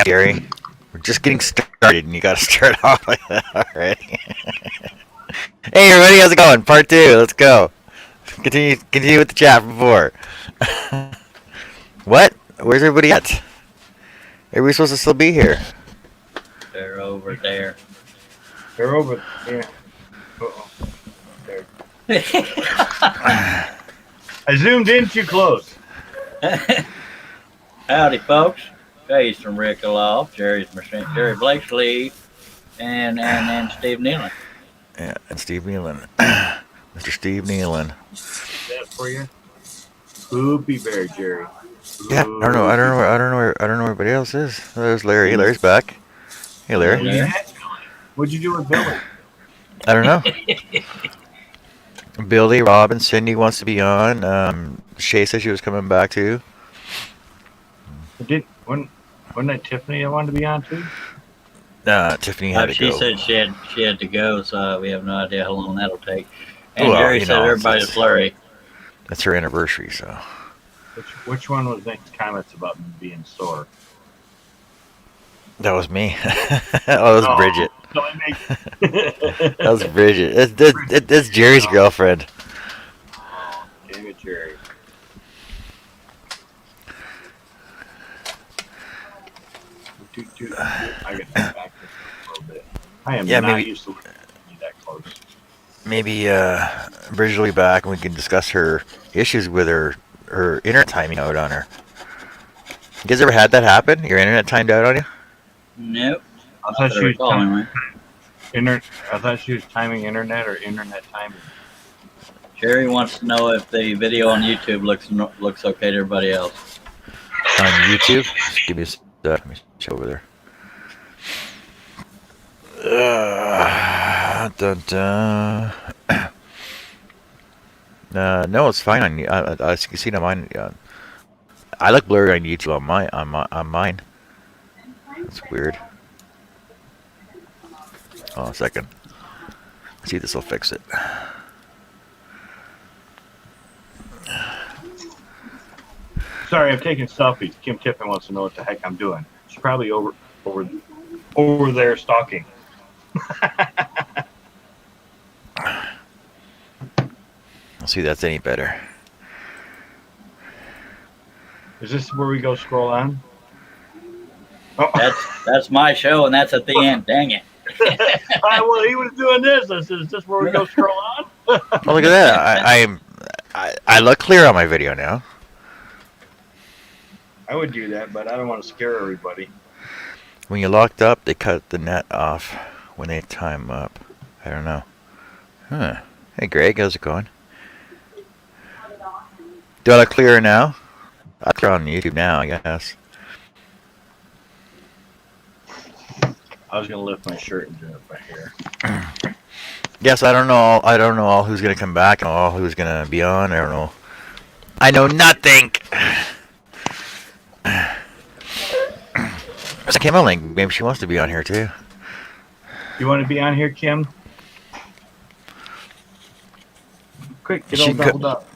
Gary. We're just getting started, and you got to start off like that already. Hey, everybody, how's it going? Part two. Let's go. Continue with the chat from before. What? Where's everybody at? Are we supposed to still be here? They're over there. They're over there. Uh-oh. There. I zoomed in too close. Howdy, folks. Jay's from Rick Aloft, Jerry Blakesley, and Steve Nealon. Yeah, and Steve Nealon. Mr. Steve Nealon. Is that for you? Poopy bear, Jerry. Yeah, I don't know where everybody else is. There's Larry. Larry's back. Hey, Larry. Yeah. What'd you do with Billy? I don't know. Billy, Robin, Cindy wants to be on. Shay said she was coming back too. Wasn't that Tiffany that wanted to be on too? Tiffany had to She go. said she had to go, so we have no idea how long that'll take. And Well, Jerry you said know, everybody's it's- flurry. That's her anniversary, so. Which one was making comments about me being sore? That was me. That was Bridget. That That was Bridget. That's Jerry's girlfriend. Damn it, Jerry. I got back a little bit. I am not used to looking at you that close. Maybe Bridget will be back and we can discuss her issues with her internet timing out on her. You guys ever had that happen? Your internet timed out on you? Nope. I thought she was Anyway. I thought she was timing internet or internet timing. Jerry wants to know if the video on YouTube looks okay to everybody else. On YouTube? Just give me a sec. Let me show over there. Dun, dun. No, it's fine on you. I can see it on mine. I look blurry on YouTube on mine. That's weird. Oh, a second. Let's see if this will fix it. Sorry, I'm taking selfies. Kim Tiffin wants to know what the heck I'm doing. She's probably over there stalking. Let's see if that's any better. Is this where we go scroll on? Oh. That's my show, and that's at the end. Dang it. Well, he was doing this. I said, is this where we go scroll on? Oh, look at that. I look clear on my video now. I would do that, but I don't want to scare everybody. When you locked up, they cut the net off when they time up. I don't know. Huh. Hey, Greg, how's it going? Do I look clearer now? I'll clear on YouTube now, I guess. I was gonna lift my shirt and do it by here. Yes, I don't know all who's gonna come back and all who's gonna be on. I don't know. I know nothing. There's Kim Link. Maybe she wants to be on here too. You want to be on here, Kim? Quick, get all doubled up.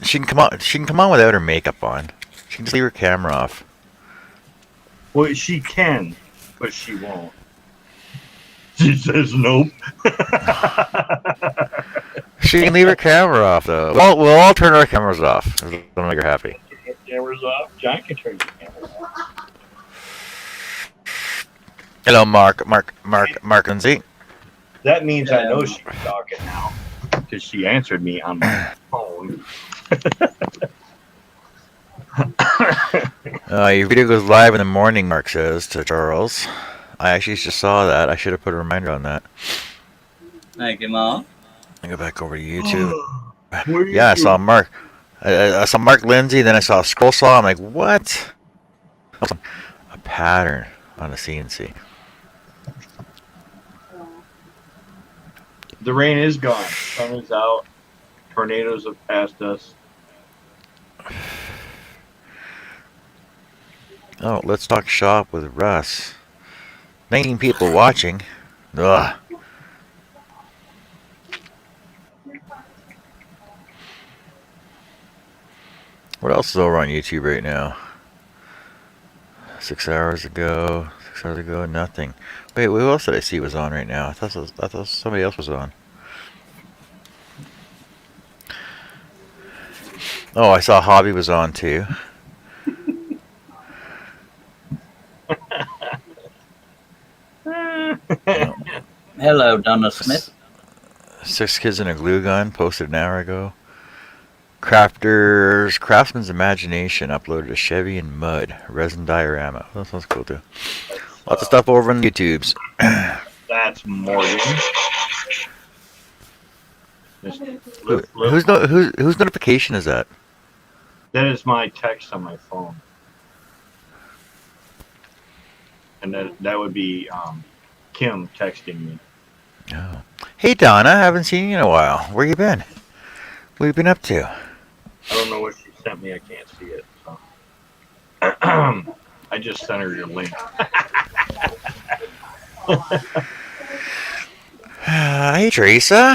She can come on. She can come on without her makeup on. She can just leave her camera off. Well, she can, but she won't. She says nope. She can leave her camera off though. We'll all turn our cameras off. It'll make her happy. Turn your cameras off. John can turn your cameras off. Hello, Mark Lindsay. That means I know she's talking now because she answered me on my phone. Your video goes live in the morning, Mark says to Charles. I actually just saw that. I should have put a reminder on that. Thank you, Mom. I go back over to YouTube. Yeah, I saw Mark. I saw Mark Lindsay, then I saw Scroll Saw. I'm like, what? A pattern on the CNC. The rain is gone. Sun is out. Tornadoes have passed us. Oh, let's talk shop with Russ. 19 people watching. Ugh. What else is over on YouTube right now? 6 hours ago. 6 hours ago, nothing. Wait, who else did I see was on right now? I thought somebody else was on. Oh, I saw Hobby was on too. Hello, Donna Smith. 6 kids and a glue gun posted an hour ago. Craftsman's Imagination uploaded a Chevy in mud resin diorama. That sounds cool too. Lots of stuff over on the YouTubes. That's Morgan. Whose notification is that? That is my text on my phone. And that would be Kim texting me. Oh. Hey Donna, haven't seen you in a while. Where you been? What you been up to? I don't know what she sent me. I can't see it. So. I just sent her your link. Hey Teresa.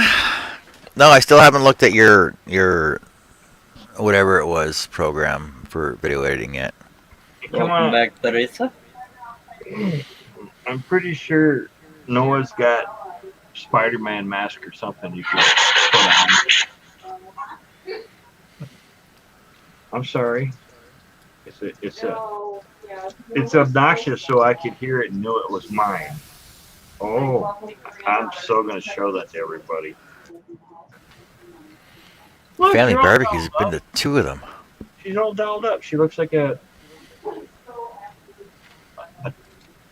No, I still haven't looked at your whatever it was program for video editing yet. Come Welcome on. back, Teresa. I'm pretty sure Noah's got Spider-Man mask or something you can put on. I'm sorry. It's obnoxious, so I could hear it and knew it was mine. Oh, I'm so gonna show that to everybody. Look, Family you're all barbecues has dolled been up. the two of them. She's all dolled up. She looks like a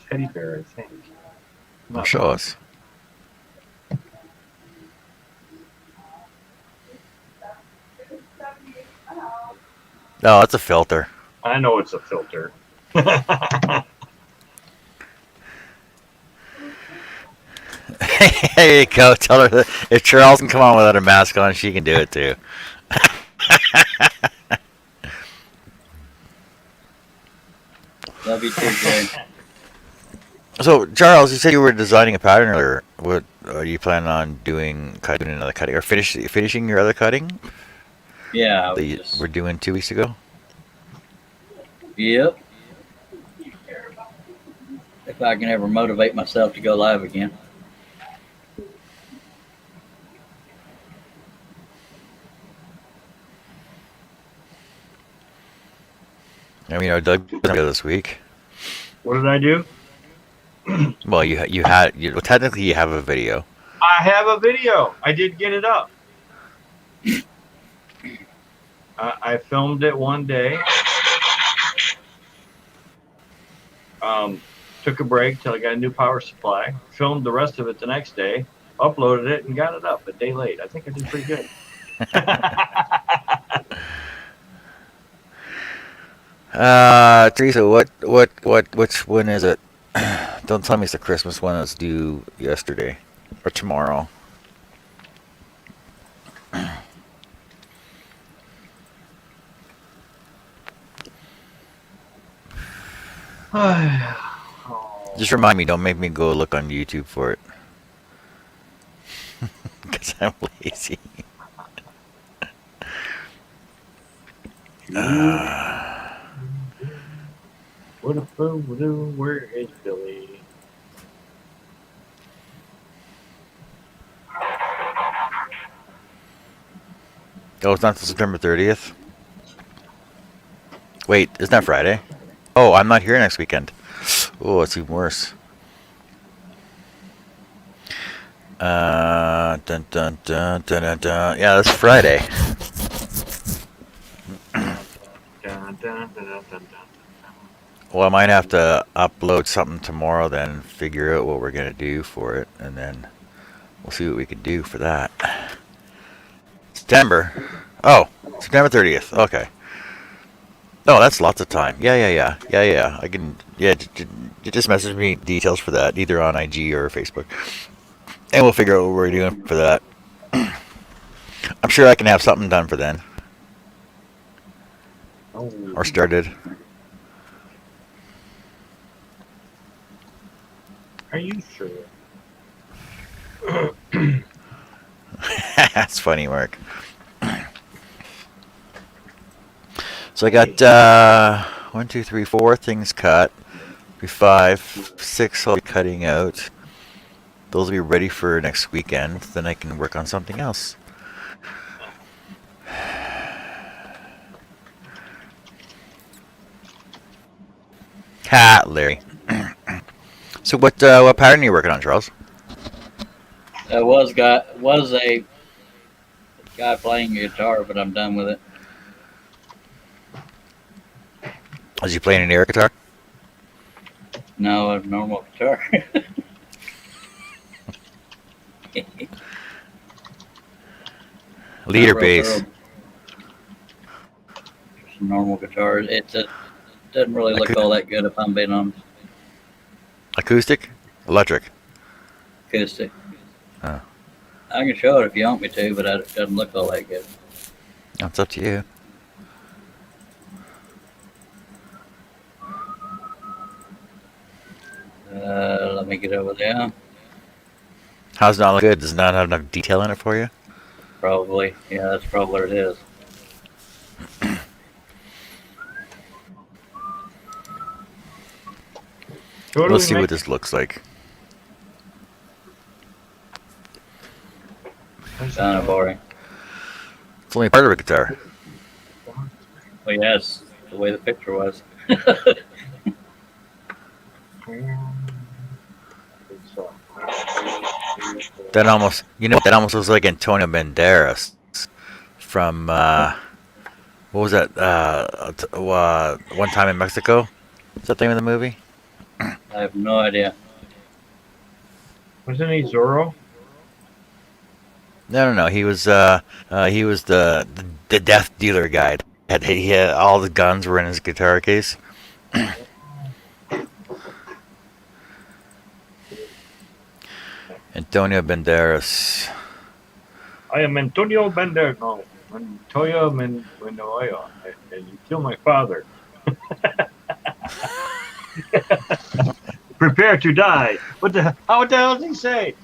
teddy bear, I think. Well, show us. No, that's a filter. I know it's a filter. There you go. Tell her that if Charles can come on without a mask on, she can do it too. Love you too, Jay. So, Charles, you said you were designing a pattern earlier. What are you planning on doing? Doing another cutting or finishing your other cutting Yeah, I that you was were doing 2 weeks ago? yep. If I can ever motivate myself to go live again. I mean, Doug doesn't go this week. What did I do? Well, well, technically you have a video. I have a video. I did get it up. I filmed it one day. Took a break till I got a new power supply. Filmed the rest of it the next day. Uploaded it and got it up a day late. I think I did pretty good. Teresa, which one is it? Don't tell me it's the Christmas one that's due yesterday or tomorrow. Just remind me, don't make me go look on YouTube for it. Because I'm lazy. What a fool would do? Where is Billy? Oh, it's not till September 30th? Wait, isn't that Friday? Oh, I'm not here next weekend. Oh, it's even worse. Dun, dun, dun, dun, dun, dun. Yeah, that's Friday. Dun, dun, dun, dun, dun, dun. Well, I might have to upload something tomorrow then, figure out what we're going to do for it, and then we'll see what we can do for that. September 30th. Okay. Oh, that's lots of time. Yeah. I can, just message me details for that, either on IG or Facebook. And we'll figure out what we're doing for that. I'm sure I can have something done for then. Oh. Or started. Are you sure? That's funny, Mark. So I got 1, 2, 3, 4 things cut. Be 5. 6 I'll be cutting out. Those will be ready for next weekend. Then I can work on something else. Ha, Larry. So what pattern are you working on, Charles? There was a guy playing guitar, but I'm done with it. Was you playing an air guitar? No, a normal guitar. Lead or Real bass? thorough. Just a normal guitar. It just doesn't really look all that good if I'm being honest. Acoustic? Electric? Acoustic. Oh. I can show it if you want me to, but it doesn't look all that good. It's up to you. Let me get over there. How's it not look good? Does it not have enough detail in it for you? Probably. Yeah, that's probably what it is. So Let's see what this looks like. Kind of boring. It's only part of a guitar. Well, yeah, it's the way the picture was. That almost looks like Antonio Banderas from what was that? One Time in Mexico. Is that the name of the movie? I have no idea. Wasn't he Zorro? No. He was the death dealer guy. He had all the guns were in his guitar case. Antonio Banderas. I am Antonio Banderas. No, Montoya Manoya. And you kill my father. Prepare to die. What the hell does he say?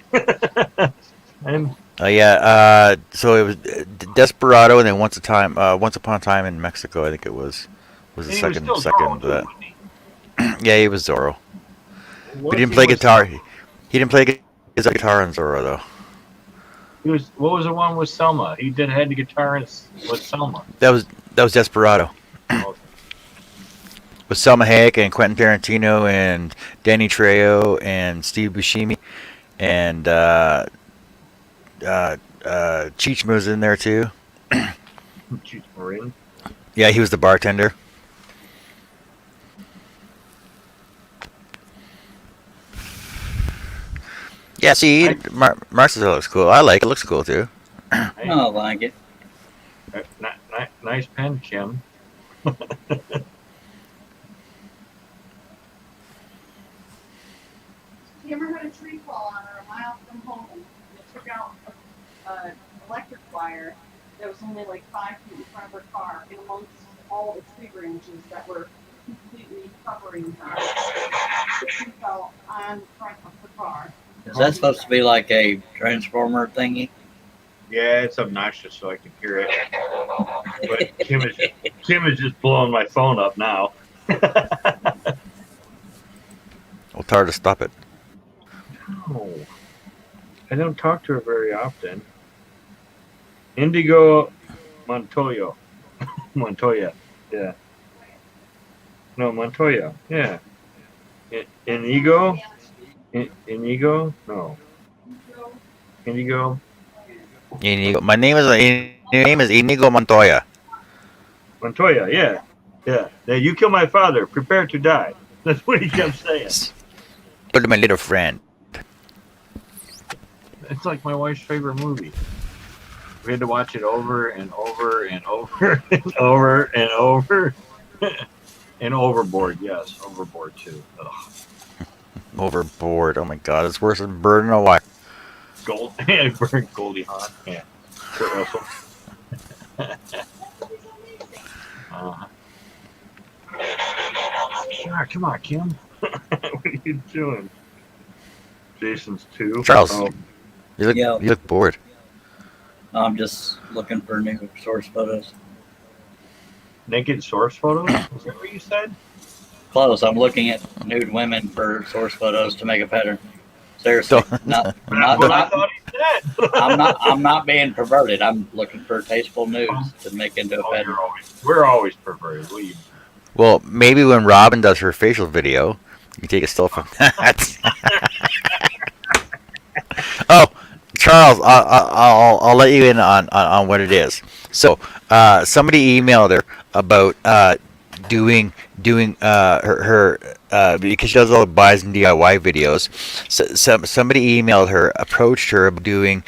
And So it was Desperado, and then Once Upon a Time in Mexico. I think it was the he was second still second Zorro, of that. wasn't he? Yeah, he was Zorro. What He didn't if play was- guitar. He didn't play his guitar on Zorro though. He was. What was the one with Selma? He had the guitar with Selma. That was Desperado. With Selma Hayek and Quentin Tarantino and Danny Trejo and Steve Buscemi and Cheech was in there too. Cheech Marin. Yeah, he was the bartender. Yeah, see, Marx's looks cool. I like it. Looks cool too. I don't like it. Nice pen, Kim. You ever had a tree fall on her a mile from home? It took out an electric wire that was only like 5 feet in front of her car, and amongst all the tree branches that were completely covering her. The tree fell on the front of the car. Is that supposed to be like a transformer thingy? Yeah, it's obnoxious, so I can hear it. But Kim is just blowing my phone up now. Well, it's hard to stop it. No. I don't talk to her very often. Indigo Montoya. Montoya, yeah. No, Montoya, yeah. Inigo? Inigo? No. Indigo? Inigo. My name is Inigo Montoya. Montoya, yeah. Yeah. Now you kill my father, prepare to die. That's what he kept saying. But my little friend. It's like my wife's favorite movie. We had to watch it over and over and over and over and over. And Overboard, yes. Overboard, too. Ugh. Overboard. Oh my god, it's worse than Bird in a Wire. Gold. Yeah, burned Goldie Hawn. Yeah. Kurt Russell. Sure, come on, Kim. What are you doing? Jason's 2. Charles. Oh, You look bored. I'm just looking for new source photos. naked source photos? Is that what you said? Close. I'm looking at nude women for source photos to make a pattern. Seriously, not That's what I not. thought he said. I'm not being perverted. I'm looking for tasteful nudes to make into a Oh, pattern. we're always perverted. Well, maybe when Robin does her facial video, you take a still from that. Oh, Charles, I'll let you in on what it is. So, somebody emailed her about doing her because she does all the buys and DIY videos. So, somebody emailed her, approached her about doing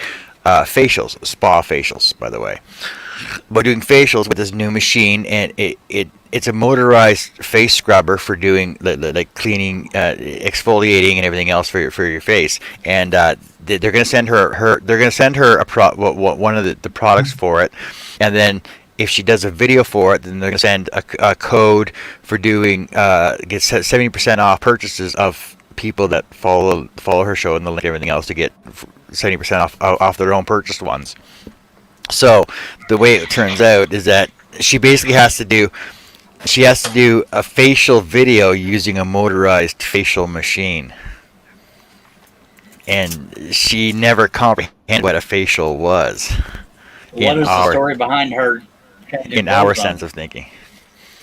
facials, spa facials, by the way. But doing facials with this new machine, and it's a motorized face scrubber for doing like cleaning, exfoliating, and everything else for your face. And they're going to send her one of the products for it, and then if she does a video for it, then they're going to send a code for doing get 70% off purchases of people that follow her show and the link and everything else to get 70% off their own purchased ones. So the way it turns out is that she basically has to do a facial video using a motorized facial machine, and she never comprehended what a facial was. What is the story behind her? In our sense of thinking.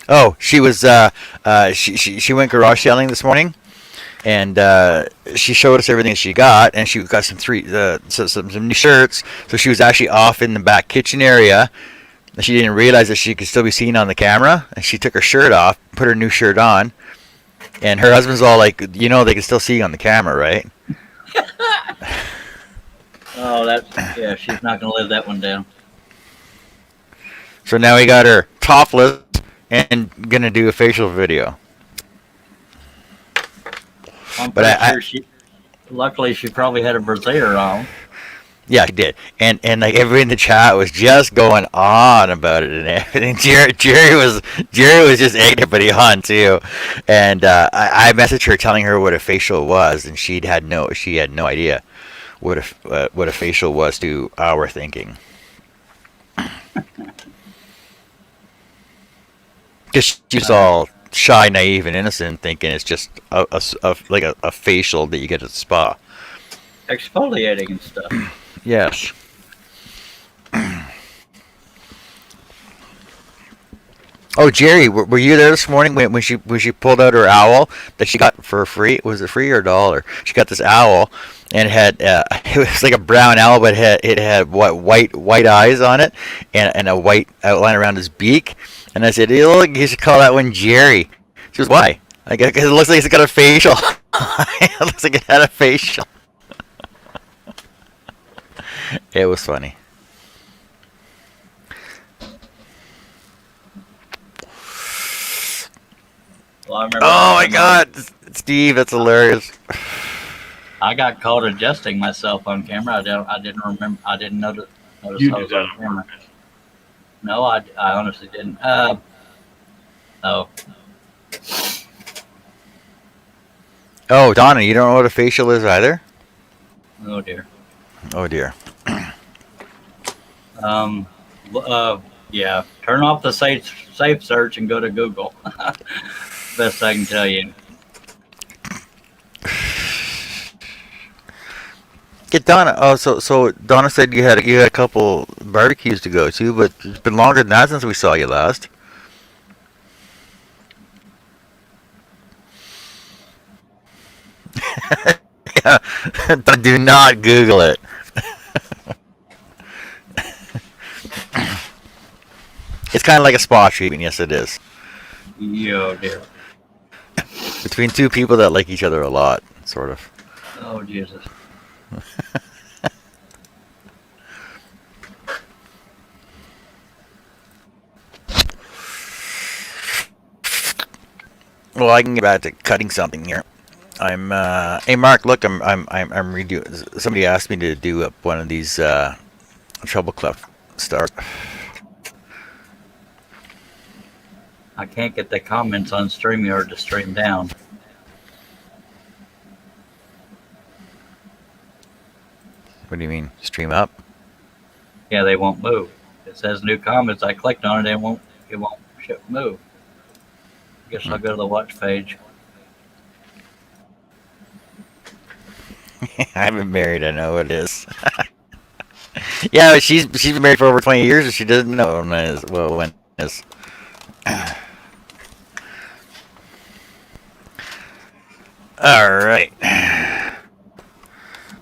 Oh, she was she went garage selling this morning, and she showed us everything she got, and she got some new shirts. So she was actually off in the back kitchen area. And she didn't realize that she could still be seen on the camera, and she took her shirt off, put her new shirt on, and her husband's all like, they can still see you on the camera, right? Oh, she's not gonna live that one down. So now we got her topless and gonna do a facial video. I'm pretty sure luckily she probably had a brassiere on. Yeah, she did, and like everybody in the chat was just going on about it and everything. Jerry was just egging everybody on too, and I messaged her telling her what a facial was, and she had no idea what a facial was to our thinking. Because she's all shy, naive, and innocent, thinking it's just a facial that you get at the spa. Exfoliating and stuff. Yes. Oh, Jerry, were you there this morning when she pulled out her owl that she got for free? Was it free or $1? She got this owl, and it had it was like a brown owl, but it had white eyes on it, and a white outline around his beak. And I said, hey, look, you should call that one Jerry. She goes, why? Because it looks like it's got a facial. It looks like it had a facial. It was funny. Well, I remember Oh my God, Steve, that's hilarious. I got caught adjusting myself on camera. I didn't remember. I didn't notice You I did was that on on camera. purpose. No, I honestly didn't. Oh, Oh, Donna, you don't know what a facial is either? oh dear. Oh dear. Yeah. Turn off the safe search and go to Google. Best I can tell you. Get Donna. Oh, so Donna said you had a couple barbecues to go to, but it's been longer than that since we saw you last. Yeah, do not Google it. It's kind of like a spa treatment. Yes, it is. Oh dear. Between two people that like each other a lot, sort of. Oh Jesus. Well, I can get back to cutting something here. Hey Mark, look, I'm redoing. Somebody asked me to do up one of these treble clef stars. I can't get the comments on StreamYard to stream down. What do you mean? Stream up? Yeah, they won't move. It says new comments. I clicked on it. It won't move. Guess I'll go to the watch page. I've been married. I know what it is. Yeah, but she's been married for over 20 years, and she doesn't know when it is. Well, when it is. All right.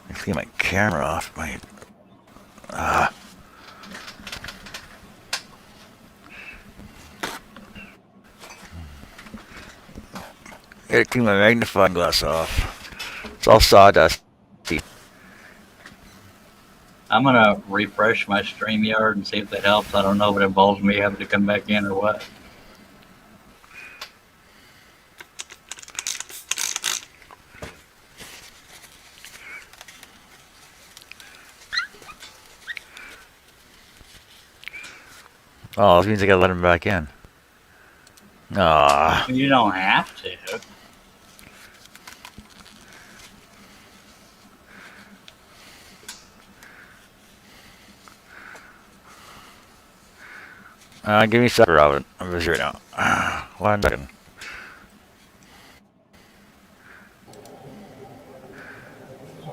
Let's get my camera off. My gotta keep my magnifying glass off. It's all sawdust. I'm gonna refresh my StreamYard and see if that helps. I don't know if it involves me having to come back in or what. Oh, this means I gotta let him back in. Ah. You don't have to. Give me a second, Robin. I'm busy right now. 1 second.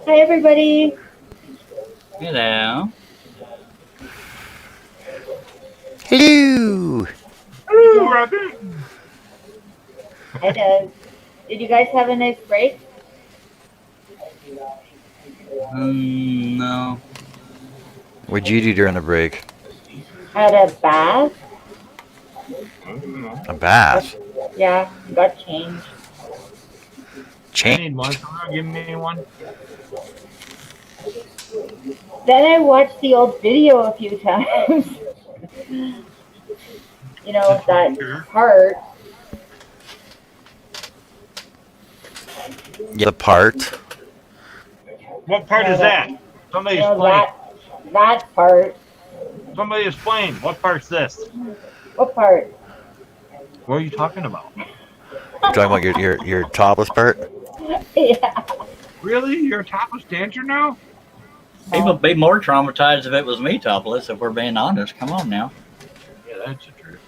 Hi, everybody. Hello. Hello. Hello, Robin. Hi, Doug. Did you guys have a nice break? No. What'd you do during the break? Had a bath? A bath. Yeah, got changed. I Change. need one. Someone give me one. Then I watched the old video a few times. You know, that part. Yeah, the part. What part is that? Somebody You know, explain. that part. Somebody explain. What part's this? What part? What are you talking about? You're talking about your topless part? Yeah. Really? You're a topless dancer now? People would be more traumatized if it was me topless, if we're being honest. Come on now. Yeah, that's the truth.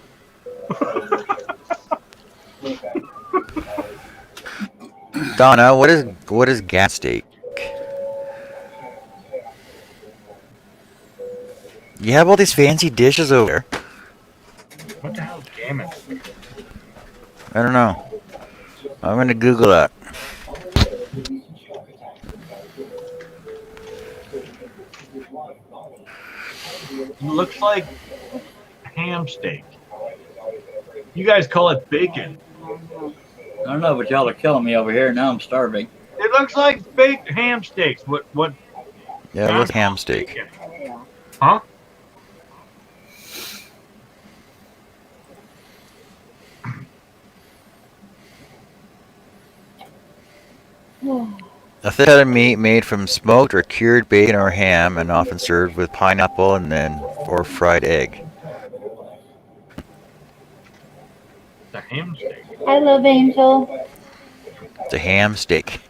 Donna, what is gas steak? You have all these fancy dishes over there. What the hell is gammon? I don't know. I'm gonna Google that. It looks like ham steak. You guys call it bacon. I don't know, but y'all are killing me over here. Now I'm starving. It looks like baked ham steaks. What? Yeah, it looks ham steak. Bacon. Huh? A thick cut of meat made from smoked or cured bacon or ham, and often served with pineapple and then or fried egg. The ham steak. I love Angel. It's a ham steak.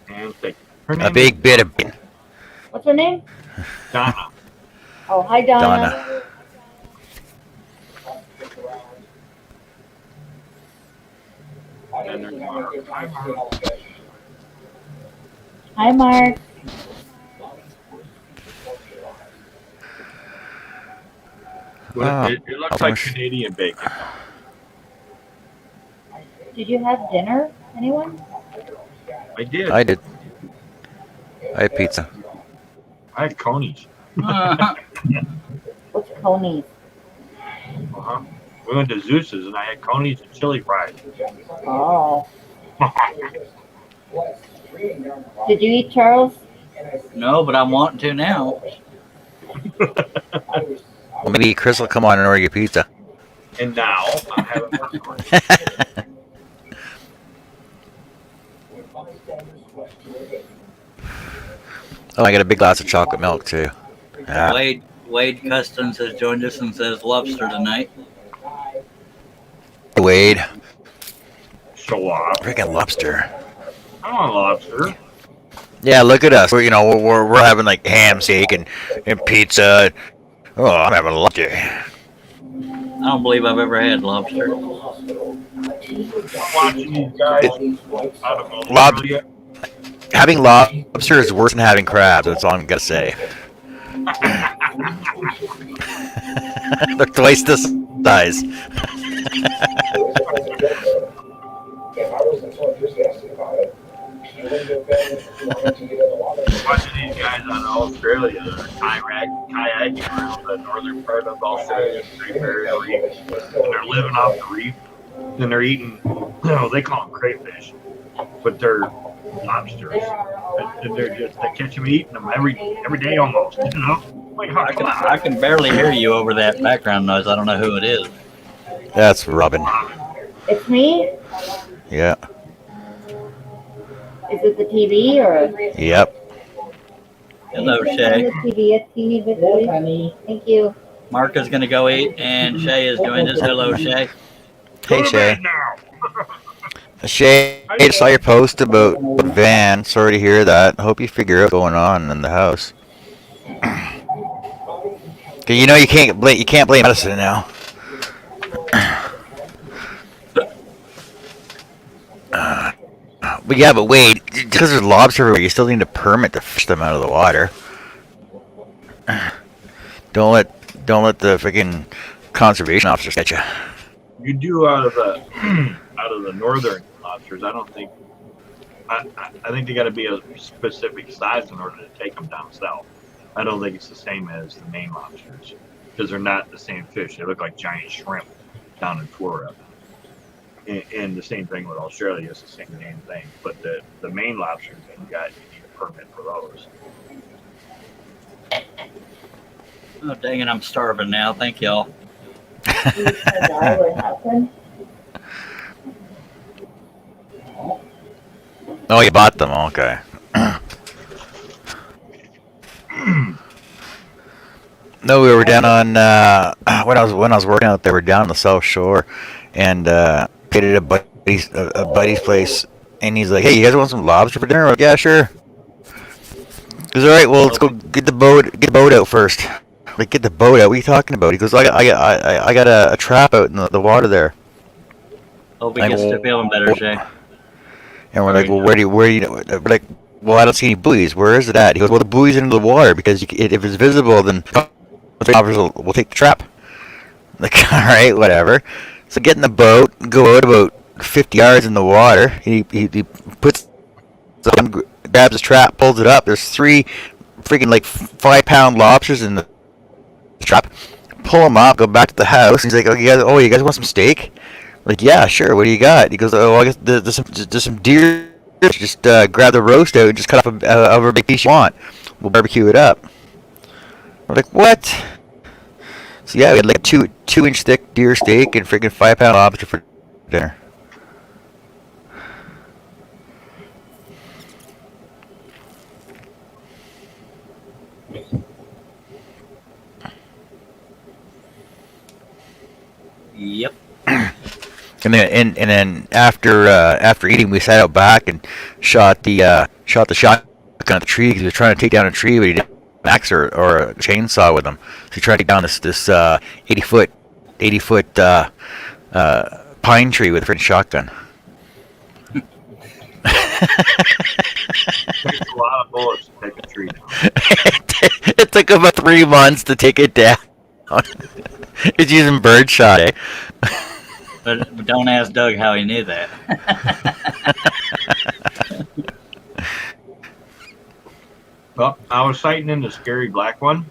Ham steak. Her A name big bit of bacon. What's her name? is Donna. Oh, hi, Donna. Donna. And there's Mark. Hi, Mark. Hi, Mark. Well, it looks like gosh. Canadian bacon. Did you have dinner? Anyone? I did. I did. I had pizza. I had conies. What's Coney's? Uh-huh. We went to Zeus's and I had conies and chili fries. Oh. Did you eat, Charles? No, but I'm wanting to now. Well, maybe Chris will come on and order your pizza. And now I'm having more. Oh, I got a big glass of chocolate milk too. Yeah. Wade Customs has joined us and says lobster tonight. Wade, Show off. freaking lobster. I want lobster. Yeah, look at us. We're having like ham steak and pizza. Oh, I'm having lobster. I don't believe I've ever had lobster. Watching these guys out of Lob- Australia. Having lobster is worse than having crabs. That's all I'm gonna say. They're twice the size. Watching these guys out of Australia that are kayaking around the northern part of Australia, Great Barrier Reef, and they're living off the reef, and they're eating, they call them crayfish, but they're lobsters. And they catch them eating them every day almost, Like, how I can barely hear you over that background noise. I don't know who it is. That's Robin. It's me? Yeah. Is it the TV or? Yep. Hello, It's Shay. the TV. It's TV Victory. Thank you. Mark is gonna go eat, and Shay is doing this. Hello, Shay. Hey, Shay. Now. Shay, I saw your post about the van. Sorry to hear that. I hope you figure out what's going on in the house. 'Cause you know you can't blame medicine now. But yeah, but wait, because there's lobster everywhere, you still need a permit to fish them out of the water. Don't let the freaking conservation officers get you. You do out of the northern lobsters. I don't think. I think they got to be a specific size in order to take them down south. I don't think it's the same as the Maine lobsters because they're not the same fish. They look like giant shrimp down in Florida. And the same thing with Australia. It's the same damn thing. But the Maine lobsters that you need a permit for those. Oh, dang it, I'm starving now. Thank y'all. Oh, you bought them. Okay. No, we were down on when I was working out there. We were down on the South Shore, and stayed at a buddy's place, and he's like, "Hey, you guys want some lobster for dinner?" I'm like, "Yeah, sure." He goes, "All right, well, let's go get the boat out first." Like, get the boat out? What are you talking about? He goes, "I got a trap out in the water there." Hope he Like, gets to feeling better, Shay. And we're like, "Well, where do you?" We're like, "Well, I don't see any buoys. Where is it at?" He goes, "Well, the buoy's into the water because if it's visible, then officers will take the trap." Like, all right, whatever. So get in the boat, go out about 50 yards in the water. He puts grabs his trap, pulls it up. There's 3 freaking like 5-pound lobsters in the trap. Pull them up, go back to the house. He's like, "Oh, you guys want some steak?" I'm like, "Yeah, sure. What do you got?" He goes, "Oh, I guess there's some deer. Just grab the roast out and just cut off however big piece you want. We'll barbecue it up." We're like, "What?" So yeah, we had like a 2-inch thick deer steak and freaking 5-pound lobster for dinner. Yep. And then after eating, we sat out back and shot the shotgun at the tree because he was trying to take down a tree, but he didn't have an axe or a chainsaw with him. So he tried to take down this 80-foot pine tree with a freaking shotgun. Takes a lot of bullets to take a tree down. It took about 3 months to take it down. He's using birdshot, eh? But don't ask Doug how he knew that. Well, I was sighting in the scary black one,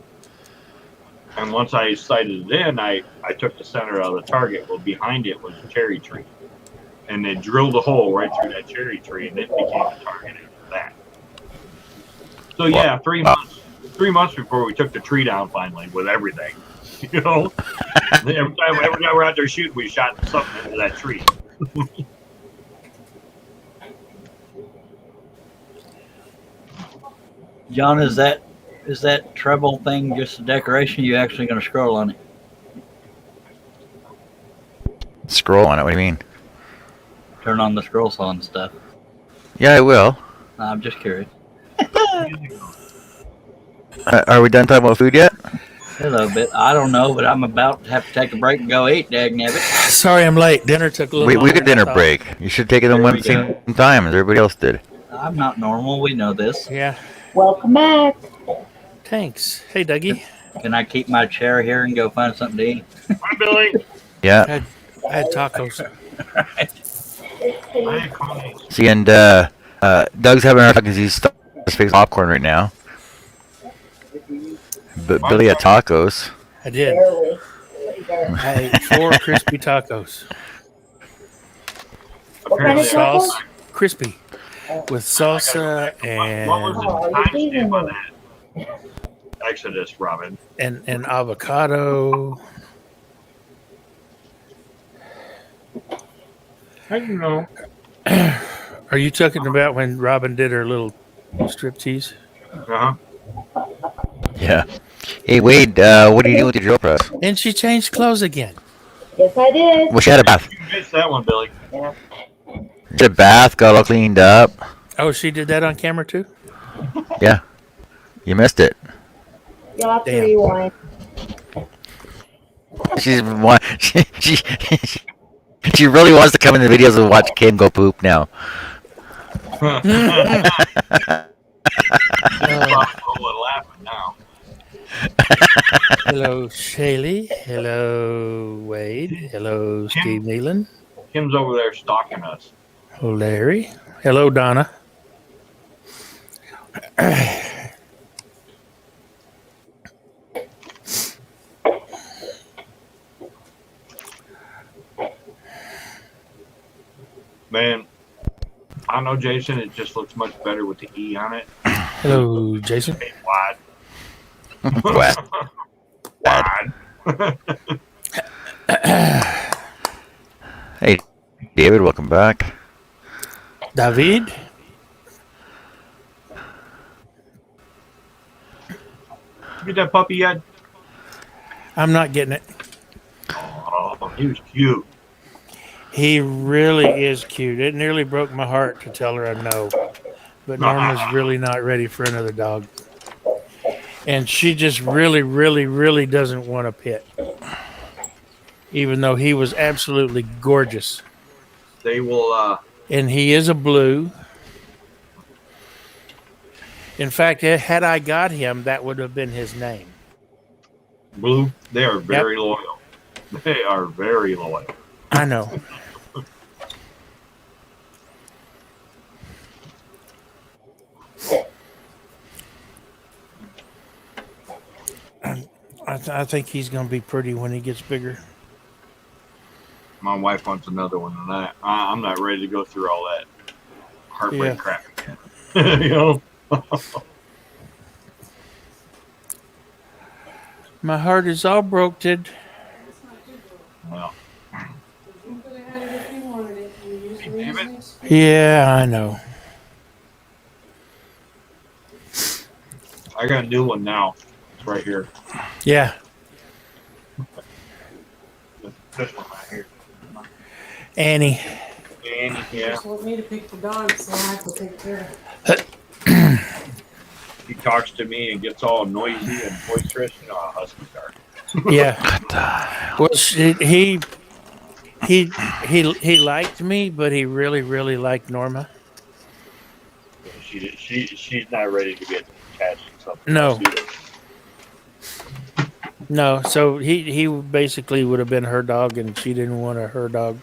and once I sighted it in, I took the center of the target. Well, behind it was a cherry tree, and they drilled a hole right through that cherry tree, and it became a target after that. So yeah, 3 months. 3 months before we took the tree down finally with everything. Every time we're out there shooting, we shot something into that tree. John, is that treble thing just a decoration? You actually going to scroll on it? Scroll on it. What do you mean? Turn on the scroll saw and stuff. Yeah, I will. I'm just curious. Are we done talking about food yet? A little bit. I don't know, but I'm about to have to take a break and go eat, dagnabbit. Sorry, I'm late. Dinner took a little We longer could than I dinner thought. break. You should take it in There one we same time as everybody else did. I'm not normal. We know this. Yeah. Welcome back. Thanks. Hey, Dougie. Can I keep my chair here and go find something to eat? Hi, Billy. Yeah. I had tacos. Hi, Connie. See, and Doug's having a hard time because he's stuck his face popcorn right now. But Billy had tacos. I did. Barely. Pretty barely. I ate 4 crispy tacos. What kind of Apparently, Sauce, tacos? crispy, with salsa what was and the Oh, timestamp you're on that? Exodus, Robin. and avocado. How do you know? Are you talking about when Robin did her little striptease? Uh-huh. Yeah. Hey, Wade, what are you doing with your drill press? And she changed clothes again. Yes, I did. Well, she had a bath. You missed that one, Billy. Yeah. She had a bath, got all cleaned up. Oh, she did that on camera too? Yeah. You missed it. You'll have to Damn. rewind. She's one. She really wants to come in the videos and watch Kim go poop now. Probably laughing now. Hello, Shaylee. Hello, Wade. Hello, Steve Nealon. Kim's over there stalking us. Hello, Larry. Hello, Donna. Man, I don't know, Jason. It just looks much better with the E on it. Hello, Jason. Hey, wide. What? Wide. Hey, David, welcome back. David. Get that puppy yet? I'm not getting it. Oh, he was cute. He really is cute. It nearly broke my heart to tell her I know. But Norma's really not ready for another dog. And she just really, really, really doesn't want a pet. Even though he was absolutely gorgeous. They will, And he is a blue. In fact, had I got him, that would have been his name. Blue, they are very loyal. They are very loyal. I know. I think he's going to be pretty when he gets bigger. My wife wants another one than that. I'm not ready to go through all that heartbreak Yeah. crap again. You know? My heart is all broken. Well, You could have had it if you wanted it. You used Hey, David. reasons. Yeah, I know. I got a new one now. It's right here. Yeah. This one right here. Annie. And yeah, Just want me to pick the dog, so I have to take care of it. he talks to me and gets all noisy and boisterous. You know how huskies are. Yeah. Well, he liked me, but he really, really liked Norma. She's not ready to get attached to something. No. else either. No, so he basically would have been her dog, and she didn't want her dog.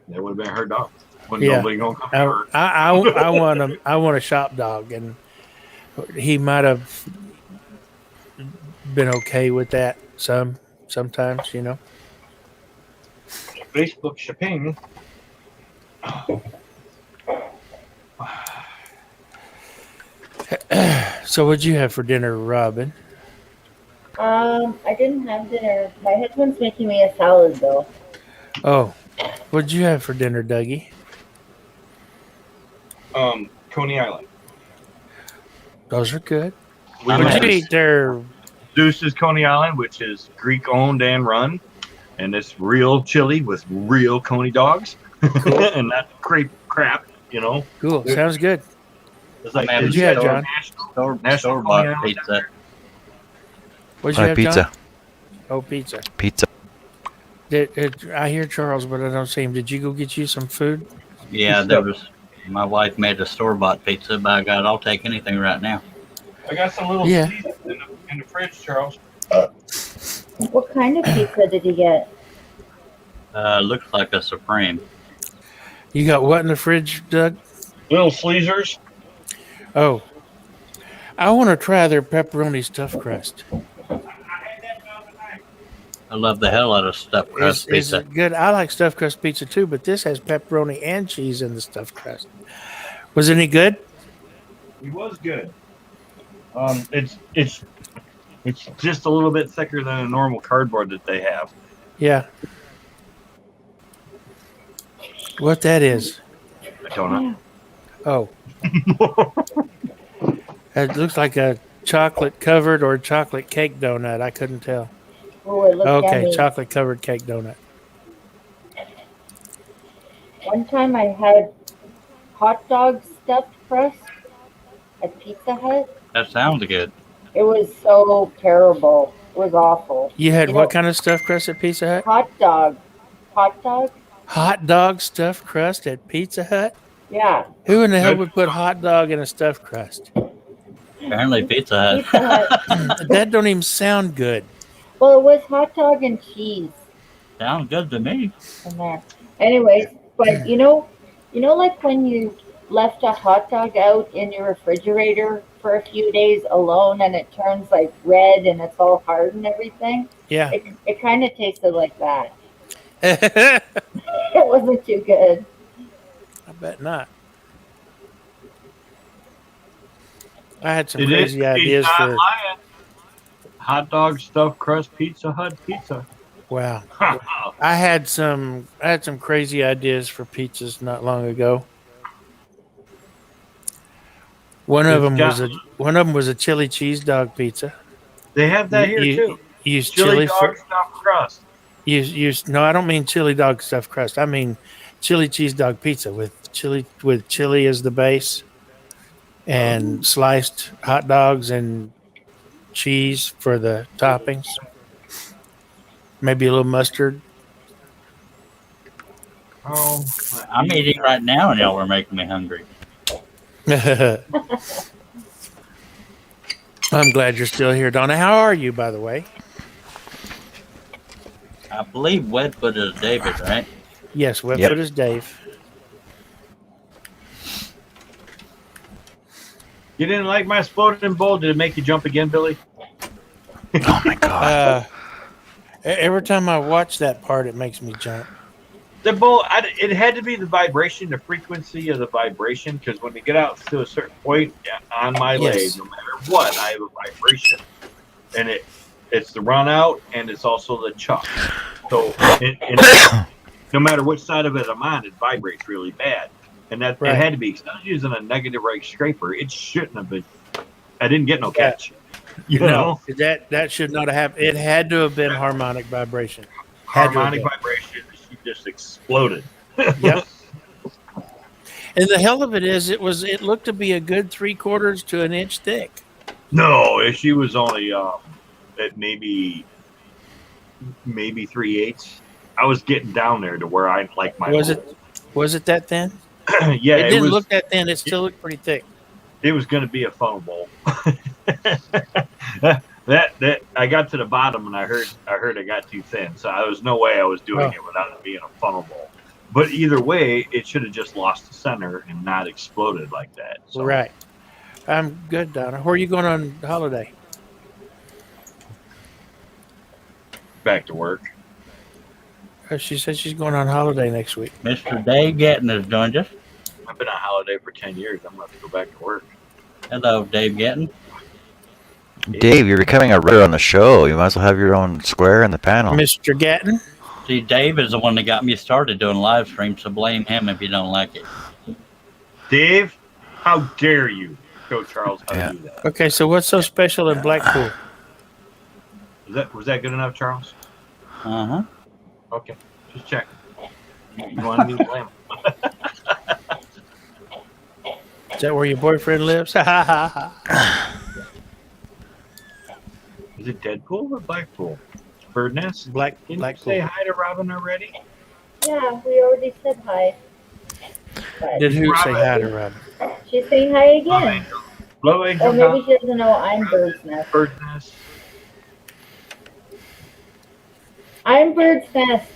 That would have been her dog. When Yeah. nobody gonna come to her. I want a shop dog, and he might have been okay with that sometimes, you know. Facebook shipping. So what'd you have for dinner, Robin? I didn't have dinner. My husband's making me a salad though. Oh, what'd you have for dinner, Dougie? Coney Island. Those are good. We What'd went you to eat there? Zeus's Coney Island, which is Greek owned and run, and it's real chili with real Coney dogs, and not crap. You know, Cool. Sounds good. it's like Man, What'd you have, John? National Store Coney bought Island pizza. What'd you have, Pizza. John? Oh, pizza. Pizza. I hear Charles, but I don't see him. Did you go get you some food? Yeah, there was. My wife made a store-bought pizza, but I'll take anything right now. I got some little Yeah. seeds in the fridge, Charles. What kind of pizza did you get? Looks like a Supreme. You got what in the fridge, Doug? Little Sleezers. Oh, I want to try their pepperoni stuffed crust. I love the hell out of stuffed crust Is pizza. it good? I like stuffed crust pizza too, but this has pepperoni and cheese in the stuffed crust. Was it any good? He was good. It's just a little bit thicker than a normal cardboard that they have. Yeah. What that is? I don't Oh, know. it looks like a chocolate covered or chocolate cake donut. I couldn't tell. Oh, it looked Okay, yummy. chocolate covered cake donut. One time I had hot dog stuffed crust at Pizza Hut. That sounds good. It was so terrible. It was awful. You had You what know- kind of stuffed crust at Pizza Hut? Hot dog. Hot dog? Hot dog stuffed crust at Pizza Hut? Yeah. Who in the hell Good. would put hot dog in a stuffed crust? Apparently, Pizza Hut. Pizza Hut. That don't even sound good. Well, it was hot dog and cheese Sounds good to me. in there. Anyways, but you know, like when you left a hot dog out in your refrigerator for a few days alone and it turns like red and it's all hard and everything? Yeah. It kind of tasted like that. I It wasn't too good. bet not. I had some It is. crazy ideas He's not for. lying. Hot dog stuffed crust Pizza Hut pizza. Wow. I had some crazy ideas for pizzas not long ago. One of them was a chili cheese dog pizza. They have that here You- too. You use Chili chili dog for stuffed crust. no, I don't mean chili dog stuffed crust. I mean chili cheese dog pizza with chili as the base and sliced hot dogs and cheese for the toppings. Maybe a little mustard. Oh, I'm eating right now, and y'all were making me hungry. I'm glad you're still here, Donna. How are you, by the way? I believe Wedfoot is David, right? Yes, Webfoot Yep. is Dave. You didn't like my exploding bowl? Did it make you jump again, Billy? Oh my god. Every time I watch that part, it makes me jump. The bowl, it had to be the vibration, the frequency of the vibration, because when you get out to a certain point on my Yes. leg, no matter what, I have a vibration. And it's the run out, and it's also the chuck. So no matter which side of it I'm on, it vibrates really bad. And that Right. it had to be, because I was using a negative right scraper. It shouldn't have been. I didn't get no catch. You know? That should not have happened. It had to have been harmonic vibration. Had to have Harmonic been. vibration, she just exploded. Yep. And the hell of it is, it looked to be a good 3/4 to an inch thick. No, she was only at maybe 3/8. I was getting down there to where I like my. Was it that thin? Yeah, It didn't was. look that thin. It still looked pretty thick. It was going to be a funnel bowl. that I got to the bottom and I heard I got too thin, so there was no way I was doing it without it being a funnel bowl. But either way, it should have just lost the center and not exploded like that. So. Right. I'm good, Donna. Where are you going on holiday? Back to work. She said she's going on holiday next week. Mr. Dave Gettin has joined us. I've been on holiday for 10 years. I'm going to have to go back to work. Hello, Dave Gettin. Dave, you're becoming a writer on the show. You might as well have your own square in the panel. Mr. Gatton? See, Dave is the one that got me started doing live streams, so blame him if you don't like it. Dave, how dare you show Charles how Yeah. to do that? Okay, so what's so special in Blackpool? Was that good enough, Charles? Uh-huh. Okay, just check. You wanted me to blame him. Is that where your boyfriend lives? Ha ha ha ha. Is Is it Deadpool or Blackpool? Bird Nest? Black Didn't you say Blackpool. hi to Robin already? Yeah, we already said hi. But Did who say Robin. hi to Robin? she's saying hi again. Blue Angel. Or maybe she doesn't know I'm Bird's Nest. Bird Nest. I'm Bird's Nest.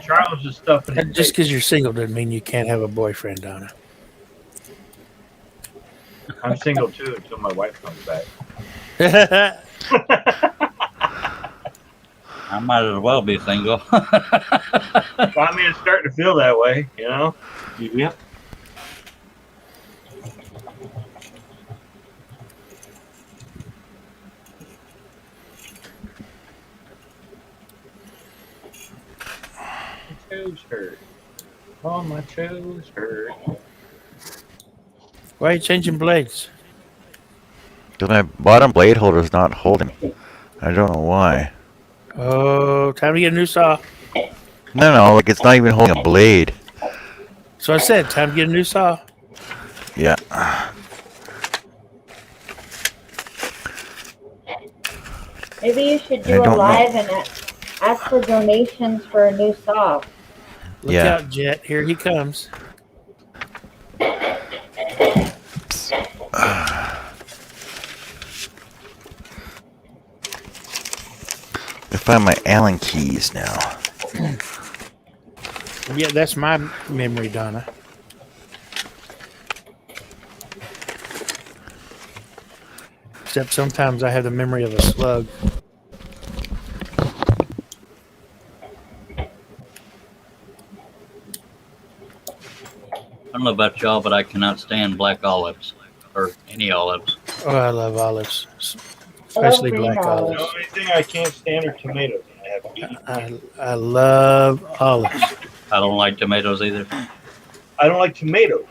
Charles is stuffing his Just because you're single doesn't mean you can't have a boyfriend, Donna. I'm single too until my wife comes back. I might as well be single. Well, I mean, it's starting to feel that way, you know? Yep. My toes hurt. Oh, my toes hurt. Why are you changing blades? Because my bottom blade holder is not holding. I don't know why. Oh, time to get a new saw. No, like it's not even holding a blade. So I said, time to get a new saw. Yeah. Maybe you should I do a don't know. live and ask for donations for a new saw. Look Yeah. out, Jet. Here he comes. I find my Allen keys now. Yeah, that's my memory, Donna. Except sometimes I have the memory of a slug. I don't know about y'all, but I cannot stand black olives or any olives. Oh, I love olives, I love especially green black The olives. olives. only thing I can't stand are tomatoes. I have to eat. I love olives. I don't like tomatoes either. I don't like tomatoes.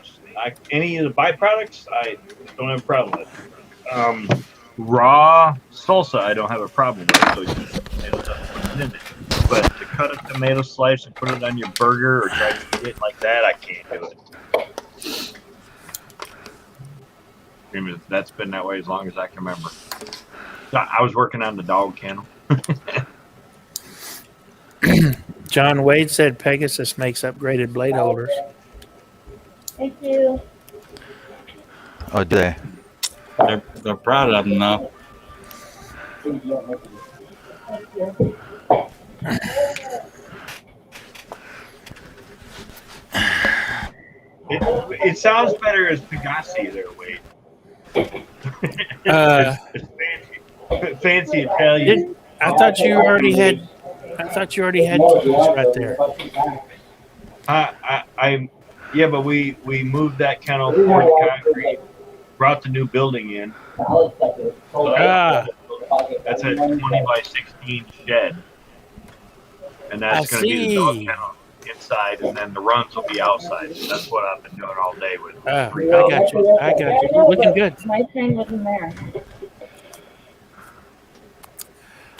Any of the byproducts, I don't have a problem with. Raw salsa, I don't have a problem with. So you put tomatoes up and put it in it. But to cut a tomato slice and put it on your burger or try to eat it like that, I can't do it. I mean, that's been that way as long as I can remember. I was working on the dog kennel. John Wade said Pegasus makes upgraded blade holders. Thank you. Oh, do they? They're proud of them though. Thank you. It sounds better as Pegasi there, Wade. It's fancy, fancy Italian. I thought you already had. I thought you already had keys right there. Yeah, but we moved that kennel, poured the concrete, brought the new building in. Ah, That's a 20 by 16 shed, and that's I going to be the dog see. kennel inside, and then the runs will be outside. So that's what I've been doing all day with. I got you. I got you. You're looking good. My train wasn't there.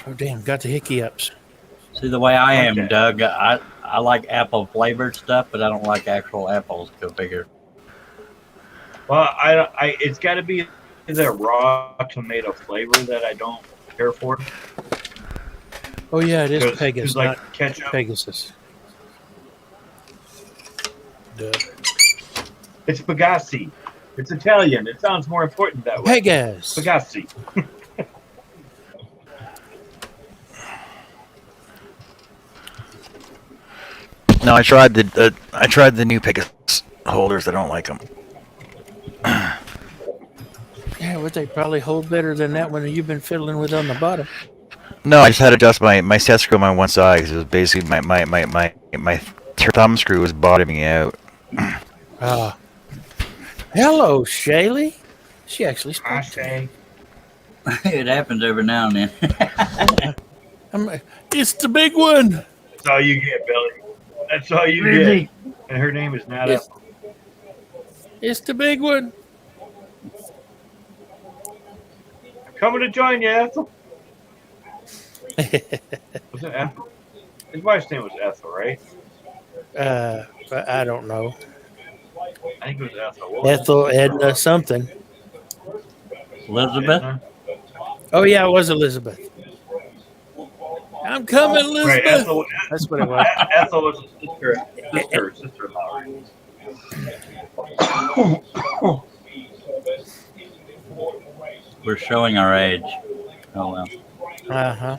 Oh damn, got the hickey ups. See the way I am, Okay. Doug. I like apple flavored stuff, but I don't like actual apples. Go figure. Well, it's got to be the raw tomato flavor that I don't care for. Oh yeah, it is 'Cause- Pegasus, 'cause, like not ketchup, Pegasus. Duh. it's Pegasi. It's Italian. It sounds more important that way. Pegasus. Pegasi. No, I tried the new Pegasus holders. I don't like them. Yeah, would they probably hold better than that one that you've been fiddling with on the bottom? No, I just had to adjust my set screw on my one side because it was basically my thumb screw was bottoming out. Ah. Hello, Shaylee. She actually I spoke to me. say. It happens every now and then. It's the big one. That's all you get, Billy. That's all you Really? get. And her name is not Yes. Ethel. It's the big one. I'm coming to join you, Ethel. Was it Ethel? His wife's name was Ethel, right? But I don't know. I think it was Ethel. What was Ethel, Edna, something. it? Elizabeth. Edna? Oh yeah, it was Elizabeth. I'm coming, Right, Elizabeth. Ethel, That's what it was. Ethel was sister-in-law. We're showing our age. Oh well. Uh-huh.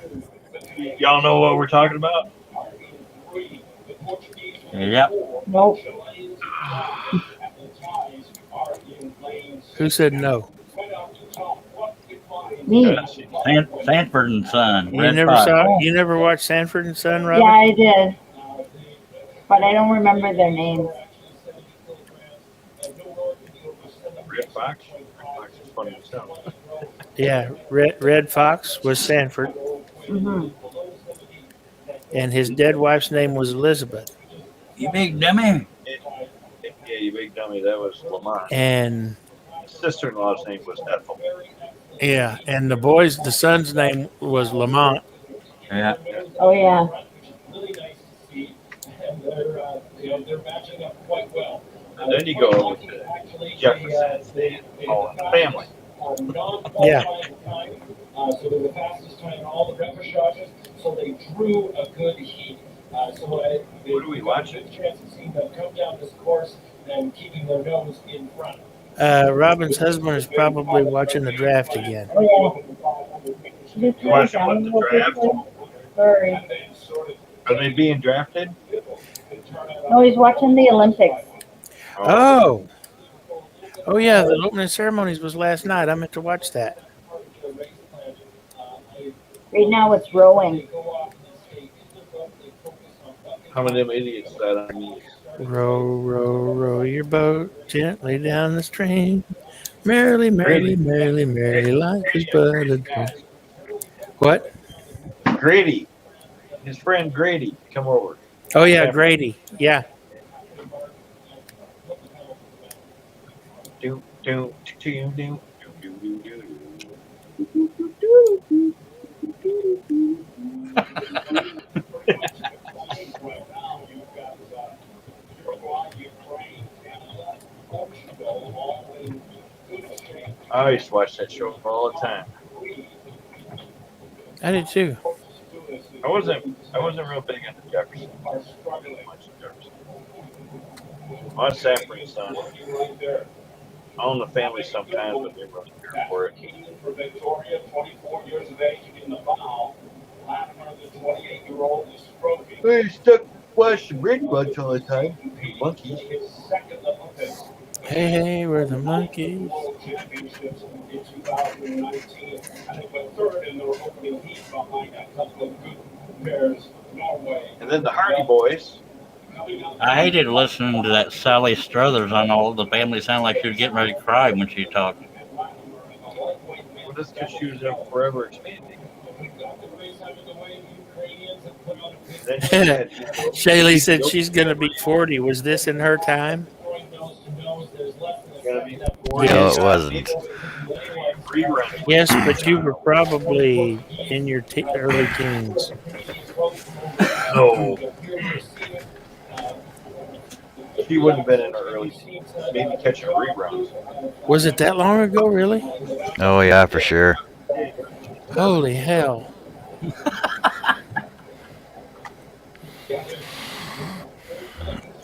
Y'all know what we're talking about? Yep. Nope. Who said no? Me. Sanford and Son. You Red never Fox. saw? You never watched Sanford and Son, Robin? Yeah, I did. But I don't remember their names. Red Fox? Red Fox is funny as hell. Yeah, Red Fox was Sanford, Hmm. and his dead wife's name was Elizabeth. You big dummy. Yeah, you big dummy. That was Lamont. And His sister-in-law's name was Ethel. yeah, and the son's name was Lamont. Yeah. Oh yeah. And then you go over to Jefferson. Oh, and the family. Yeah. So they're the fastest time in all the breakfast charges. So they drew a good heat. What are we watching? Chance of seeing them come down this course and keeping their nose in front. Robin's husband is probably watching the draft again. Oh yeah. Should we turn Watching down what, a the little bit draft? there? Sorry. Are they being drafted? No, he's watching the Olympics. Oh. Oh yeah, the opening ceremonies was last night. I meant to watch that. Right now it's rowing. How many of them idiots that I mean? Row, row, row your boat gently down the stream. Merrily, merrily, merrily, merrily, life is but a dream. What? Grady. His friend Grady. Come over. Oh yeah, Grady. Yeah. Do, do, do, do, do, do, do, I used to watch that show all the time. I did too. I wasn't real big into Jefferson. Much Jefferson. Watch Sanford and Son. I own the family sometimes, but they weren't here for it. For Victoria, 24 years of age, in the foul. Latimer, the 28-year-old, is stroking. We stuck watching Brady Bunch all the time. Monkeys. His second Olympics. Hey, hey, we're the monkeys. World Championships in 2019. And they went third in their opening heat behind a couple of good pairs, Norway. And then the Hardy Boys. I hated listening to that Sally Struthers on all of the family. Sounded like she was getting ready to cry when she talked. Well, that's because she was up forever expanding. Then she had, Shaylee said she's going to be 40. Was this in her time? gonna be No, it wasn't. rerun. Yes, but you were probably in your early teens. No. She wouldn't have been in her early teens. Maybe catching reruns. Was it that long ago, really? Oh yeah, for sure. Holy hell.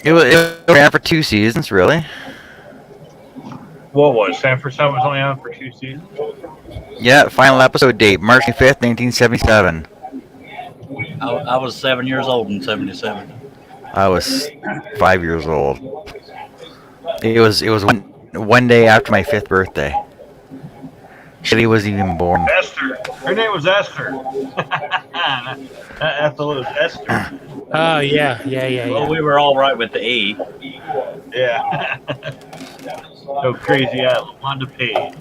It ran for 2 seasons, really. What was Sanford Son was only on for 2 seasons? Yeah, final episode date, March 5th, 1977. I was 7 years old in '77. I was 5 years old. It was one day after my 5th birthday. Shitty wasn't even born. Esther. Her name was Esther. Ethel was Esther. Oh, yeah. Well, we were all right with the E. Yeah. So crazy at Wanda Page.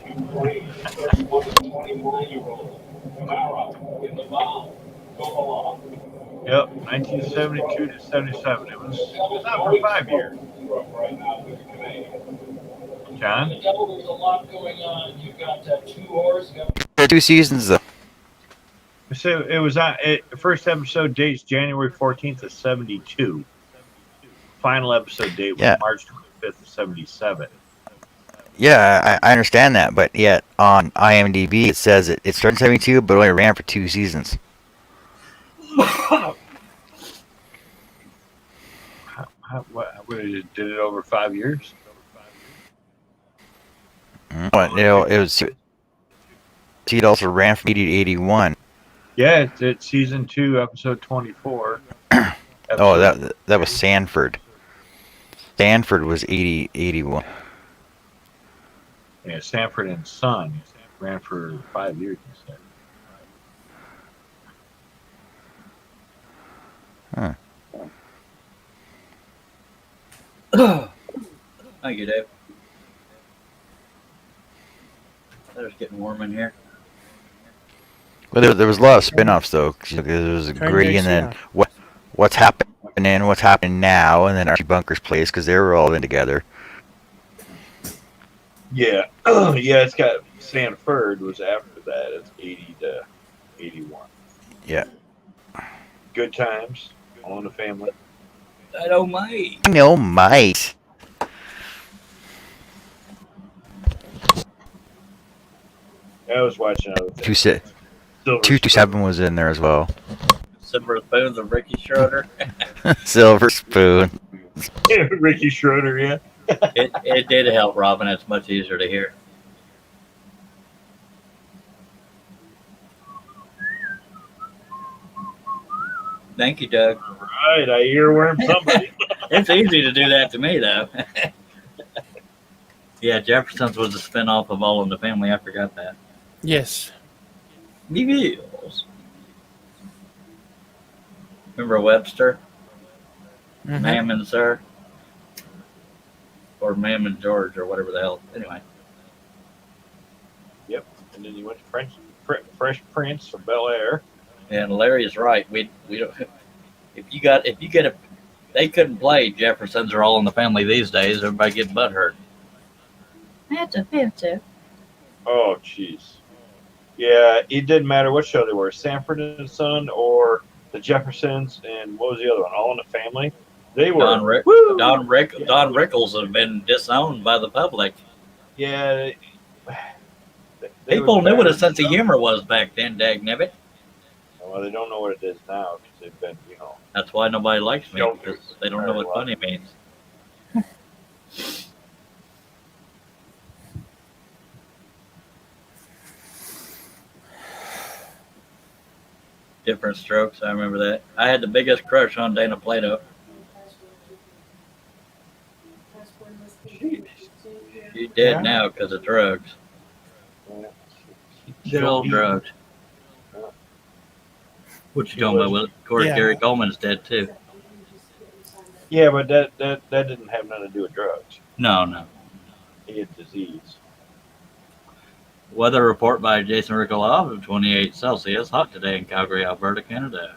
Yep, 1972 to 77. It was not for 5 years. John? There's a lot going on. You've got 2 horses. 2 seasons though. So it was on. The first episode dates January 14th of 72. Final episode date was Yeah. March 25th of 77. Yeah, I understand that, but yet on IMDb it says it started in 72, but only ran for 2 seasons. What, did it over 5 years? But it was. It also ran from 80 to 81. Yeah, it's season 2, episode 24. Oh, that was Sanford. Sanford was 80, 81. Yeah, Sanford and Son ran for 5 years instead. Thank you, Dave. It's getting warm in here. Well, there was a lot of spin-offs though. 'Cause, there was a Turn Gritty, the and AC then on. what's happening now, and then Archie Bunker's Place because they were all in together. Yeah, yeah, it's got Sanford was after that. It's 80 to 81. Yeah. Good times, All in the Family. I don't mind. No mice. I was watching other things. 227 was in there as well. Silver Spoons of Ricky Schroeder. Silver Spoon. Ricky Schroeder, yeah. It did help, Robin. It's much easier to hear. Thank you, Doug. Right, I earworm somebody. It's easy to do that to me, though. Yeah, Jefferson's was a spinoff of All in the Family. I forgot that. Yes. Yes. Remember Webster? Mhm. Ma'am and Sir? Or Ma'am and George, or whatever the hell. Anyway. Yep, and then you went to Fresh Prince of Bel Air. And Larry is right. We don't. If you get a, they couldn't play Jeffersons or All in the Family these days. Everybody get butthurt. That's offensive. Oh, jeez. Yeah, it didn't matter what show they were, Sanford and Son or the Jeffersons, and what was the other one? All in the Family. They were Don Rickles have been disowned by the public. Yeah. People knew what a sense of humor was back then, dagnabbit. Well, they don't know what it is now because they've been, That's why nobody likes me, Sheltered. because they don't know what funny means. Different Strokes, I remember that. I had the biggest crush on Dana Plato. She's dead now because of drugs. Good old drugs. What you talking about? Well, of course, Yeah. Gary Coleman's dead too. Yeah, but that didn't have nothing to do with drugs. No. He had disease. Weather report by Jason Ricolov of 28 Celsius. Hot today in Calgary, Alberta, Canada.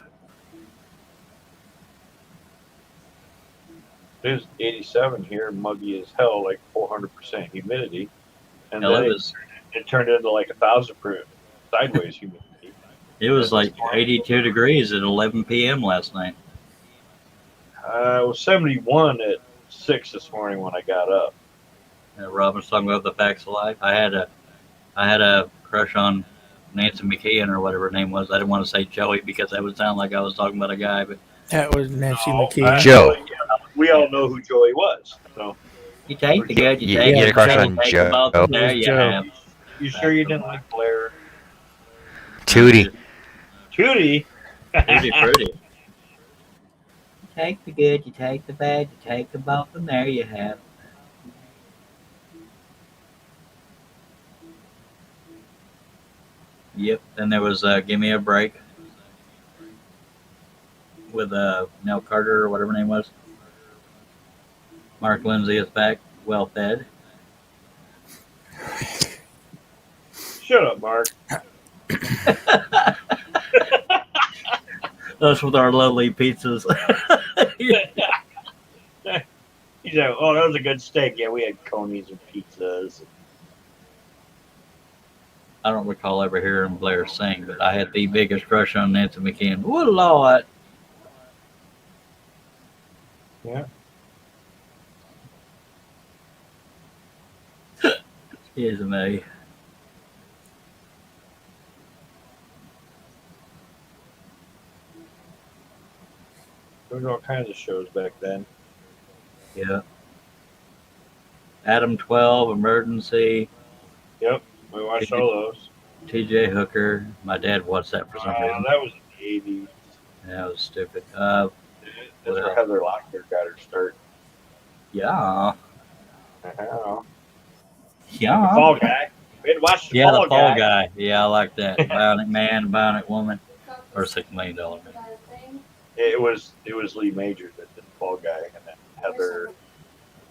It was 87 here, muggy as hell, like 400% humidity, and Hell, then it turned into like 1,000% sideways humidity. It was like 82 degrees at 11 p.m. last night. It was 71 at 6 this morning when I got up. Robin's talking about the facts of life. I had a crush on Nancy McKeon or whatever her name was. I didn't want to say Joey because that would sound like I was talking about a guy, but That was Nancy Oh, McKeon. Joe. We all know who Joey was. So you take the good, you You take get the a crush bad, on you take Joe. the bottom, there you Joe. have. you sure you didn't like Blair? Tootie. Judy? Tutti frutti. You take the good, you take the bad, you take the both, and there you have. Yep. Then there was Give Me a Break with Nell Carter or whatever her name was. Mark Lindsay is back, well fed. Shut up, Mark. Us with our lovely pizzas. He's like, oh, that was a good steak. Yeah, we had conies and pizzas. I don't recall ever hearing Blair sing, but I had the biggest crush on Nancy McKeon. What a lot. Yeah. Here's me. There was all kinds of shows back then. Yeah. Adam 12, Emergency, We watched all those. TJ Hooker. My dad watched that for some reason. That was in the 80s. That was stupid. That's where Heather Locklear got her start. Yeah. The Yeah. Fall Guy. We had to watch the Yeah, Fall the Fall Guy. Guy. Yeah, I like that. Bionic Man, Bionic Woman, or $6 million man. It was Lee Majors that did the Fall Guy, and then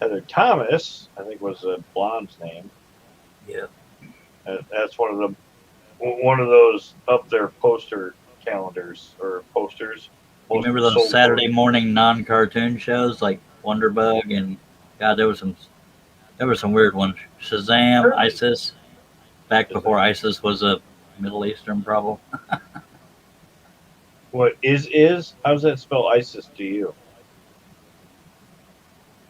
Heather Thomas, I think was the blonde's name. Yeah. That's one of those up there poster calendars or posters. You remember those Saturday morning non-cartoon shows like Wonderbug and God, there were some weird ones. Shazam, ISIS, back before ISIS was a Middle Eastern problem. What is? How does that spell ISIS to you?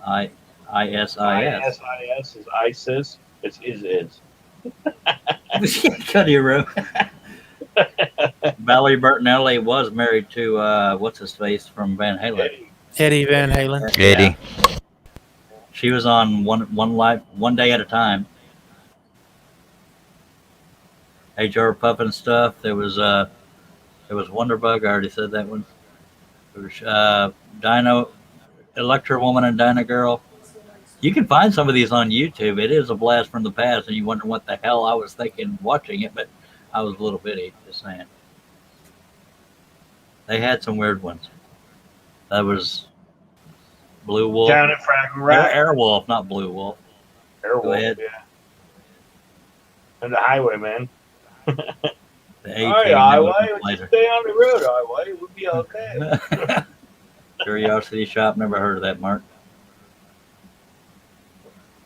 ISIS. ISIS is ISIS. It's is. Cut your room. Valerie Bertinelli was married to what's his face from Van Halen. Eddie Van Halen. Eddie. Yeah. She was on one day at a time. HR Puffin stuff. There was Wonderbug. I already said that one. There was Dino, Electra Woman, and Dinah Girl. You can find some of these on YouTube. It is a blast from the past, and you wonder what the hell I was thinking watching it, but I was a little bitty, just saying. They had some weird ones. That was Blue Wolf. Down at Fraggle Rock. Airwolf, not Blue Wolf. Airwolf, ahead. yeah. And the Highwayman. The A-Team, All right, that was Highway, later. stay on the road, Highway. We'll be okay. Curiosity Shop, never heard of that, Mark.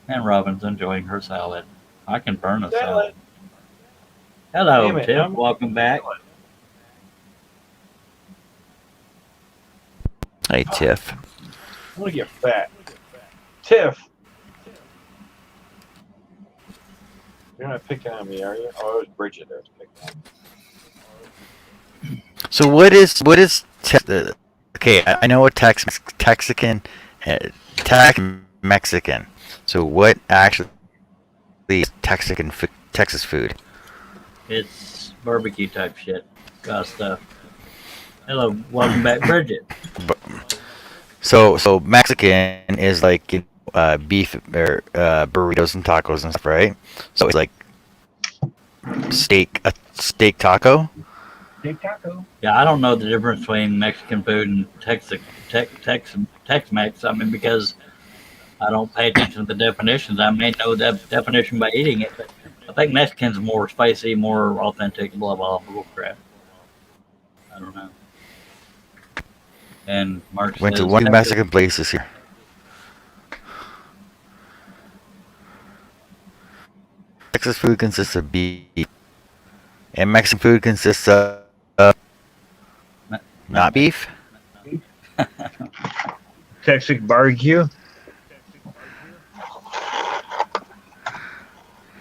And Robin's enjoying her salad. I can burn a salad. Hello, Damn it, Tim. I'm- Welcome back. Hey, Tiff. I'm gonna get fat. Tiff. You're not picking on me, are you? Oh, it was Bridget that was picking on me. So what is okay? I know what Texican, Mexican. So what actually is Texas food? It's barbecue type shit. Stuff. Hello, welcome back, Bridget. So Mexican is like beef or burritos and tacos and stuff, right? So it's like a steak taco. Steak taco. Yeah, I don't know the difference between Mexican food and Tex-Mex. I mean, because I don't pay attention to the definitions. I may know that definition by eating it, but I think Mexican's more spicy, more authentic, blah, blah, blah, crap. I don't know. And Mark Went to says one Texas- Mexican place this year. Texas food consists of beef, and Mexican food consists of not beef. Texas barbecue.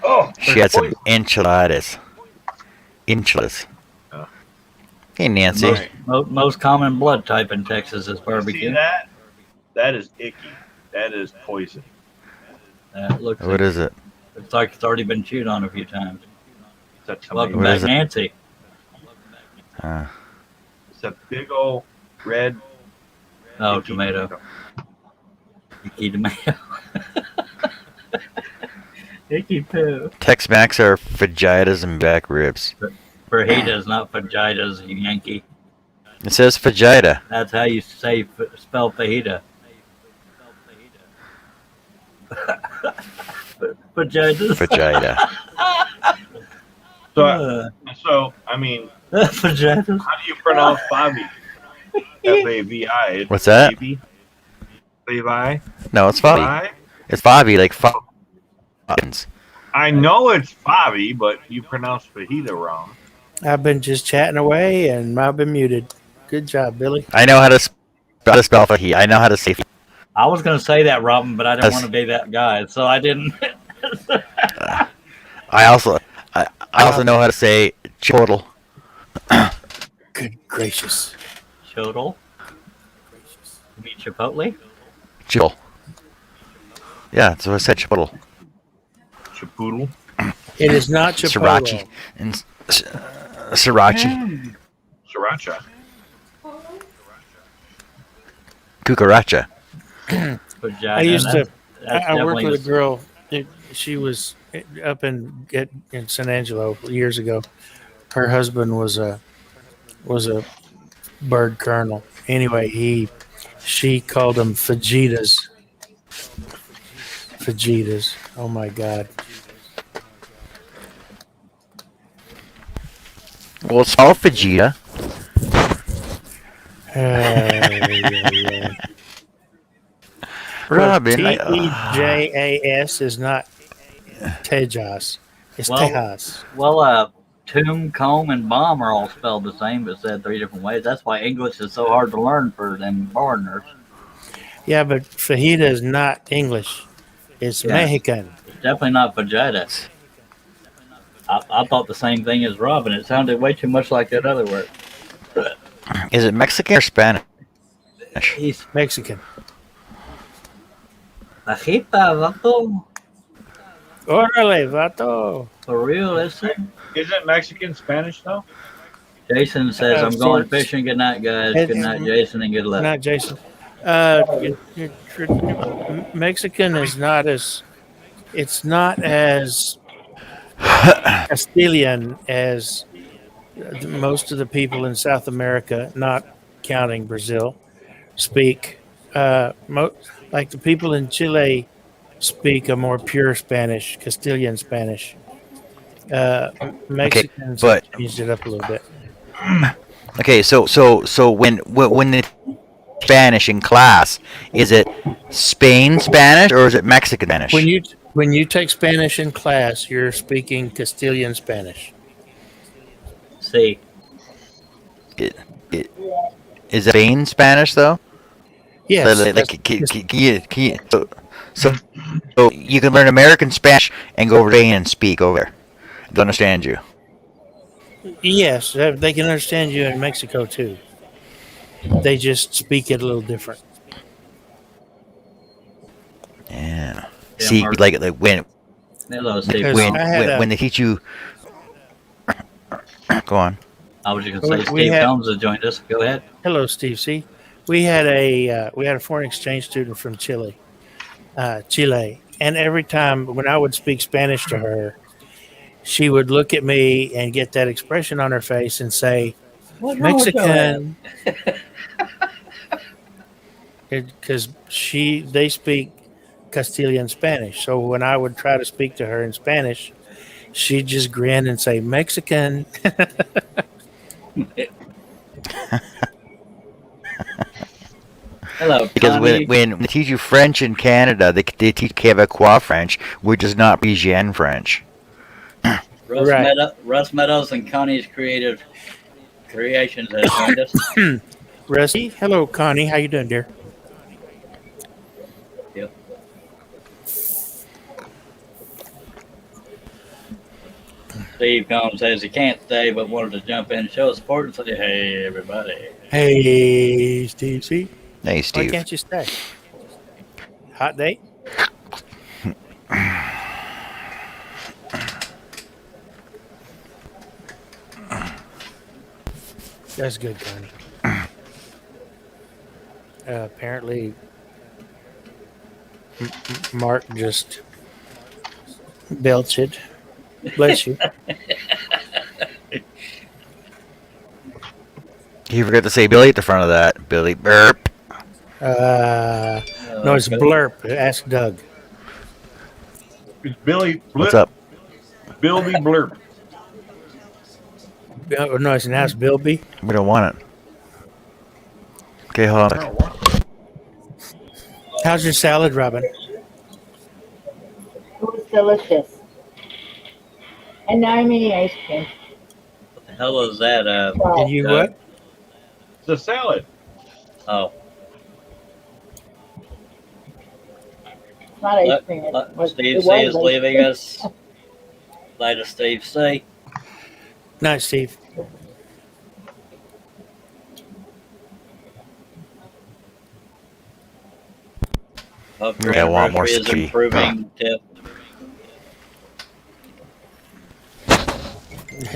Oh, She had some enchiladas. Oh. Hey, Nancy. Most common blood type in Texas is See barbecue. that? That is icky. That is poison. What is it? It's like it's already been chewed on a few times. It's a Welcome tomato. What back, is it? Nancy. It's a big old red. Oh, icky tomato. Icky tomato. Icky poo. Tex-Mex are fajitas and back ribs. Fajitas, not fajitas, you Yankee. It says fajita. That's how you spell fajita. Fajitas. Fajita. So I mean, Fajitas. how do you pronounce Favi? F-A-V-I. What's that? Favi. No, it's Fabi. Favi? It's Fabi, like Fabi. I know it's Favi, but you pronounce fajita wrong. I've been just chatting away and I've been muted. Good job, Billy. I know how to spell fajita. I know how to say. I was going to say that, Robin, but I didn't That's- want to be that guy, so I didn't. I also know how to say chipotle. Good gracious. Chodel. You mean Chipotle? Chipotle. Yeah, that's what I said. Chipotle. Chipotle. It is not Chipotle. Sriracha. And sriracha. Sriracha. Cucaracha. Vagina. I used to. That's I worked definitely with a girl. She was up in San Angelo years ago. Her husband was a bird colonel. Anyway, she called them fajitas. Fajitas. Oh my God. Well, it's all Vegeta. Robin. Tejas is not Tejas. It's Well- Tejas. Well, tomb, comb, and bomb are all spelled the same, but said 3 different ways. That's why English is so hard to learn for them foreigners. Yeah, but fajita is not English. It's Yeah. Mexican. It's definitely not vagina. I thought the same thing as Robin. It sounded way too much like that other word. Is it Mexican or Spanish? He's Mexican. Ajita, vato. Órale, vato. For real, is it? Isn't Mexican Spanish though? Jason says, I'm going sorts. fishing. Good night, guys. It's- Good night, Jason, and good luck. Not Jason. Mexican is not as. It's not as Castilian as most of the people in South America, not counting Brazil, speak. Like the people in Chile speak a more pure Spanish, Castilian Spanish. Mexicans but- changed it up a little bit. Okay, so when the Spanish in class, is it Spain Spanish or is it Mexican Spanish? When you take Spanish in class, you're speaking Castilian Spanish. See, Is it Spain Spanish though? Yes, So you can learn American Spanish and go over to Spain and speak over there. They'll understand you. yes, they can understand you in Mexico too. They just speak it a little different. Yeah. Yeah, See, Mark. like when hello, Steve. Because- when I had when they teach you. Go on. I was just going to say, we Steve had- Combs has joined us. Go ahead. Hello, Steve C. We had a foreign exchange student from Chile, and every time when I would speak Spanish to her, she would look at me and get that expression on her face and say, "Mexican," because they speak Castilian Spanish. So when I would try to speak to her in Spanish, she'd just grin and say, "Mexican." Hello, Because Connie. when they teach you French in Canada, they teach Quebecois French, which is not Parisian French. Right. Russ Meadows and Connie's Creative Creations has joined us. Rusty, hello, Connie. How you doing, dear? Yep. Steve Combs says he can't stay, but wanted to jump in and show support and say, hey, everybody. Hey, Steve C. Hey, Why Steve. can't you stay? Hot date? That's good, Connie. Apparently, Mark just belched. Bless you. You forgot to say Billy at the front of that. Billy burp. No, it's Okay. blurp. Ask Doug. It's Billy Blip. What's up? Billy Blurp. Oh, no, it's now it's Bilby. We don't want it. Okay, hold on. How's your salad, Robin? It was delicious. And now I'm eating ice cream. What the hell is that? Wow. And you Doug? what? It's a salad. Oh, It's not ice Look, cream. look, It was, Steve it C was is ice leaving cream. us. Later, Steve. See. Night, Steve. Hope your Yeah, I want more anniversary is ski. improving, Tip.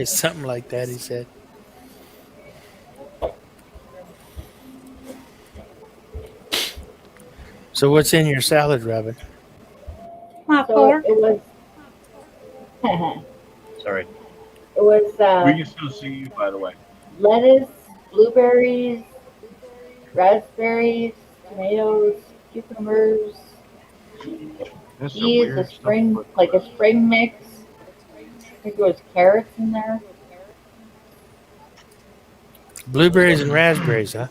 Something like that, he said. So what's in your salad, Robin? So it was. Sorry. It was We can still see you, by the way. lettuce, blueberries, raspberries, tomatoes, cucumbers, That's some peas, a weird spring, stuff. like a spring mix. I think there was carrots in there. Blueberries and raspberries, huh?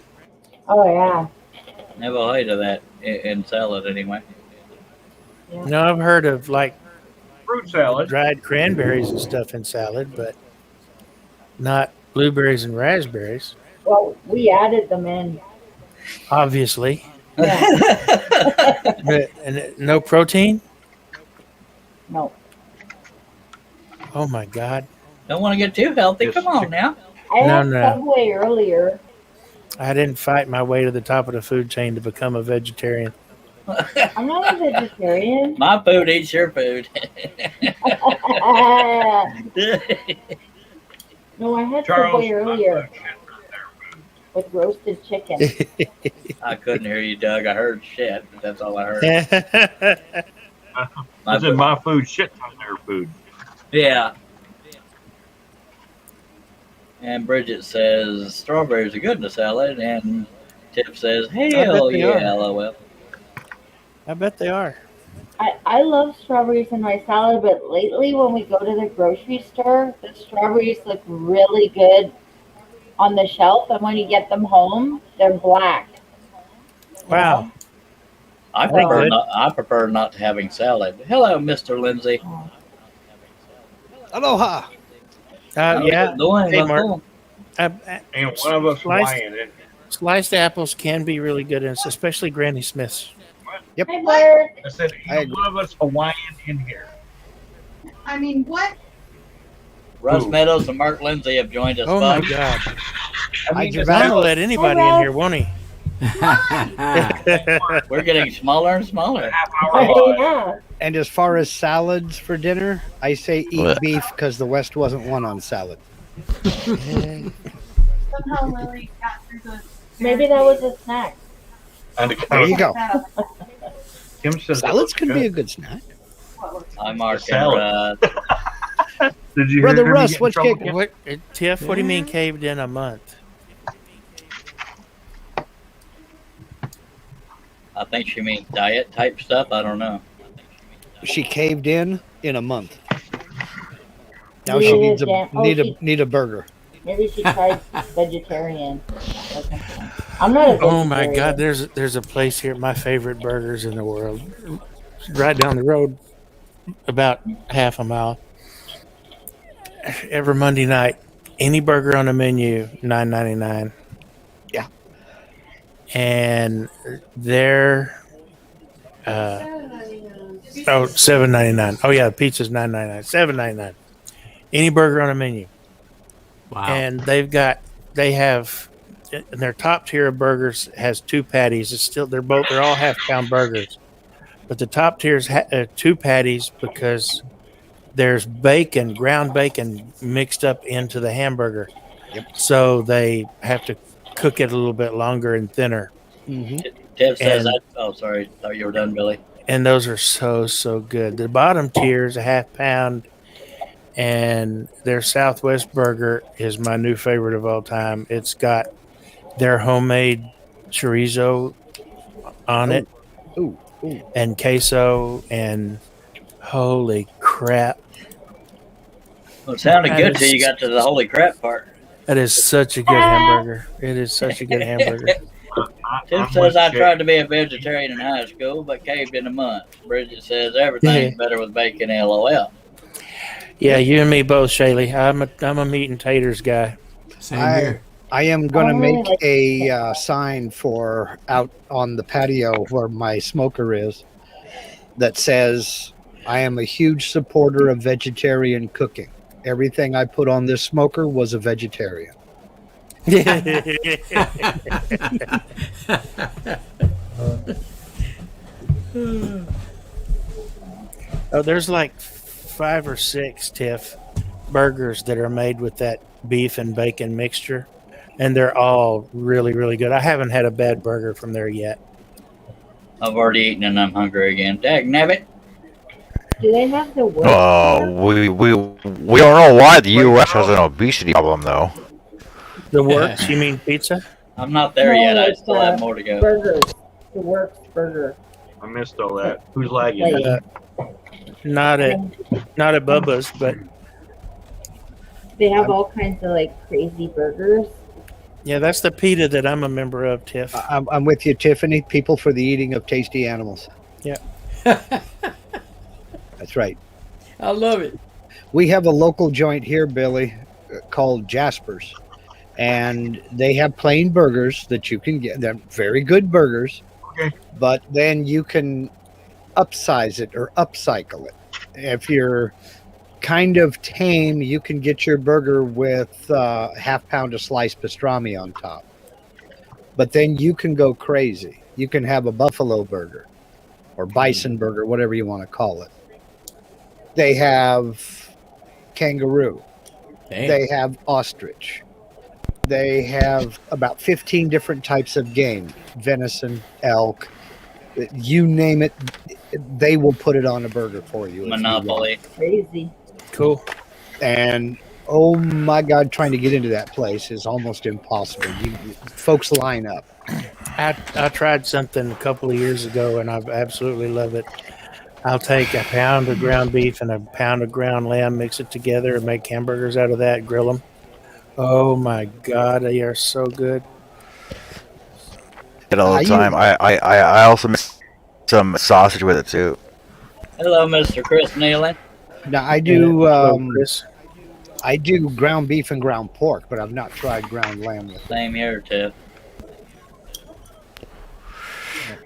Oh yeah. Never heard of that in salad anyway. No, I've heard of like Fruit salad. dried cranberries and stuff in salad, but not blueberries and raspberries, Well, we added them in. obviously. Yeah. And no protein? No. Oh my God. Don't want to get too healthy. Yes. Come on now. I No, had no. Subway earlier. I didn't fight my way to the top of the food chain to become a vegetarian. I'm not a vegetarian. My food eats your food. No, I had Charles, Subway earlier with roasted chicken. I couldn't hear you, Doug. I heard shit, but that's all I heard. My I said food. my food shit on their food. Yeah. And Bridget says strawberries are good in a salad, and Tip says, "Hell they yeah, are. LOL." I bet they are. I love strawberries in my salad, but lately when we go to the grocery store, the strawberries look really good on the shelf, and when you get them home, they're black. Wow. I Very prefer good. not. I prefer not having salad. Hello, Mr. Lindsay. Aloha. Yeah. Doing Hey, Mark. cool. And one of us Sliced- Hawaiian. And Sliced apples can be really good, and especially Granny Smith's. Yep. Hi, Mark. I said, I ain't one of us Hawaiian in here. I mean, what? Russ Ooh. Meadows and Mark Lindsay have joined us. Oh my folks. God. I mean, your it's Ron valid. will let anybody in here, won't he? We're getting smaller and smaller. half hour live. Yeah. And as far as salads for dinner, I say eat Blech. beef because the West wasn't one on salad. Somehow Lily got through the. Maybe that was a snack. And There you go. Kim says Salads can be a good snack. Hi, Mark and Salad. Russ. Did you Brother hear Russ, me get in what's trouble kicking? again? What, Tiff? What do you mean caved in a month? I think she means diet type stuff. I don't know. She caved in a month. Now Yeah, she needs yeah. Oh, need a burger. Maybe she tried vegetarian. or something. I'm not a vegetarian. Oh my God! There's a place here. My favorite burgers in the world, right down the road, about half a mile. Every Monday night, any burger on the menu, $9.99. Yeah. And they're $7.99. Oh yeah, the pizza's $9.99. $7.99. Any burger on the menu. Wow. And they have in their top tier of burgers has two patties. They're all half-pound burgers, but the top tier's 2 patties because there's ground bacon mixed up into the hamburger. Yep. So they have to cook it a little bit longer and thinner. Mm-hmm. Tip says, And- oh, sorry. Thought you were done, Billy. And those are so good. The bottom tier is a half pound, and their Southwest burger is my new favorite of all time. It's got their homemade chorizo on it, Ooh. and queso, and holy crap, Well, it sounded That good is- till you got to the holy crap part. that is such a good hamburger. It is such a good hamburger. Tim I'm says with I Jay. tried to be a vegetarian in high school, but caved in a month. Bridget says everything's better with bacon. LOL. Yeah, you and me both, Shaylee. I'm a meat and taters guy. Same I- here. I am going to I really make like a sign for out on the patio where my smoker is that says I am a huge supporter of vegetarian cooking. Everything I put on this smoker was a vegetarian. Oh, there's like 5 or 6 Tiff burgers that are made with that beef and bacon mixture, and they're all really, really good. I haven't had a bad burger from there yet. I've already eaten and I'm hungry again. Dag nabbit. Do they have the work? We don't know why the U.S. has an obesity problem, though. The works? You mean pizza? I'm not there No, yet. I it's, still have more to go. Burgers. The works burger. I missed all that. Who's lagging? Like, Not at Bubba's, but they have all kinds of like crazy burgers. yeah, that's the PETA that I'm a member of, Tiff. I'm with you, Tiffany. People for the eating of tasty animals. That's right. I love it. We have a local joint here, Billy, called Jasper's. And they have plain burgers that you can get. They're very good burgers. Okay. But then you can upsize it or upcycle it. If you're kind of tame, you can get your burger with half pound of sliced pastrami on top. But then you can go crazy. You can have a buffalo burger or bison burger, whatever you want to call it. They have kangaroo. Damn. They have ostrich. They have about 15 different types of game. Venison, elk, you name it, they will put it on a burger for you. if you want. Monopoly. Crazy. Cool. And oh my God, trying to get into that place is almost impossible. Folks line up. I tried something a couple of years ago, and I absolutely love it. I'll take a pound of ground beef and a pound of ground lamb, mix it together, and make hamburgers out of that. Grill them. Oh my God, they are so good. It all the time. I also miss some sausage with it too. Hello, Mr. Chris Nealon. Now I do Hello, Chris. I do ground beef and ground pork, but I've not tried ground lamb with it. Same here, Tiff.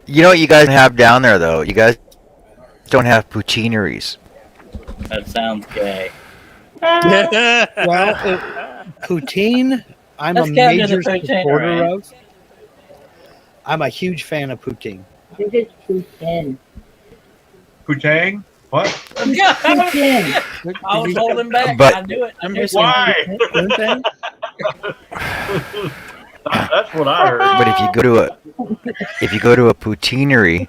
You know what you guys have down there, though? You guys don't have poutineries. That sounds gay. Well, poutine, I'm Let's a get into major the poutine, supporter right? of. I'm a huge fan of poutine. I think it's too thin. Putang? What? Too thin. I was holding back. But- I knew it. I knew it. Why? That's what I heard. But if you go to a poutinery,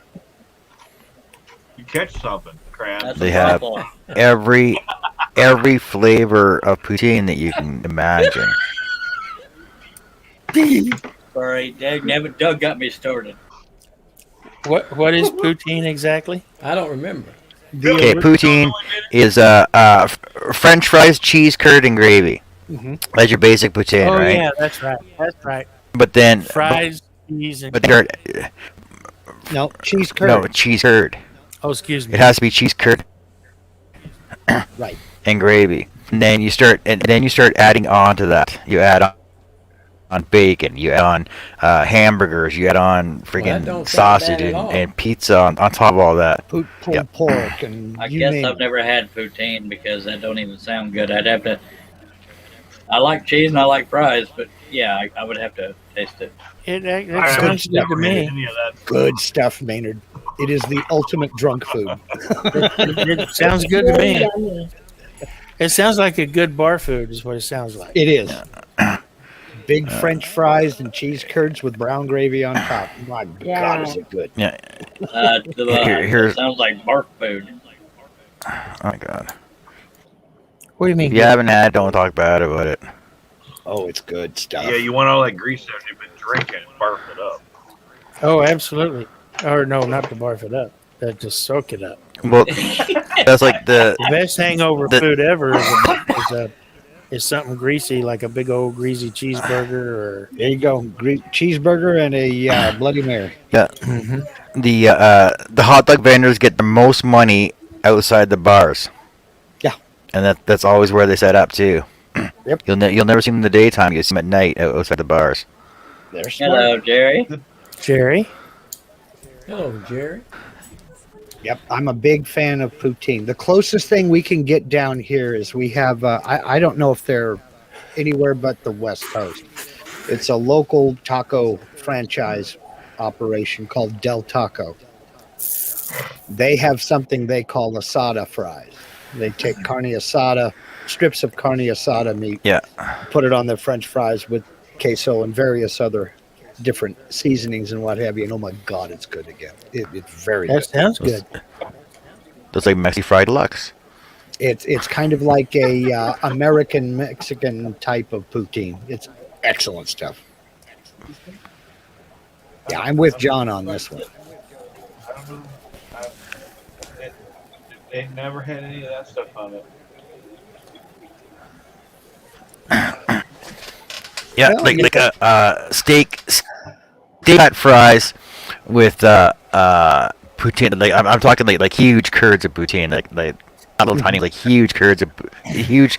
You catch something, crap. That's They a have- problem. every flavor of poutine that you can imagine. Sorry, Doug got me started. What is poutine exactly? I don't remember. Okay, poutine is French fries, cheese, curd, and gravy. Mhm. That's your basic poutine, Oh right? yeah, that's right. That's right. But then Fries, cheese, and but curd, No, cheese curd. no cheese curd. oh, excuse me. It has to be cheese curd Right. and gravy. And then you start adding on to that. You add on bacon. You add on hamburgers. You add on that freaking don't sound sausage bad at all. and pizza on top of all that. Pulled Yep. pork and I you guess name I've it. never had poutine because that don't even sound good. I'd have to. I like cheese and I like fries, but yeah, I would have to taste it. It I sounds good to never had me. any of that. Good stuff, Maynard. It is the ultimate drunk food. It sounds good to Really me. yummy. It sounds like a good bar food, is what it sounds like. It is. Big French fries and cheese curds with brown gravy on top. My Yeah. God, is it good. Here's- It sounds like bark food. Oh my god! What do you mean? If you haven't had, it, don't talk bad about it. Oh, it's good stuff. Yeah, you want all that grease that you've been drinking and barf it up. Oh, absolutely. Or no, not to barf it up. Just soak it up. Well, that's like the The best hangover The- food ever is something greasy, like a big old greasy cheeseburger or. There you go. Cheeseburger and a Bloody Mary. the hot dog vendors get the most money outside the bars. Yeah. And that's always where they set up too. Yep. You'll never see them in the daytime. You see them at night outside the bars. They're smart. Hello, Jerry. Jerry? Hello, Jerry. Yep, I'm a big fan of poutine. The closest thing we can get down here is we have, I don't know if they're anywhere but the West Coast. It's a local taco franchise operation called Del Taco. They have something they call asada fries. They take carne asada, strips of carne asada meat, Yeah. put it on their French fries with queso and various other different seasonings and what have you. And oh my God, it's good again. It's very That good. sounds good. That's like Mexi Fried Deluxe. It's kind of like a American Mexican type of poutine. It's excellent stuff. Yeah, I'm with John on this one. I don't know. They never had any of that stuff on it. Yeah, Well, like a steak fat fries with poutine. Like I'm talking like huge curds of poutine, like not little tiny, like huge curds of huge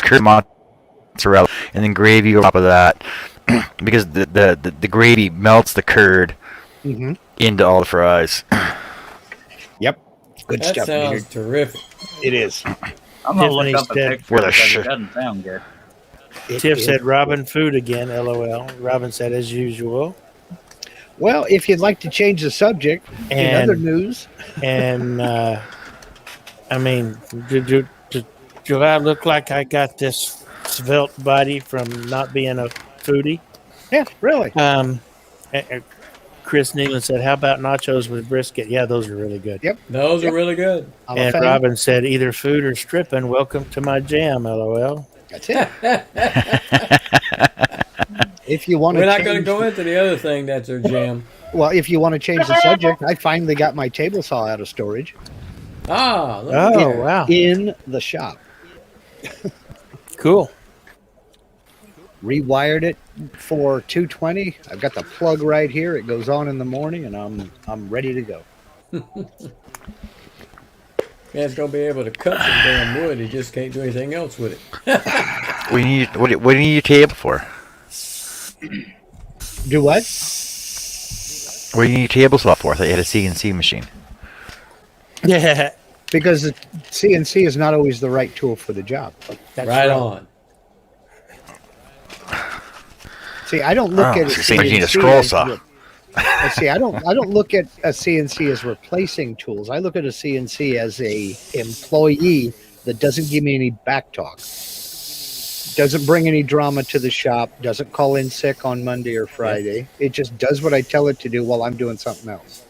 curd mozzarella, and then gravy on top of that, because the gravy melts the curd Mm-hmm. into all the fries. Yep. Good That stuff. sounds Maynard. terrific. It is. I'm gonna look Tiffany up a said- picture With a because sh- it doesn't sound good. Tiff said Robin food again, LOL. Robin said as usual. Well, if you'd like to change the subject, in other And news, and I mean, do I look like I got this svelte body from not being a foodie? yeah, really. Chris Nealon said, "How about nachos with brisket?" Yeah, those are really good. Yep. Those are really good. I'm a And fan. Robin said, "Either food or stripping. Welcome to my jam." LOL. That's it. If you want to, We're not going to go into the other thing that's our jam. Well, if you want to change the subject, I finally got my table saw out of storage Ah, look Oh here. wow, in the shop. cool. Rewired it for 220. I've got the plug right here. It goes on in the morning, and I'm ready to go. Man's going to be able to cut some damn wood. He just can't do anything else with it. What do you need your table for? Do what? What do you need your table saw for? I thought you had a CNC machine. Yeah, Because the CNC is not always the right tool for the job. that's Right on. See, I don't look Oh, at a so you need a CNC scroll as saw. see, I don't look at a CNC as replacing tools. I look at a CNC as a employee that doesn't give me any back talk, doesn't bring any drama to the shop, doesn't call in sick on Monday or Friday. It just does what I tell it to do while I'm doing something else.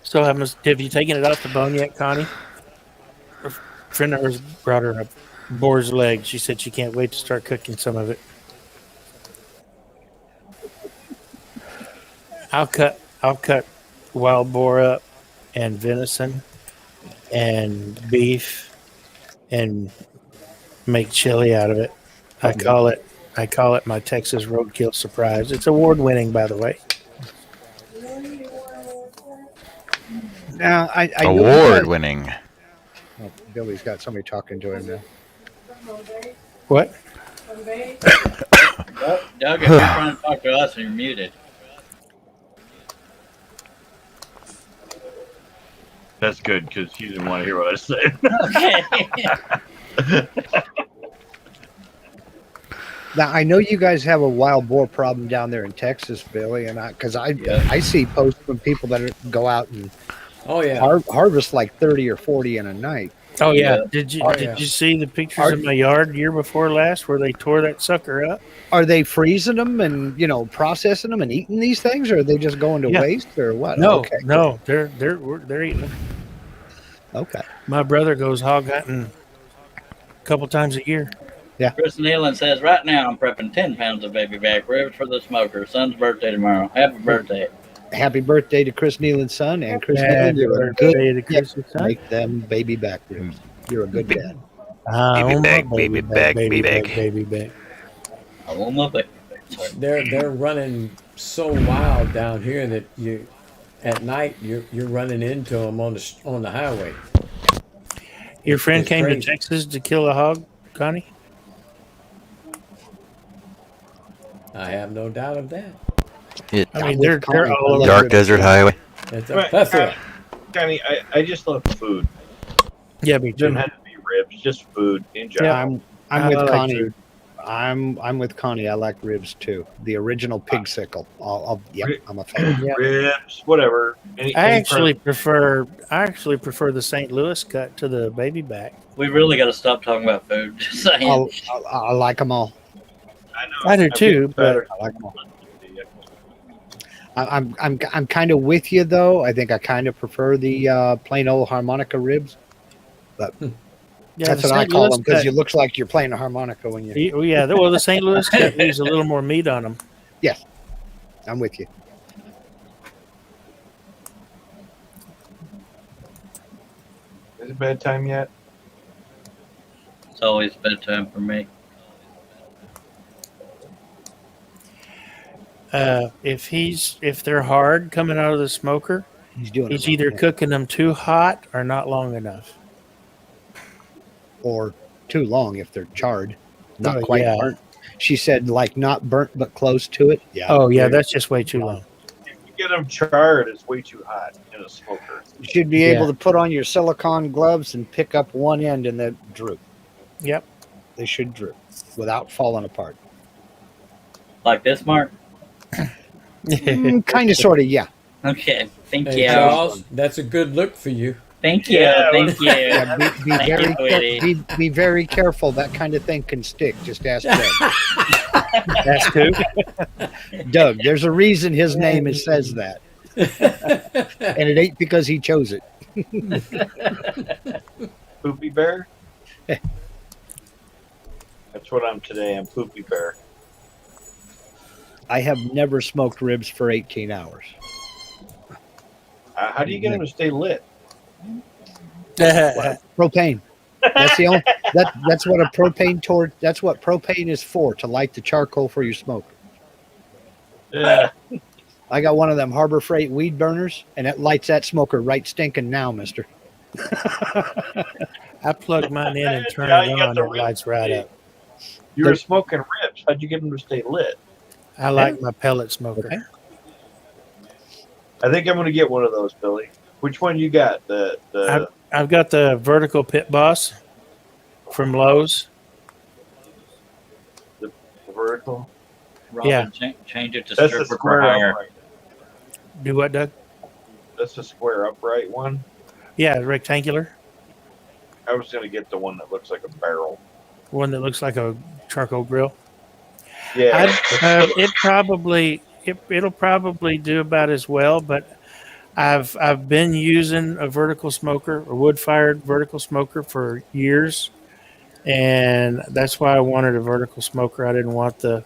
So have you taken it off the bone yet, Connie? A friend of hers brought her a boar's leg. She said she can't wait to start cooking some of it. I'll cut wild boar up and venison and beef and make chili out of it. I call it my Texas Roadkill Surprise. It's award winning, by the way. Now, I know you Award guys- winning. Oh, Billy's got somebody talking to him now. What? Doug, if you're trying to talk to us, you're muted. That's good because he didn't want to hear what I said. Okay. Now I know you guys have a wild boar problem down there in Texas, Billy, and I see posts from people that go out and Oh, yeah. harvest like 30 or 40 in a night. Oh yeah. Yeah. Did you Oh, did yeah. you see the pictures of my yard year before last where they tore that sucker up? Are they freezing them and processing them and eating these things, or are they just going to Yeah. waste, or what? No, Okay. no, they're eating them. Okay. My brother goes hog hunting a couple times a year. Chris Nealon says, right now I'm prepping 10 pounds of baby back ribs for the smoker. Son's birthday tomorrow. Happy birthday. Happy birthday to Chris Nealon's son, and Chris Happy Nealon, you're a birthday good. to Chris's son. Make them baby back ribs. You're a good dad. Oh, my back, baby back, baby back. baby back. I want my baby. They're running so wild down here that at night you're running into them on the highway. Your friend It's came crazy. to Texas to kill a hog, Connie? I have no doubt of that. It, I mean, with they're Connie, all over. Dark Desert Highway. It's a Right. plethora. Connie, I just love food. Yeah, me It doesn't too. have to be ribs, just food in general. I'm I with like Connie. food. I'm with Connie. I like ribs too. The original pig sickle. Yep, I'm a fan. Yeah. Ribs, whatever. I actually prefer the St. Louis cut to the baby back. We really got to stop talking about food. Just saying. I like them all. I know. I do I'm too, getting better. I like them all. I'm kind of with you though. I think I kind of prefer the plain old harmonica ribs. But Yeah, that's the what I St. call Louis them because cut- it looks like you're playing a harmonica when you. Yeah, well, the St. Louis cut leaves a little more meat on them. I'm with you. Is it bedtime yet? It's always bedtime for me. If they're hard coming out of the smoker, He's doing he's it either wrong. cooking them too hot or not long enough. Or too long if they're charred, not Oh, quite yeah. burnt. She said like not burnt but close to it. Yeah. Oh yeah, that's just way too long. If you get them charred, it's way too hot in a smoker. You should be Yeah. able to put on your silicone gloves and pick up one end and then droop. Yep. They should droop without falling apart. Like this, Mark? Kind of, sort of, yeah. Okay. Thank Hey, you. Charles, that's a good look for you. Thank you. Yeah, Thank you. Yeah, be Thank you, sweetie. be very careful. That kind of thing can stick. Just ask Doug. That's too. Doug, there's a reason his name says that, and it ain't because he chose it. Poopy bear? That's what I'm today. I'm Poopy bear. I have never smoked ribs for 18 hours. How do you get them to stay lit? Propane. That's the only. That's what a propane torch. That's what propane is for, to light the charcoal for your smoke. Yeah. I got one of them Harbor Freight weed burners, and it lights that smoker right stinking now, mister. I plug mine in and turn Yeah, it you got on. the It lights right up. You were smoking ribs. How'd you get them to stay lit? I like my pellet smoker. Okay. I think I'm going to get one of those, Billy. Which one you got? The I've got the vertical pit boss from Lowe's. vertical? Robin, Yeah. change it to That's the stripper for square hire. upright. Do what, Doug? That's the square upright one. Yeah, rectangular. I was going to get the one that looks like a barrel. One that looks like a charcoal grill. Yeah. It'll probably do about as well, but I've been using a vertical smoker, a wood fired vertical smoker for years, and that's why I wanted a vertical smoker. I didn't want the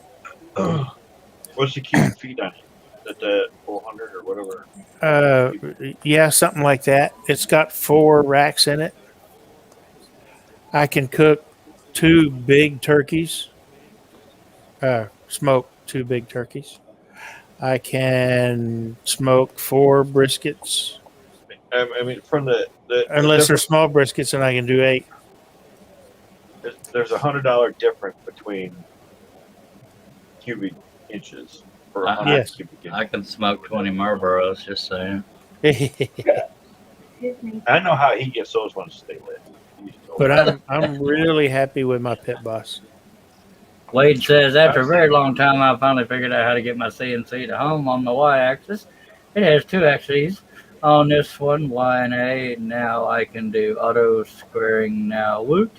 What's the cubic feet on it? At the 400 or whatever. yeah, something like that. It's got 4 racks in it. I can cook 2 big turkeys. Smoke 2 big turkeys. I can smoke 4 briskets. I mean, from the Unless they're small briskets, and I can do 8. there's $100 difference between cubic inches for 100 Yes. cubic inches. I can smoke 20 Marlboros, just saying. I know how he gets those ones to stay lit. But I'm really happy with my pit boss. Wade says, after a very long time, I finally figured out how to get my CNC to home on the y-axis. It has 2 axes on this one, Y and A. Now I can do auto squaring now. Woot.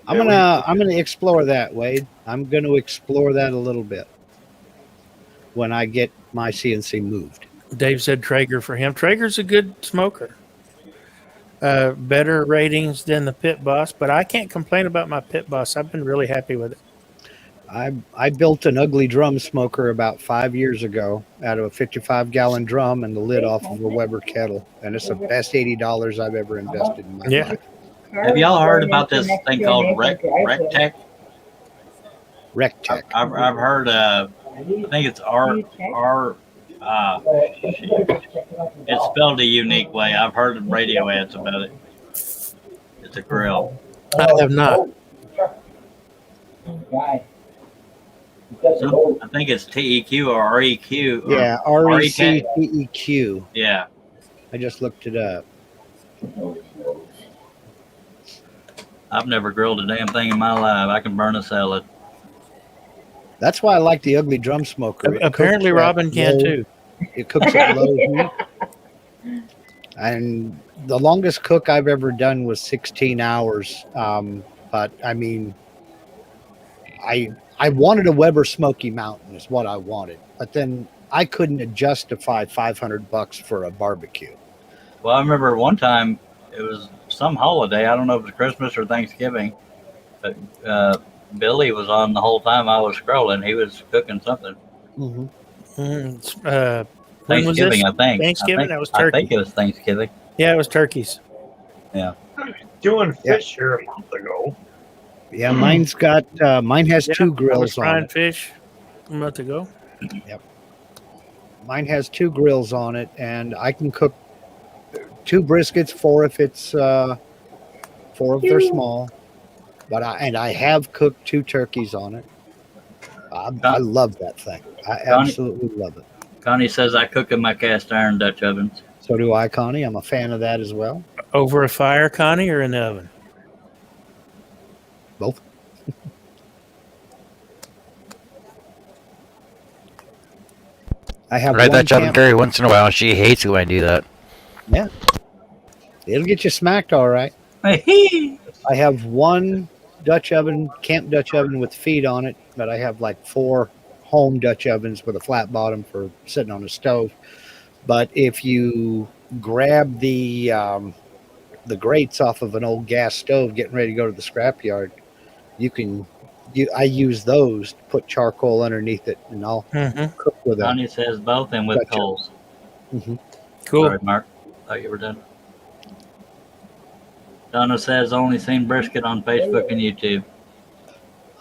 I'm gonna explore that, Wade. I'm gonna explore that a little bit when I get my CNC moved. Dave said Traeger for him. Traeger's a good smoker. Better ratings than the Pit Boss, but I can't complain about my Pit Boss. I've been really happy with it. I built an ugly drum smoker about 5 years ago out of a 55-gallon drum and the lid off of a Weber kettle, and it's the best $80 I've ever invested in my Yeah. life. Have y'all heard about this thing called Rectech? Rectech. I've heard, I think it's it's spelled a unique way. I've heard radio ads about it. It's a grill. I have not. I think it's TEQ or REQ. Or Yeah, REK. RECTEQ. Yeah. I just looked it up. I've never grilled a damn thing in my life. I can burn a salad. That's why I like the ugly drum smoker. It Apparently, cooks at Robin can low- too. It cooks at low heat. And the longest cook I've ever done was 16 hours. But I mean, I wanted a Weber Smoky Mountain is what I wanted, but then I couldn't justify $500 for a barbecue. Well, I remember one time it was some holiday. I don't know if it was Christmas or Thanksgiving, but Billy was on the whole time I was scrolling. He was cooking something. Mm-hmm. When was this? Thanksgiving, I think. Thanksgiving? That was I turkey. think it was Thanksgiving. Yeah, it was turkeys. Doing fish here a month ago. Yeah, mine's got mine has Yeah, two I was grills on frying it. fish a month ago. Mine has two grills on it, and I can cook 2 briskets, 4 if it's 4 if they're small. But I have cooked 2 turkeys on it. I love that thing. I absolutely love it. Connie says I cook in my cast iron Dutch ovens. So do I, Connie. I'm a fan of that as well. Over a fire, Connie, or in the oven? Both. I have Right, one that job camp- Gary once in a while. She hates it when I do that. It'll get you smacked, all right. Hey, I have one Dutch oven, camp Dutch oven with feet on it, but I have like 4 home Dutch ovens with a flat bottom for sitting on a stove. But if you grab the grates off of an old gas stove, getting ready to go to the scrapyard, I use those to put charcoal underneath it, and I'll Mm-hmm. cook with them. Connie says both and with Dutch oven. coals. Cool. Sorry, Mark. Thought you were done. Donna says only seen brisket on Facebook and YouTube.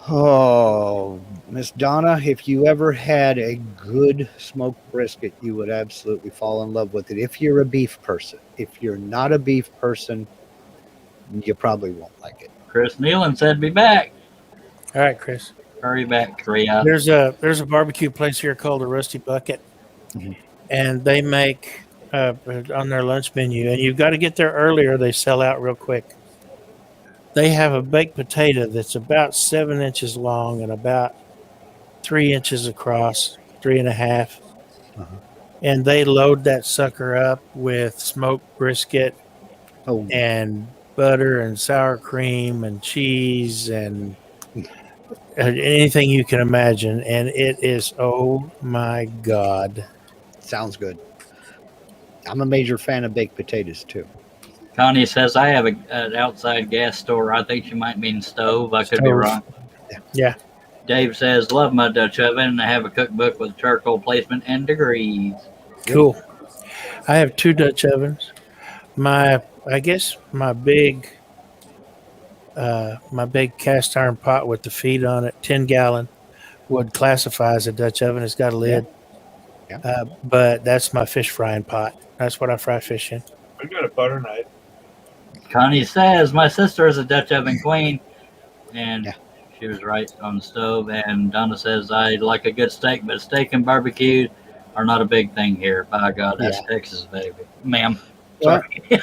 Oh, Miss Donna, if you ever had a good smoked brisket, you would absolutely fall in love with it if you're a beef person. If you're not a beef person, you probably won't like it. Chris Nealon said be back. All right, Chris. Hurry back, Korea. There's a barbecue place here called the Rusty Bucket, Mhm. and they make on their lunch menu, and you've got to get there earlier. They sell out real quick. They have a baked potato that's about 7 inches long and about 3 inches across, 3.5. Uh-huh. And they load that sucker up with smoked brisket Oh, and butter and sour cream and cheese and anything you can imagine. And it is, oh my God. sounds good. I'm a major fan of baked potatoes too. Connie says I have an outside gas store. I think she might mean stove. I could be Stove. wrong. Yeah. Dave says love my Dutch oven, and I have a cookbook with charcoal placement and degrees. Cool. I have 2 Dutch ovens. I guess my big cast iron pot with the feet on it, 10-gallon, would classify as a Dutch oven. It's got a lid. Yeah. But that's my fish frying pot. That's what I fry fish in. I got a butter knife. Connie says my sister is a Dutch oven queen, and Yeah. she was right on the stove. And Donna says I like a good steak, but steak and barbecue are not a big thing here. By God, that's Texas, baby, ma'am. Well, Sorry.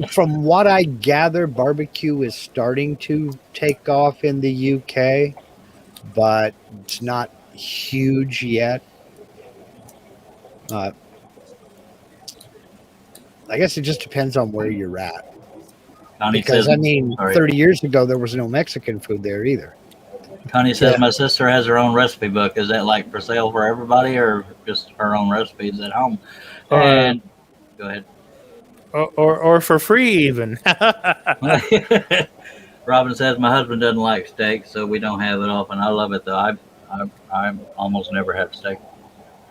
from what I gather, barbecue is starting to take off in the UK, but it's not huge yet. I guess it just depends on where you're at. Connie Because says, I mean, sorry. 30 years ago there was no Mexican food there either. Connie says Yeah. my sister has her own recipe book. Is that like for sale for everybody, or just her own recipes at home? And go ahead. Or for free even. Robin says my husband doesn't like steak, so we don't have it often. I love it though. I almost never have steak.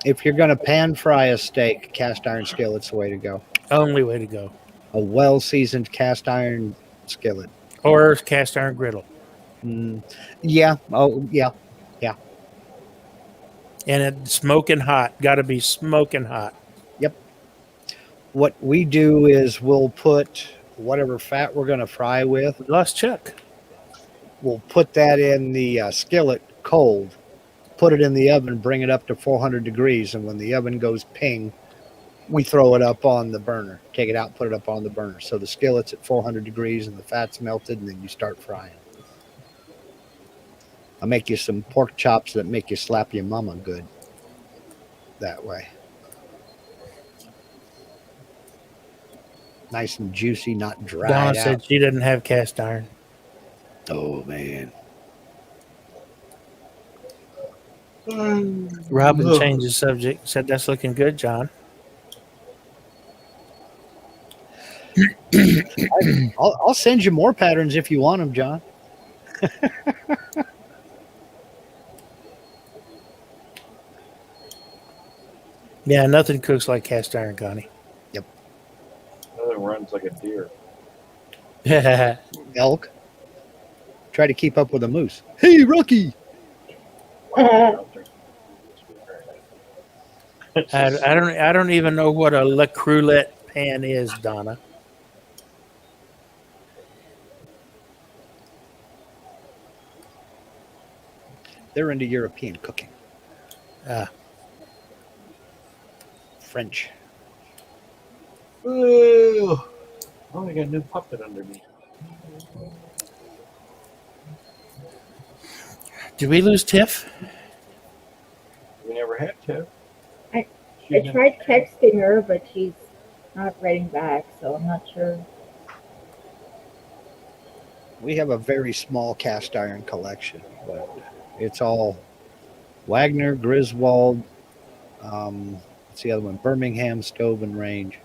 If you're going to pan fry a steak, cast iron skillet's the way to go. Only way to go. A well seasoned cast iron skillet. Or cast iron griddle. Yeah. Oh, yeah. And it's smoking hot. Got to be smoking hot. What we do is we'll put whatever fat we're going to fry with, We lost Chuck. we'll put that in the skillet cold, put it in the oven, bring it up to 400 degrees, and when the oven goes ping, we throw it up on the burner. Take it out, put it up on the burner. So the skillet's at 400 degrees and the fat's melted, and then you start frying. I'll make you some pork chops that make you slap your mama good that way. Nice and juicy, not dried Donna out. said she doesn't have cast iron. Oh, man. Robin changed the subject. Said that's looking good, John. I'll send you more patterns if you want them, John. Yeah, nothing cooks like cast iron, Connie. Another runs like a deer. Elk. Try to keep up with a moose. Hey, Rocky. I don't even know what a Le Croulet pan is, Donna. They're into European cooking. Ah. French. Ooh. Oh, I got a new puppet under me. Did we lose Tiff? We never had to. I tried texting her, but she's not writing back, so I'm not sure. We have a very small cast iron collection, but it's all Wagner, Griswold, what's the other one? Birmingham Stove and Range.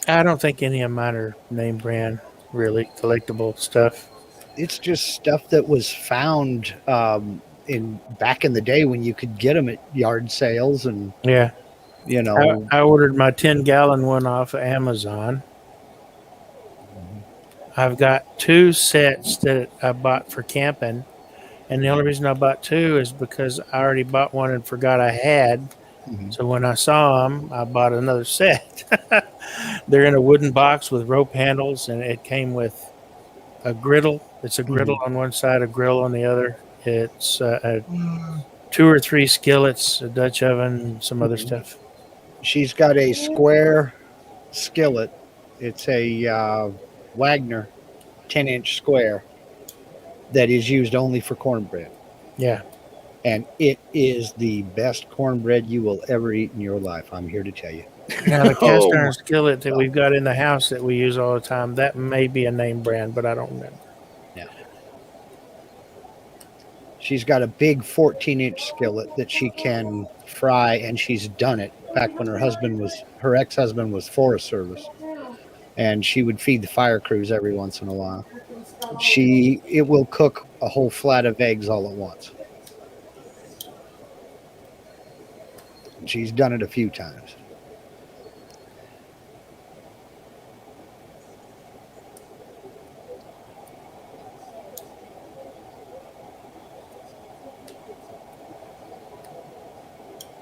I don't think any of mine are name brand, really collectible stuff. It's just stuff that was found in back in the day when you could get them at yard sales, and Yeah. you know, I ordered my 10-gallon one off of Amazon. I've got 2 sets that I bought for camping, and the only reason I bought 2 is because I already bought one and forgot I had. Mhm. So when I saw them, I bought another set. They're in a wooden box with rope handles, and it came with a griddle. It's a griddle on one side, a grill on the other. It's 2 or 3 skillets, a Dutch oven, some other stuff. she's got a square skillet. It's a Wagner 10-inch square that is used only for cornbread. Yeah. And it is the best cornbread you will ever eat in your life. I'm here to tell you. Now, the cast Oh, iron skillet that we've got in the house that we use all the time, that may be a name brand, but I don't remember. She's got a big 14-inch skillet that she can fry, and she's done it back when her ex-husband was Forest Service, and she would feed the fire crews every once in a while. It will cook a whole flat of eggs all at once. She's done it a few times.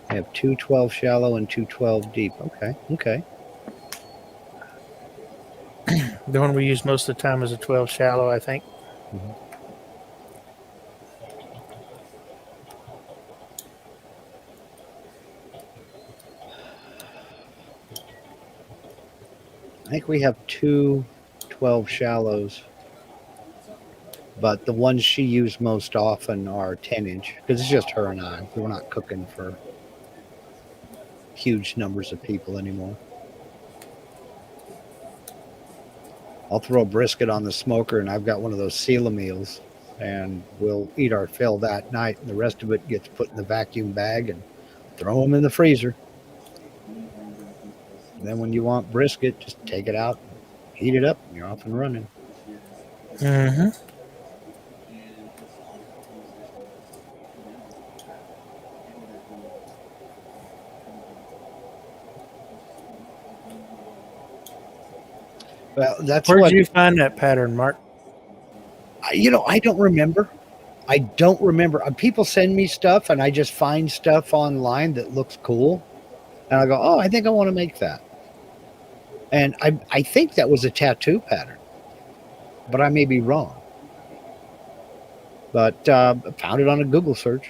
I have 212 shallow and 212 deep. Okay. The one we use most of the time is a 12 shallow, I think. I think we have 2 12 shallows, but the ones she used most often are 10-inch because it's just her and I. We're not cooking for huge numbers of people anymore. I'll throw a brisket on the smoker, and I've got one of those Sela meals, and we'll eat our fill that night, and the rest of it gets put in the vacuum bag and throw them in the freezer. And then when you want brisket, just take it out, heat it up, and you're off and running. Mm-hmm. Well, that's Where what did you find that pattern, Mark? I don't remember. People send me stuff, and I just find stuff online that looks cool, and I go, "Oh, I think I want to make that." And I think that was a tattoo pattern, but I may be wrong. But found it on a Google search.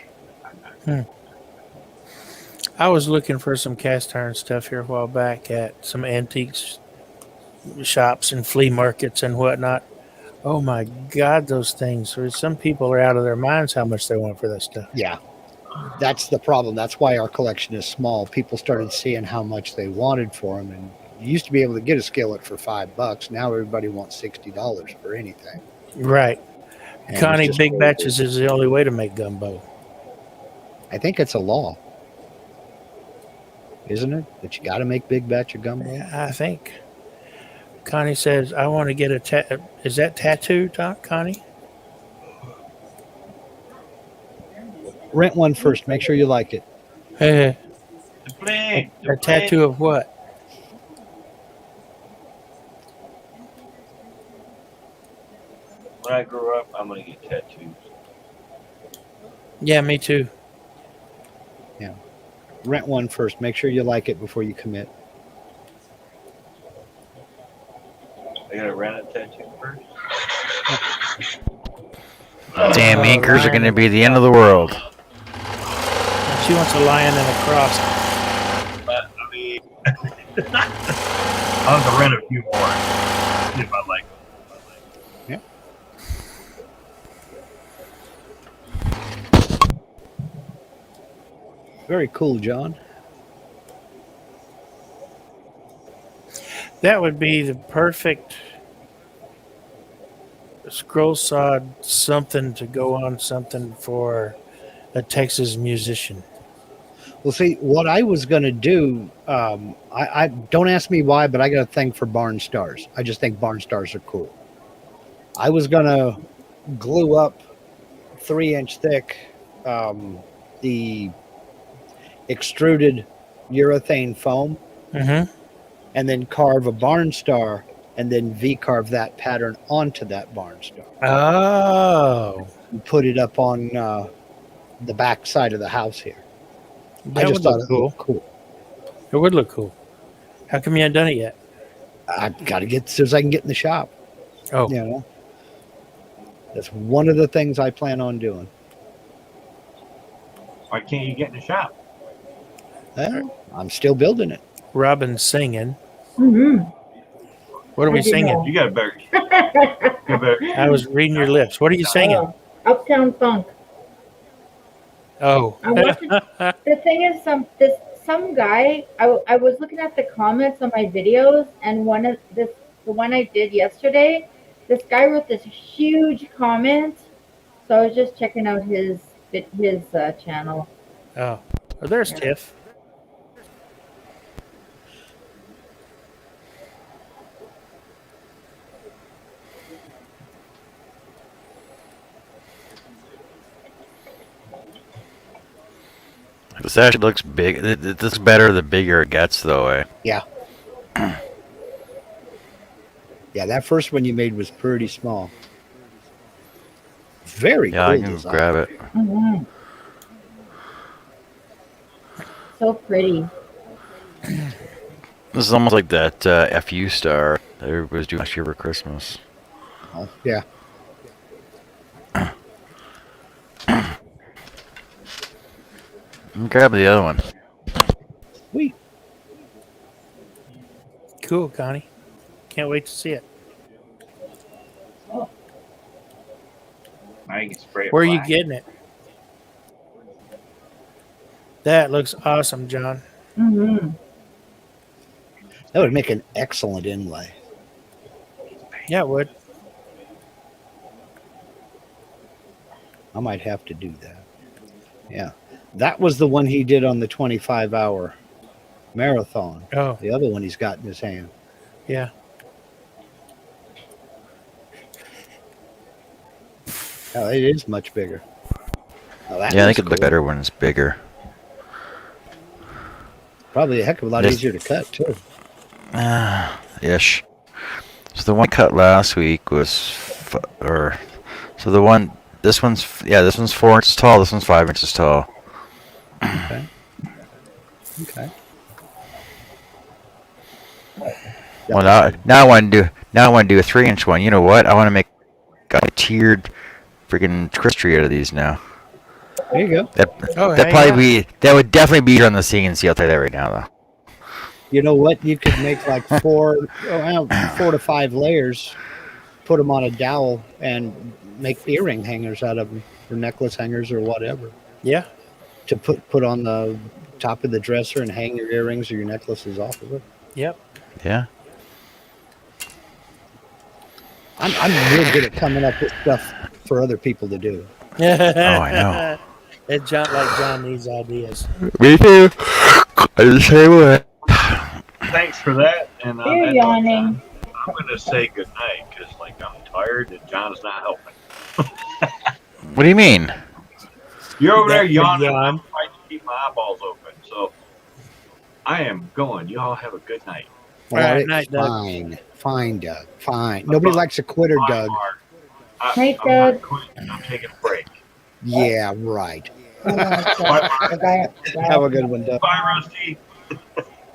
I was looking for some cast iron stuff here a while back at some antiques shops and flea markets and whatnot. Oh my God, those things! Some people are out of their minds how much they want for that stuff. Yeah, that's the problem. That's why our collection is small. People started seeing how much they wanted for them, and you used to be able to get a skillet for $5. Now everybody wants $60 for anything. Right. And it's Connie, just big crazy. batches is the only way to make gumbo. I think it's a law, isn't it? That you got to make big batch of gumbo. Yeah, I think. Connie says, I want to get a is that tattoo, Connie? Rent one first. Make sure you like it. Hey, The flag. a tattoo of what? When I grow up, I'm gonna get tattoos. Yeah, me too. Rent one first. Make sure you like it before you commit. I gotta rent a tattoo first. Damn, inkers are going to be the end of the world. She wants a lion and a cross. But I mean, I'll have to rent a few more if I like them. Very cool, John. That would be the perfect scroll sod something to go on something for a Texas musician. Well, see, what I was going to do, I don't ask me why, but I got a thing for barn stars. I just think barn stars are cool. I was going to glue up 3-inch thick the extruded urethane foam Mm-hmm. and then carve a barn star and then V-carve that pattern onto that barn star. Oh, And put it up on the back side of the house here. that would look cool. looked cool. It would look cool. How come you haven't done it yet? I got to get as soon as I can get in the shop. Oh, You know, that's one of the things I plan on doing. Why can't you get in the shop? Well, I'm still building it. Robin's singing. Mm-hmm. What are we I didn't singing? know. You got a better. I was reading your lips. What are you singing? Uptown Funk. Oh, I wasn't, the thing is, some guy. I was looking at the comments on my videos, and the one I did yesterday, this guy wrote this huge comment. So I was just checking out his channel. oh, well, there's Tiff. This actually looks big. It looks better the bigger it gets, though. Eh? Yeah. Yeah, that first one you made was pretty small. Very Yeah, cool I can design. grab it. Mm-hmm. So pretty. This is almost like that FU star that everybody was doing last year for Christmas. Oh, yeah. Grab the other one. Sweet. Cool, Connie. Can't wait to see it. I can spray it. Where are you black. getting it? That looks awesome, John. Mm-hmm. That would make an excellent inlay. Yeah, it would. I might have to do that. Yeah. That was the one he did on the 25-hour marathon. Oh, The other one he's got in his hand. yeah. Oh, it is much bigger. Oh, that Yeah, I was think it'd look cool. better when it's bigger. Probably a heck of a lot Yes. easier to cut, too. Ish. So the one cut last week was, so the one, this one's 4 inches tall. This one's 5 inches tall. Okay. Okay. Well, now I want to do a 3-inch one. You know what? I want to make a tiered freaking Christmas tree out of these now. There you go. Oh, That hang probably on. that would definitely be on the CNC. I'll tell you that right now, though. You know what? You could make like 4 to 5 layers, put them on a dowel, and make earring hangers out of them, or necklace hangers, or whatever, Yeah. to put on the top of the dresser and hang your earrings or your necklaces off of it. Yep. Yeah. I'm real good at coming up with stuff for other people to do. Oh, I know. It's John needs ideas. Me too. I do the same way. Thanks for that. And on You're that note, yawning. I'm going to say goodnight because, like, I'm tired and John's not helping. What do you mean? You're over there That yawning. yawn. I'm trying to keep my eyeballs open. So I am going. You all have a good night. All All right, right, night, Doug. fine, Doug. Fine. Nobody likes a quitter, Bye, Doug. Mark. Night, I'm not Doug. quitting. I'm taking a break. Yeah, right. Hold on a second. Bye, Mark. The guy- Have a good one, Doug. Bye, Rusty.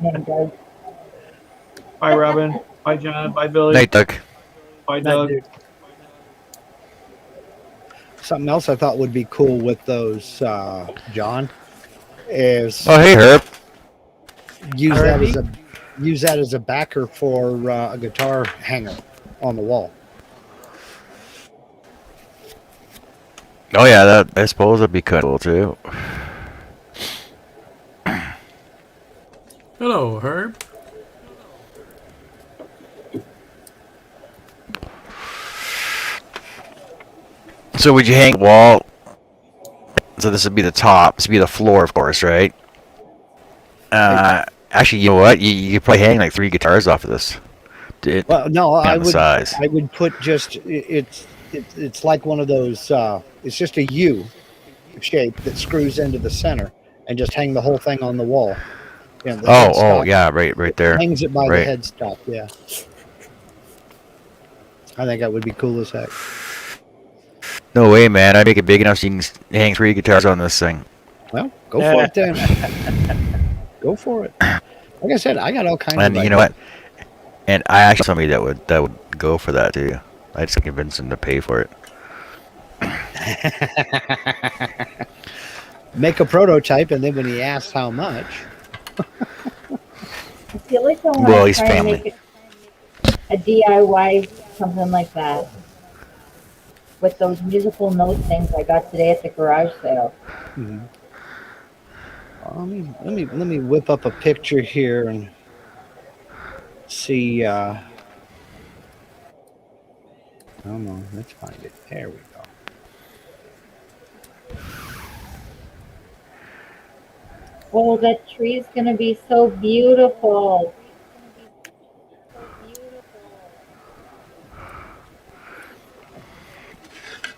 Hey, Doug. Bye, Robin. Bye, John. Bye, Billy. Night, Doug. Bye, Night, Doug. dude. Something else I thought would be cool with those, John, is Oh, hey, Herb. use that as a backer for a guitar hanger on the wall. Oh, yeah. That I suppose that'd be cool too. Hello, Herb. So would you hang the wall? So this would be the top. This would be the floor, of course, right? Actually, you know what? You could probably hang like 3 guitars off of this. Well, no, On the size. I would put just it's like one of those. It's just a U shape that screws into the center, and just hang the whole thing on the wall. You know, the Oh, headstock yeah, right there. hangs it by Right. the headstock. Yeah, I think that would be cool as heck. No way, man. I'd make it big enough so you can hang 3 guitars on this thing. Well, go for it then. Go for it. Like I said, I got all kinds And of you know what? And I actually somebody that would go for that too. I just convinced him to pay for it. Make a prototype, and then when he asks how much, I feel like I want Well, to he's try and family. make it a DIY, something like that. With those musical note things I got today at the garage sale. let me whip up a picture here and see. Come on, let's find it. There we go. Oh, that tree is going to be so beautiful.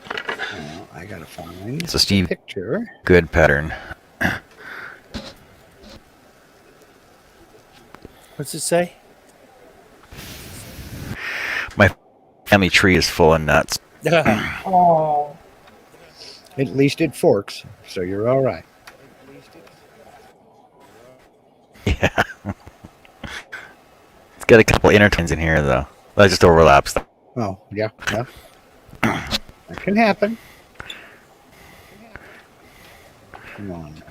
Well, I gotta find It's a Steve picture. Good pattern. What's it say? My family tree is full of nuts. Oh, At least it forks, so you're all right. Yeah. It's got a couple intertwines in here though. That just overlaps. Oh, yeah, yeah. That can happen. Come on.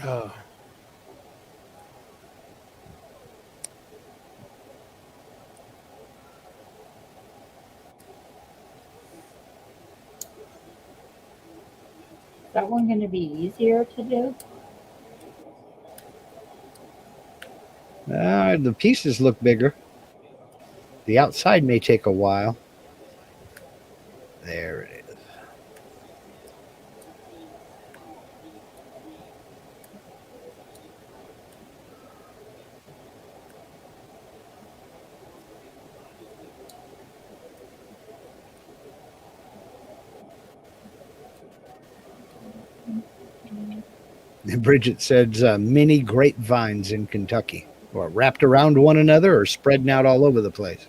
Oh. is that one going to be easier to do? The pieces look bigger. The outside may take a while. There it is. Bridget says mini grapevines in Kentucky, or wrapped around one another or spreading out all over the place.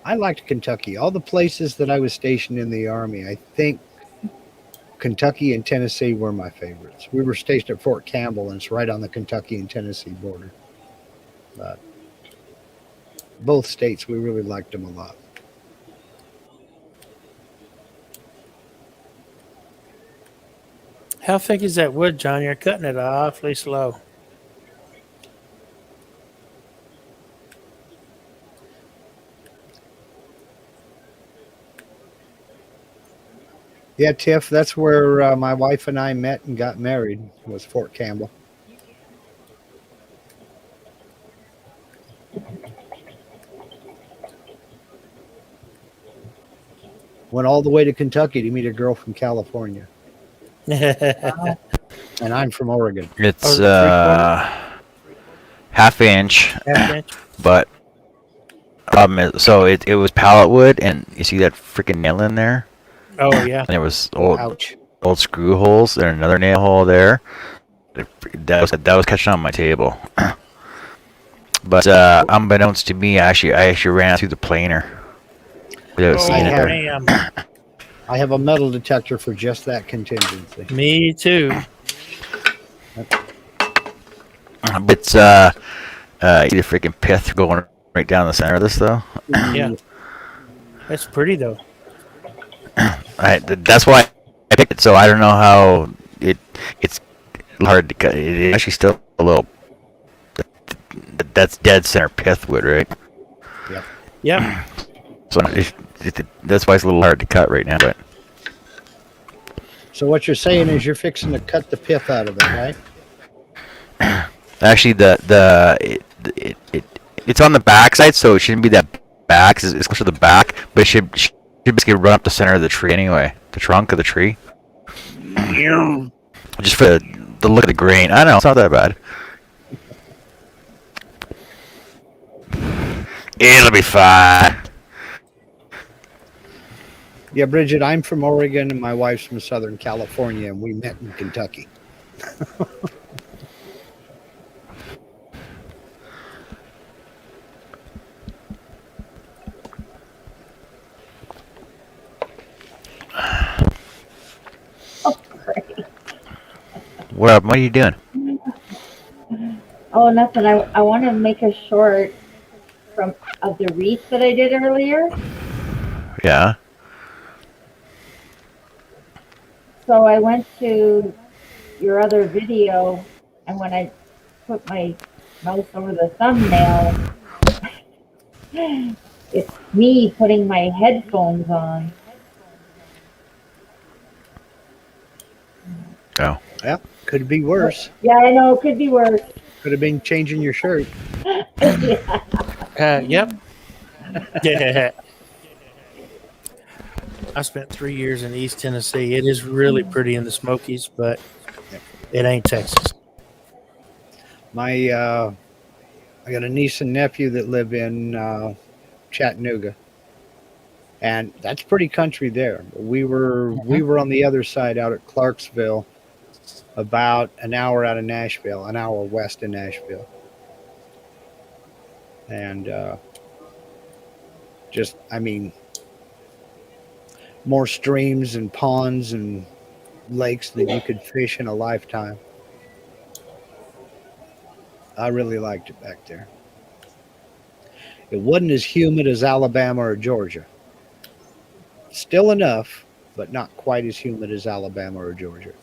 I liked Kentucky. All the places that I was stationed in the Army, I think Kentucky and Tennessee were my favorites. We were stationed at Fort Campbell, and it's right on the Kentucky and Tennessee border. But both states, we really liked them a lot. How thick is that wood, John? You're cutting it awfully slow. Yeah, Tiff, that's where my wife and I met and got married, was Fort Campbell. Went all the way to Kentucky to meet a girl from California. Wow. And I'm from Oregon. It's Oh, the half inch, Half inch. but so it was pallet wood, and you see that freaking nail in there, Oh yeah. and there was old Ouch. screw holes and another nail hole there. That was catching on my table. But unbeknownst to me, I actually ran through the planer without Oh, seeing it there. damn. I have a metal detector for just that contingency. Me too. But it's the freaking pith going right down the center of this though. Yeah. That's pretty though. That's why I picked it. So I don't know how it's hard to cut. It's actually still a little. That's dead center pith wood, right? Yep. So that's why it's a little hard to cut right now. But So what you're saying is you're fixing to cut the pith out of it, right? actually, it's on the back side, so it shouldn't be that back. It's close to the back, but it should basically run up the center of the tree anyway, the trunk of the tree. Just for the look of the grain. I don't know, it's not that bad. It'll be fine. Yeah, Bridget, I'm from Oregon and my wife's from Southern California, and we met in Kentucky. Oh, great. What up? What are you doing? Oh, nothing. I want to make a short of the wreath that I did earlier. Yeah. So I went to your other video, and when I put my mouse over the thumbnail, it's me putting my headphones on. Oh. Could be worse. Yeah, I know, it could be worse. Could have been changing your shirt. Yeah. Yep. Yeah. I spent 3 years in East Tennessee. It is really pretty in the Smokies, but it ain't Texas. I got a niece and nephew that live in Chattanooga, and that's pretty country there. We were on the other side out at Clarksville, about an hour out of Nashville, an hour west of Nashville, and more streams and ponds and lakes than you could fish in a lifetime. I really liked it back there. It wasn't as humid as Alabama or Georgia. Still enough, but not quite as humid as Alabama or Georgia.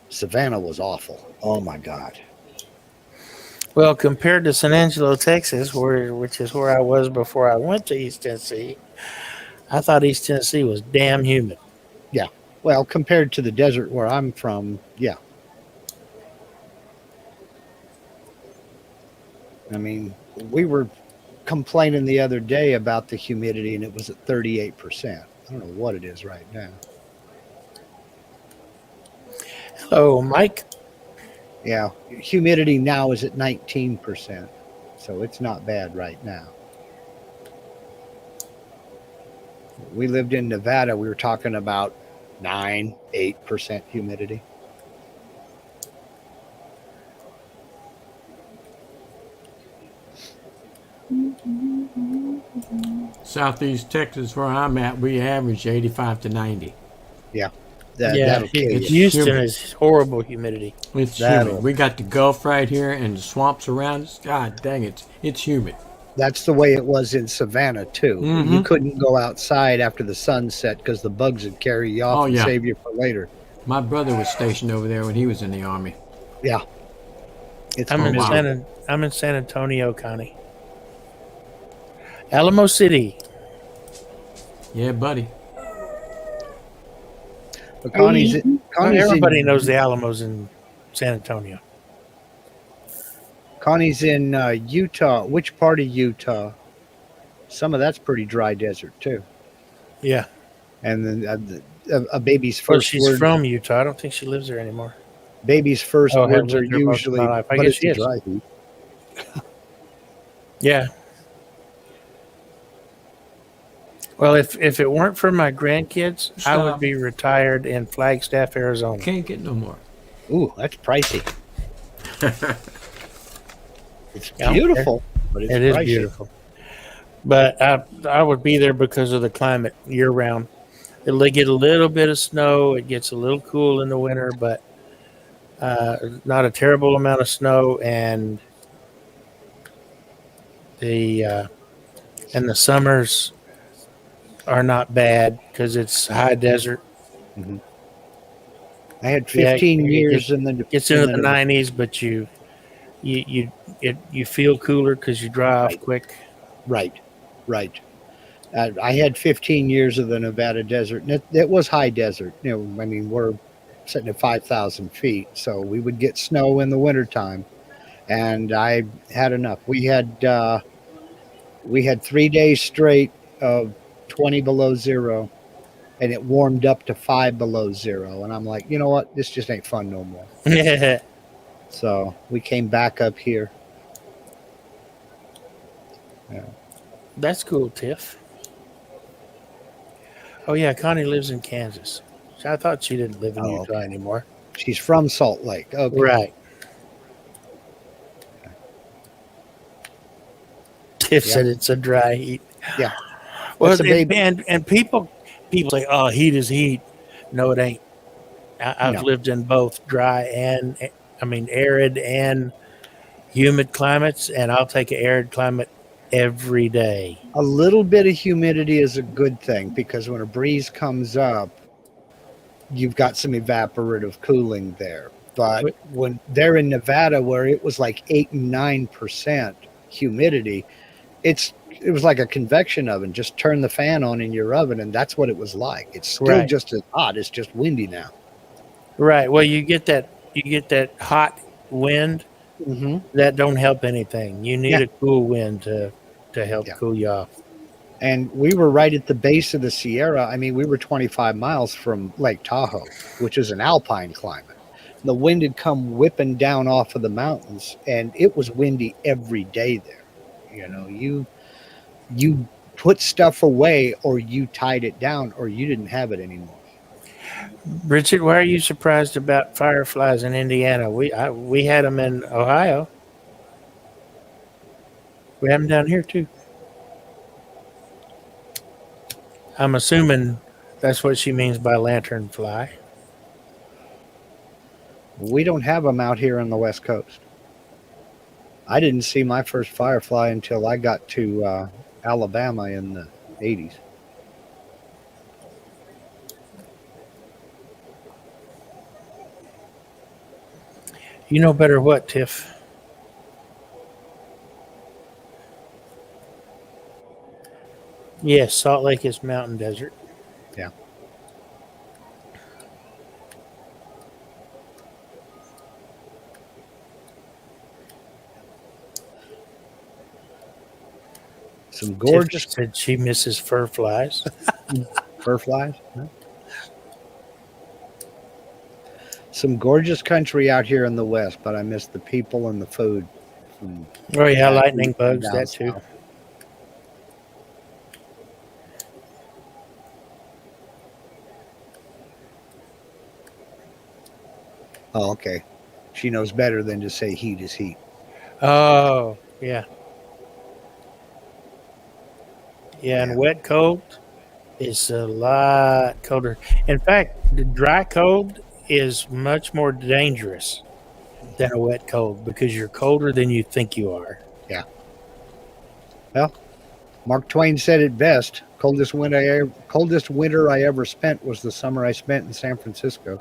Savannah was awful. Oh my God. Well, compared to San Angelo, Texas, which is where I was before I went to East Tennessee, I thought East Tennessee was damn humid. Yeah. Well, compared to the desert where I'm from, yeah. I mean, we were complaining the other day about the humidity, and it was at 38%. I don't know what it is right now. Hello, Mike. Yeah, humidity now is at 19%, so it's not bad right now. We lived in Nevada, we were talking about 8% humidity. Southeast Texas, where I'm at, we average 85 to 90. Yeah, Yeah, that'll kill you. It's Houston humid. is horrible humidity. It's That'll- humid. We got the Gulf right here and the swamps around us. God dang it, it's humid. That's the way it was in Savannah too. You Mhm. couldn't go outside after the sunset because the bugs would carry you off Oh, and yeah. save you for later. My brother was stationed over there when he was in the army. It's I'm in miserable. San Antonio, Connie. Alamo City. Yeah, buddy. But Connie's Everybody in, knows the Alamos in San Antonio. Connie's in Utah. Which part of Utah? Some of that's pretty dry desert too. Yeah. And then a baby's Well, first she's word. from Utah. I don't think she lives there anymore. Baby's first Oh, have words are lived there most of usually, my life. I "What guess is she the is." dry heat?" Yeah. Well, if it weren't for my grandkids, I would Stop. be retired in Flagstaff, Arizona. Can't get no more. Ooh, that's pricey. It's Yeah, beautiful, but it's It is pricey. beautiful. But I would be there because of the climate year round. It'll get a little bit of snow. It gets a little cool in the winter, but not a terrible amount of snow. And the summers are not bad because it's high desert. I had Yeah, 15 it years in the Gets into the 90s, but you feel cooler because you dry off Right. quick. Right. I had 15 years of the Nevada desert, and it was high desert. You know, I mean, we're sitting at 5,000 feet, so we would get snow in the wintertime, and I had enough. We had 3 days straight of 20 below zero, and it warmed up to 5 below zero, and I'm like, you know what? This just ain't fun no more. So we came back up here. That's cool, Tiff. Oh yeah, Connie lives in Kansas. I thought she didn't live in Oh, Utah anymore. She's from Salt Lake. Okay. Right. Tiff Yeah. said it's a dry heat. Yeah. Well, That's a baby. and people say, "Oh, heat is heat." No, it ain't. I've No. lived in both dry and arid and humid climates, and I'll take an arid climate every day. A little bit of humidity is a good thing because when a breeze comes up, you've got some evaporative cooling there. But when they're in Nevada, where it was like 8 and 9% humidity, it was like a convection oven. Just turn the fan on in your oven, and that's what it was like. It's still Right. just as hot. It's just windy now. Right. Well, you get that hot wind Mm-hmm. that don't help anything. You need Yeah. a cool wind to help Yeah. cool you off. And we were right at the base of the Sierra. I mean, we were 25 miles from Lake Tahoe, which is an alpine climate. The wind had come whipping down off of the mountains, and it was windy every day there. You know, you put stuff away, or you tied it down, or you didn't have it anymore. Richard, why are you surprised about fireflies in Indiana? We had them in Ohio. We have them down here too. I'm assuming that's what she means by lanternfly. We don't have them out here on the West Coast. I didn't see my first firefly until I got to Alabama in the 80s. You know better what, Tiff? Yes, Salt Lake is mountain desert. Yeah. Some gorgeous Tiff said she misses fur flies. fur flies. Huh? Some gorgeous country out here in the West, but I miss the people and the food. from Oh yeah, back lightning east bugs, and that down too. south. Oh, okay. She knows better than to say heat is heat. Oh, yeah. Yeah, and wet cold is a lot colder. In fact, the dry cold is much more dangerous than a wet cold because you're colder than you think you are. Mark Twain said it best. Coldest winter I ever spent was the summer I spent in San Francisco.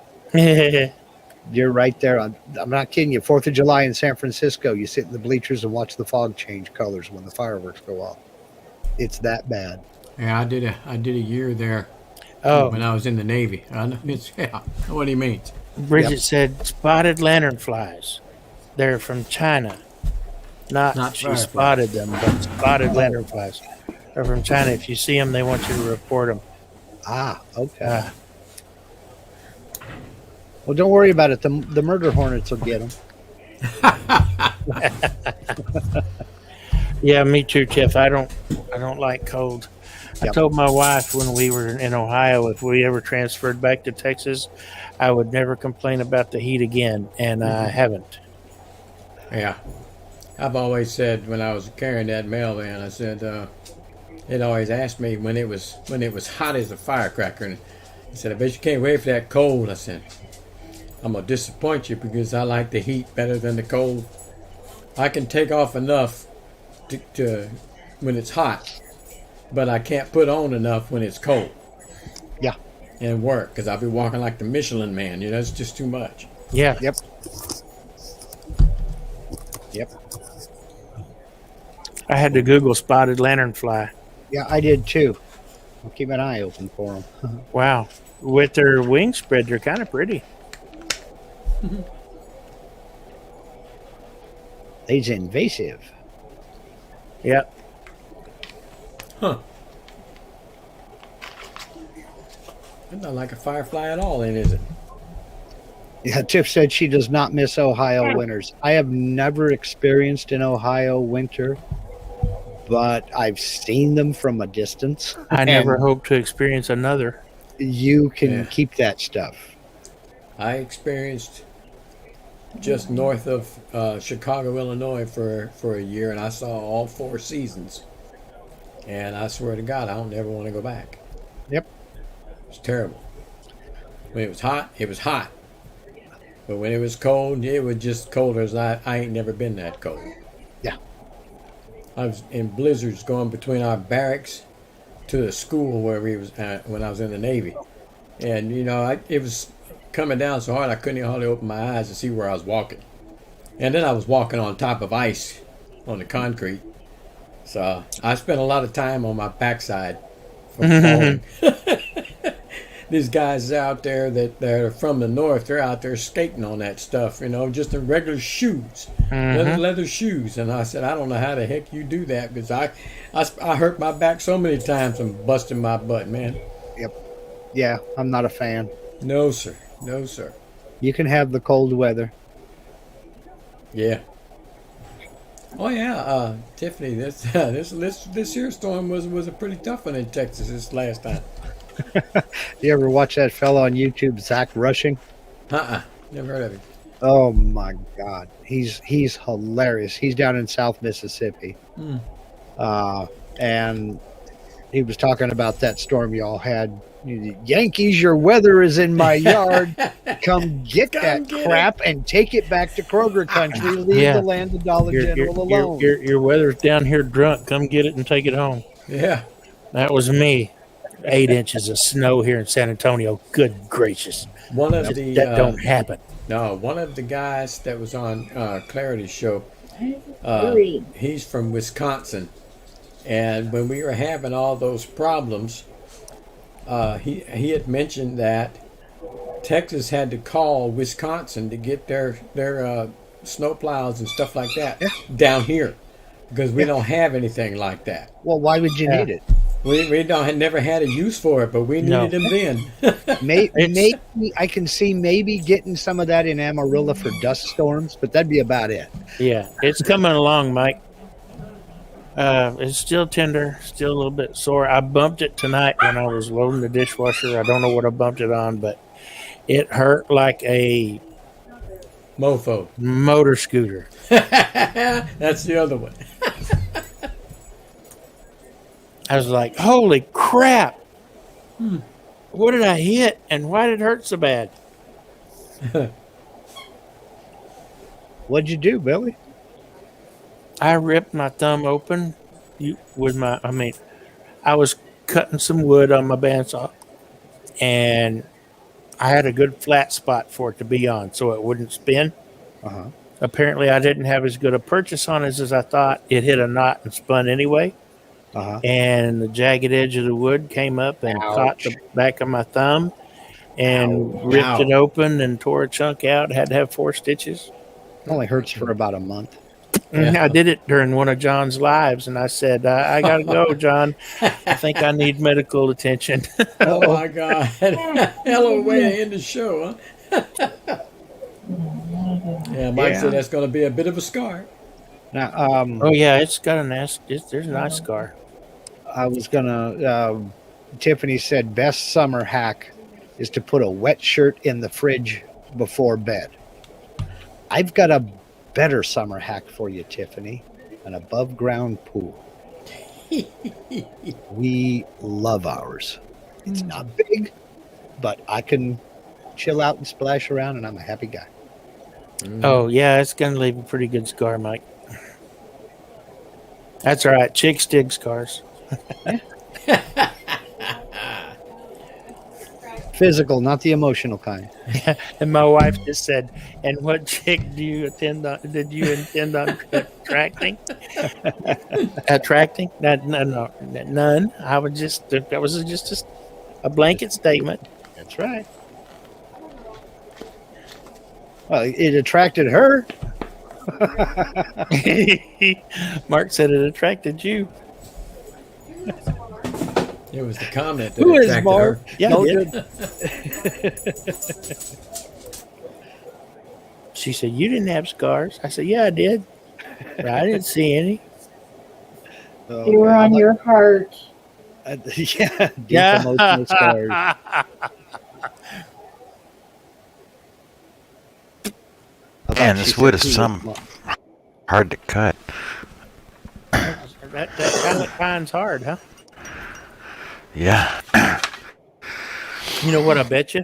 You're right there. I'm not kidding you. 4th of July in San Francisco, you sit in the bleachers and watch the fog change colors when the fireworks go off. It's that bad. Yeah, I did a year there Oh, when I was in the Navy. I know it's what he means. Bridget said spotted lanternflies. They're from China. Not she fireflies. spotted them, but spotted lanternflies. They're from China. If you see them, they want you to report them. Ah, okay. Well, don't worry about it. The murder hornets will get them. Yeah, me too, Tiff. I don't like cold. I Yep. told my wife when we were in Ohio, if we ever transferred back to Texas, I would never complain about the heat again, and I haven't. Yeah. I've always said when I was carrying that mail van, I said, it always asked me when it was hot as a firecracker. And he said, I bet you can't wait for that cold. I said, I'm going to disappoint you because I like the heat better than the cold. I can take off enough to when it's hot, but I can't put on enough when it's cold. Yeah. And work because I'll be walking like the Michelin man. It's just too much. Yeah. Yep. Yep. I had to Google spotted lanternfly. Yeah, I did too. I'll keep an eye open for them. Wow. With their wings spread, they're kind of pretty. They's invasive. Yep. Huh. It's not like a firefly at all, then, is it? Yeah, Tiff said she does not miss Ohio winters. I have never experienced an Ohio winter, but I've seen them from a distance. I never hope to experience another. You can Yeah. keep that stuff. I experienced just north of Chicago, Illinois for a year, and I saw all 4 seasons. And I swear to God, I don't ever want to go back. Yep. It's terrible. When it was hot, it was hot. But when it was cold, it was just colder as I ain't never been that cold. Yeah. I was in blizzards going between our barracks to the school where we was at when I was in the Navy. And, it was coming down so hard I couldn't even hardly open my eyes to see where I was walking. And then I was walking on top of ice on the concrete. So I spent a lot of time on my backside from falling. These guys out there that are from the north, they're out there skating on that stuff, just in regular shoes, leather shoes. And I said, I don't know how the heck you do that because I hurt my back so many times from busting my butt, man. Yep. Yeah, I'm not a fan. No, sir. No, sir. You can have the cold weather. Yeah. Oh yeah, Tiffany. This here storm was a pretty tough one in Texas this last time. You ever watch that fella on YouTube, Zach Rushing? Never heard of him. Oh my God, he's hilarious. He's down in South Mississippi, and he was talking about that storm y'all had. Yankees, your weather is in my yard. Come get that crap and take it back to Kroger country. Leave the land of Dollar General alone. Your weather's down here drunk. Come get it and take it home. Yeah. That was me. 8 inches of snow here in San Antonio. Good gracious. That don't happen. No, one of the guys that was on Clarity's show, he's from Wisconsin. And when we were having all those problems, he had mentioned that Texas had to call Wisconsin to get their snow plows and stuff like that down here because we don't have anything like that. Well, why would you need it? We never had a use for it, but we needed them then. Maybe I can see maybe getting some of that in Amarillo for dust storms, but that'd be about it. Yeah, it's coming along, Mike. It's still tender, still a little bit sore. I bumped it tonight when I was loading the dishwasher. I don't know what I bumped it on, but it hurt like a mofo motor scooter. That's the other one. I was like, holy crap. What did I hit and why did it hurt so bad? What'd you do, Billy? I ripped my thumb open I was cutting some wood on my bandsaw and I had a good flat spot for it to be on so it wouldn't spin. Uh-huh. Apparently, I didn't have as good a purchase on it as I thought. It hit a knot and spun anyway. Uh-huh. And the jagged edge of the wood came up and caught the back of my thumb and ripped it open and tore a chunk out. Had to have 4 stitches. It only hurts for about a month. And I did it during one of John's lives, and I said, I got to go, John. I think I need medical attention. Oh my God! Hell of a way to end the show, huh? Yeah, Mike said that's going to be a bit of a scar. Now, Oh, yeah, it's got a there's a nice scar. I was gonna. Tiffany said best summer hack is to put a wet shirt in the fridge before bed. I've got a better summer hack for you, Tiffany. An above ground pool. We love ours. It's not big, but I can chill out and splash around, and I'm a happy guy. Oh, yeah, it's going to leave a pretty good scar, Mike. That's all right. Chicks dig scars. Physical, not the emotional kind. And my wife just said, "And what chick do you did you intend on attracting? Attracting? No, none. That was just a blanket statement." That's right. Well, it attracted her. Mark said it attracted you. It was the comment that Who is attracted Mark? her. Yeah, No, it did. She said, "You didn't have scars." I said, "Yeah, I did. But I didn't see any." Oh, They were on your heart. yeah, deep emotional scars. Man, this wood is hard to cut. That kind of pine's hard, huh? Yeah. You know what? I bet you,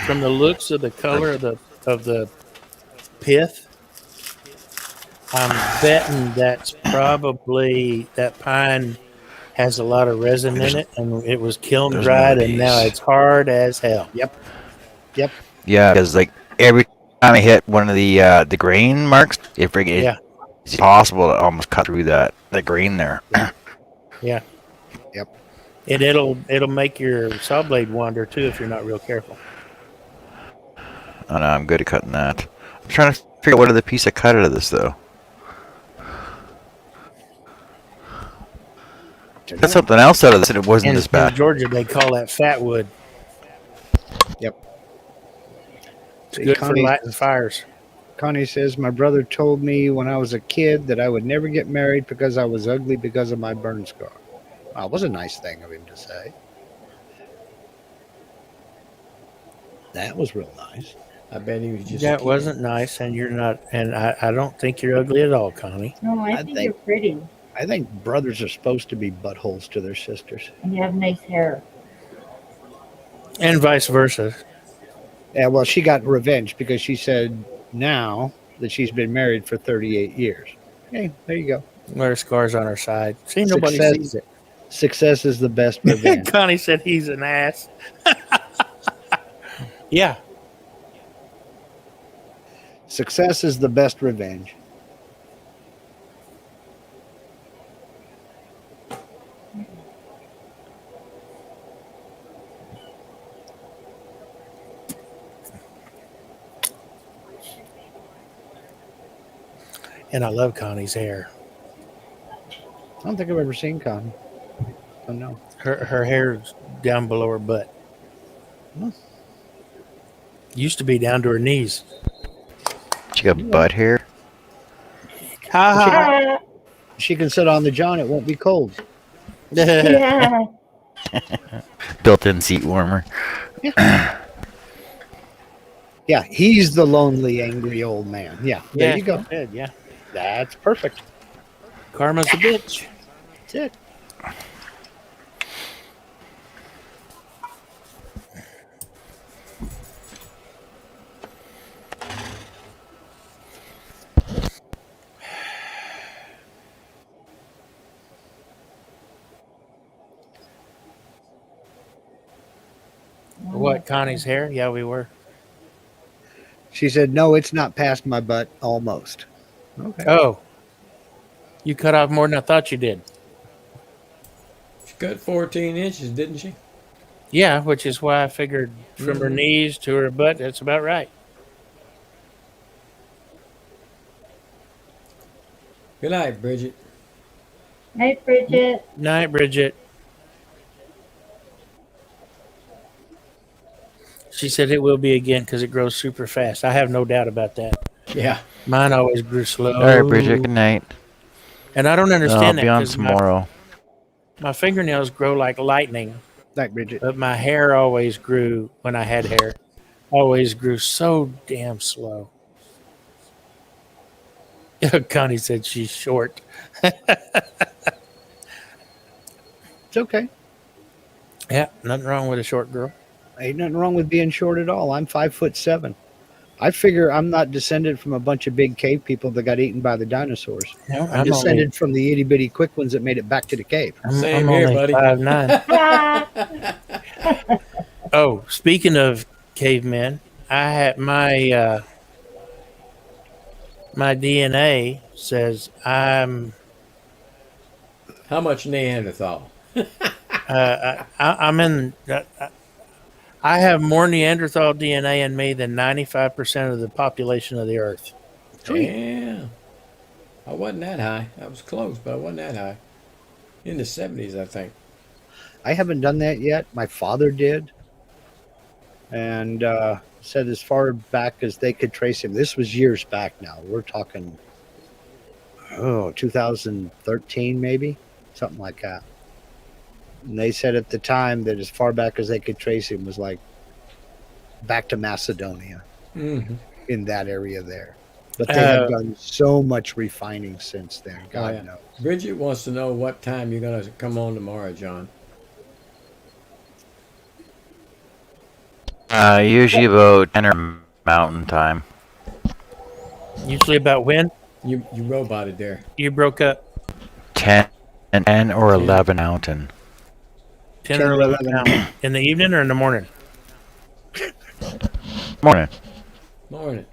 from the looks of the color of the pith, I'm betting that's probably that pine has a lot of resin in it, and it was kiln There's dried, more of and now these. it's hard as hell. Yep. Yeah, because like every time I hit one of the grain marks, it's possible to almost cut through the grain there. Yeah. Yep. And it'll make your saw blade wander too if you're not real careful. I know, I'm good at cutting that. I'm trying to figure out what other piece I cut out of this though. Cut something else out of this and it wasn't this In bad. Georgia, they call that fat wood. Yep. It's good for lighting fires. Connie says, my brother told me when I was a kid that I would never get married because I was ugly because of my burn scar. Wow, it was a nice thing of him to say. That was real nice. I bet he was just. That wasn't nice, and you're not, and I don't think you're ugly at all, Connie. No, I think you're pretty. I think brothers are supposed to be buttholes to their sisters. And you have nice hair. And vice versa. Yeah, well, she got revenge because she said now that she's been married for 38 years. Hey, there you go. Wear scars on her side. See, nobody Success- sees it. Success is the best revenge. Connie said he's an ass. Yeah. Success is the best revenge. And I love Connie's hair. I don't think I've ever seen Connie. Oh, no. Her hair's down below her butt. Hmm. Used to be down to her knees. She got butt hair. Ha ha. She can sit on the john. It won't be cold. Yeah. Built-in seat warmer. Yeah, he's the lonely, angry old man. Yeah, there you go. Good, yeah. That's perfect. Karma's a bitch. That's it. What, Connie's hair? Yeah, we were. She said, "No, it's not past my butt. Almost." Okay. Oh, you cut off more than I thought you did. She cut 14 inches, didn't she? Yeah, which is why I figured from her Mhm. knees to her butt, that's about right. Good night, Bridget. Night, Bridget. Night, Bridget. She said it will be again because it grows super fast. I have no doubt about that. Yeah. Mine always grew slow. All right, Bridget. Good night. And I don't I'll understand be that on because tomorrow. my fingernails grow like lightning, Night, Bridget. but my hair always grew, when I had hair, always grew so damn slow. Connie said she's short. It's okay. Yeah, nothing wrong with a short girl. Ain't nothing wrong with being short at all. I'm 5'7". I figure I'm not descended from a bunch of big cave people that got eaten by the dinosaurs. No, I'm descended from the itty bitty quick ones that made it back to the cave. Same I'm here, only buddy. 5'9". Oh, speaking of cavemen, I had my my DNA says I'm How much Neanderthal? I'm in. I have more Neanderthal DNA in me than 95% of the population of the Earth. Yeah. I wasn't that high. I was close, but I wasn't that high. In the 70s, I think. I haven't done that yet. My father did. And said as far back as they could trace him. This was years back now. We're talking, 2013 maybe? Something like that. And they said at the time that as far back as they could trace him was like back to Macedonia Mm-hmm. in that area there. But they have done so much refining since then. God yeah. knows. Bridget wants to know what time you're going to come on tomorrow, John. Usually about 10 or mountain time. Usually about when You roboted there. you broke up 10 or 11 mountain. 10 or 11 now. In the evening or in the morning? Morning. Morning.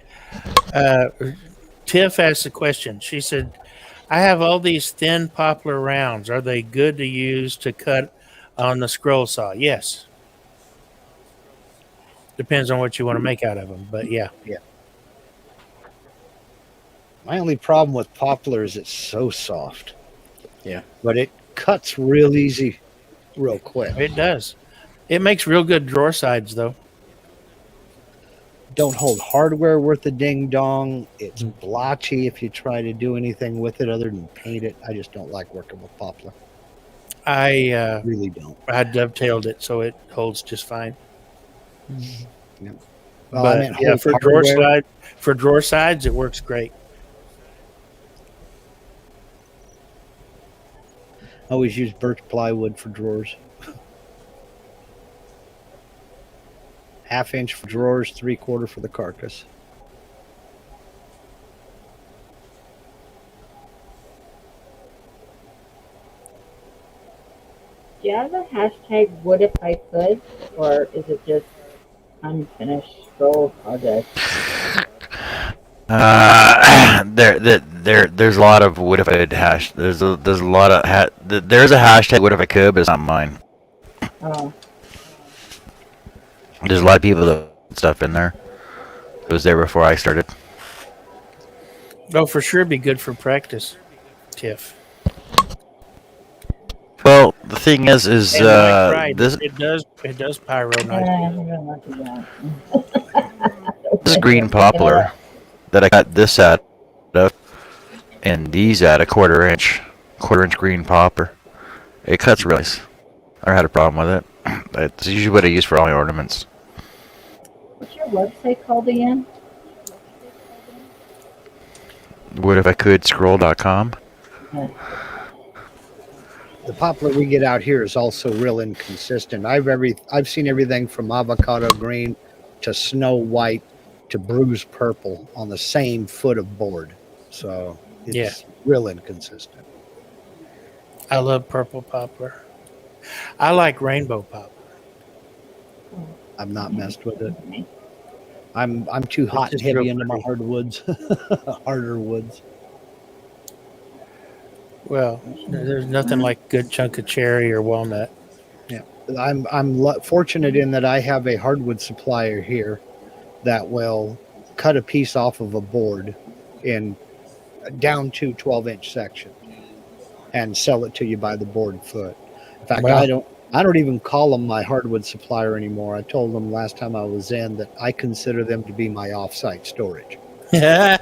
Tiff asked a question. She said, I have all these thin poplar rounds. Are they good to use to cut on the scroll saw? Yes. Depends on what you want to make out of them, but yeah. My only problem with poplar is it's so soft. Yeah. But it cuts real easy, real quick. It does. It makes real good drawer sides, though. Don't hold hardware worth a ding dong. It's blotchy if you try to do anything with it other than paint it. I just don't like working with poplar. I Really don't. dovetailed it so it holds just fine. Well, But I meant yeah, hold for hardware. drawer sides, it works great. I always use birch plywood for drawers. 1/2 inch for drawers, 3/4 for the carcass. Do you have a hashtag what if I could? Or is it just unfinished scroll project? There's a lot of what if I did hash. There's a lot of there's a hashtag what if I could, but it's not mine. Oh, There's a lot of people that put stuff in there. It was there before I started. Oh, for sure, be good for practice, Tiff. Well, the thing is And Mike Wright, this it does pyro I nice. don't want to do that. is green poplar that I got this at, and these at a quarter inch green poplar. It cuts really nice. I never had a problem with it. It's usually what I use for all my ornaments. What's your website called again? What if I could scroll.com? The poplar we get out here is also real inconsistent. I've seen everything from avocado green to snow white to bruise purple on the same foot of board. So it's real inconsistent. I love purple poplar. I like rainbow poplar. I've not messed with it. I'm too hot and just heavy real into my pretty. hardwoods, harder woods. Well, there's nothing like a good chunk of cherry or walnut. Yeah, fortunate in that I have a hardwood supplier here that will cut a piece off of a board in down to 12-inch section and sell it to you by the board foot. In fact, Wow. I don't even call them my hardwood supplier anymore. I told them last time I was in that I consider them to be my off-site storage. They're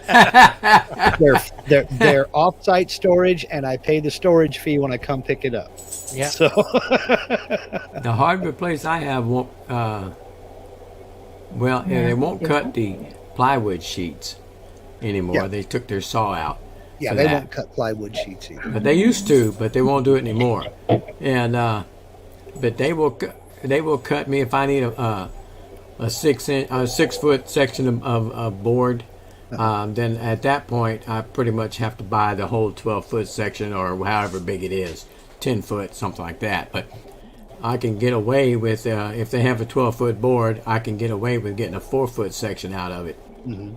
off-site storage, and I pay the storage fee when I come pick it up. Yeah. So The hardwood place I have won't. They won't cut the plywood sheets anymore. Yeah. They took their saw out. yeah, for they that. won't cut plywood sheets either. But they used to, but they won't do it anymore. And but they will cut me if I need a 6 foot section of board. Then at that point, I pretty much have to buy the whole 12-foot section or however big it is, 10 foot, something like that. But I can get away with if they have a 12-foot board, I can get away with getting a 4-foot section out of it. Mhm.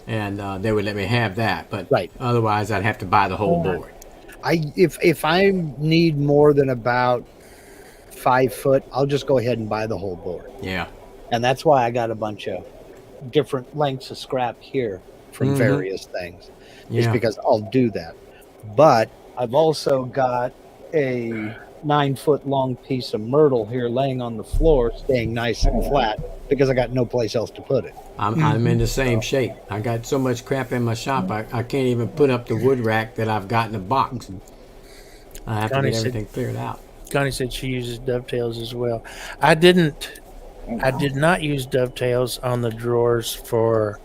And they would let me have that. But Right. otherwise, I'd have to buy the whole board. If I need more than about 5 foot, I'll just go ahead and buy the whole board. Yeah. And that's why I got a bunch of different lengths of scrap here from Mhm. various things. Is Yeah. because I'll do that. But I've also got a 9-foot long piece of myrtle here laying on the floor, staying nice and flat because I got no place else to put it. I'm in the same shape. I got so much crap in my shop, I can't even put up the wood rack that I've got in the box. I have to Connie get said- everything figured out. Connie said she uses dovetails as well. I did not use dovetails on the drawers for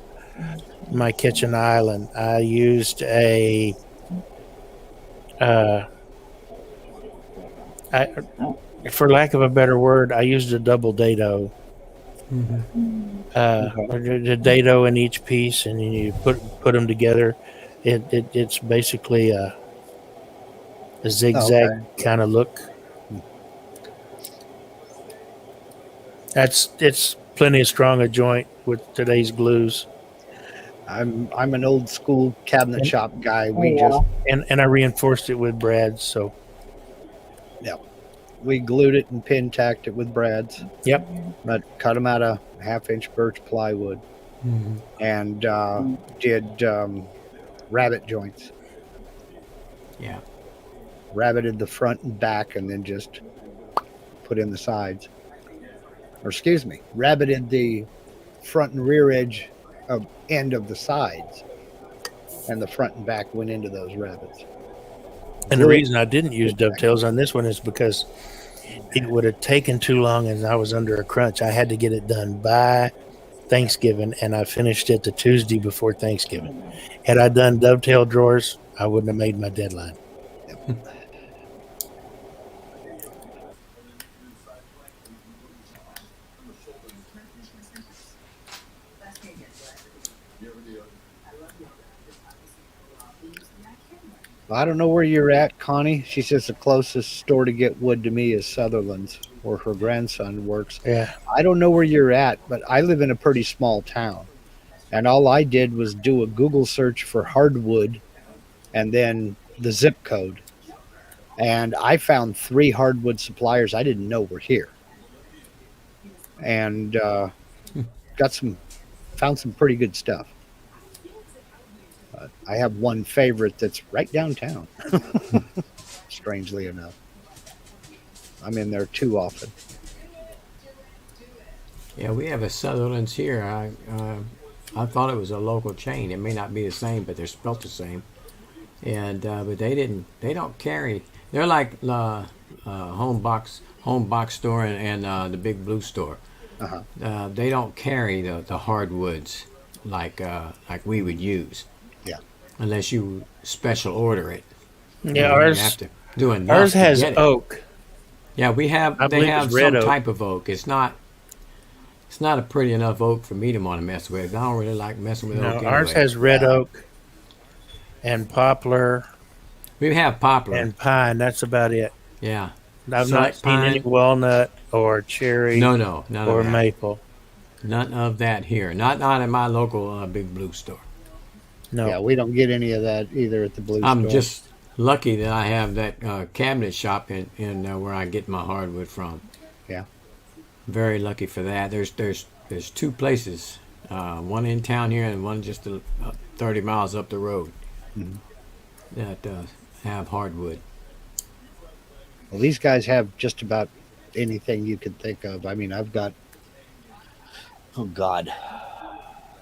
my kitchen island. I used for lack of a better word, I used a double dado. The dado in each piece, and then you put them together. It's basically a zigzag kind of look. It's plenty strong a joint with today's glues, I'm an old school cabinet shop guy. and I reinforced it with brads. So We glued it and pin tacked it with brads. Yep. But cut them out of 1/2-inch birch plywood and did rabbet joints. Yeah. Rabbited the front and back and then just put in the sides. Or excuse me, rabbited the front and rear edge of end of the sides. And the front and back went into those rabbets. And the reason I didn't use dovetails on this one is because it would have taken too long and I was under a crunch. I had to get it done by Thanksgiving, and I finished it the Tuesday before Thanksgiving. Had I done dovetail drawers, I wouldn't have made my deadline. I don't know where you're at, Connie. She says the closest store to get wood to me is Sutherland's, where her grandson works. Yeah. I don't know where you're at, but I live in a pretty small town. And all I did was do a Google search for hardwood and then the zip code. And I found 3 hardwood suppliers I didn't know were here. And found some pretty good stuff. I have one favorite that's right downtown. Strangely enough. I'm in there too often. Yeah, we have a Sutherland's here. I thought it was a local chain. It may not be the same, but they're spelt the same. And but they don't carry. They're like home box store and the Big Blue store. Uh-huh. They don't carry the hardwoods like we would use. Yeah. Unless you special order it. Yeah, You ours have to do enough ours to has get it. oak. Yeah, we have. I They believe have it's red some oak. type of oak. It's not a pretty enough oak for me to want to mess with. I don't really like messing with No, oak. ours anyway. has red oak and poplar We have poplar. and pine. That's about it. Yeah, I've not Select seen any pine. walnut or cherry No, no, none or of that. maple. None of that here. Not at my local Big Blue store. No. Yeah, we don't get any of that either at the blue I'm store. just lucky that I have that cabinet shop in where I get my hardwood from. Yeah. Very lucky for that. There's two places, one in town here and one just 30 miles up the road Mhm. that have hardwood. Well, these guys have just about anything you can think of. I mean, I've got, oh God,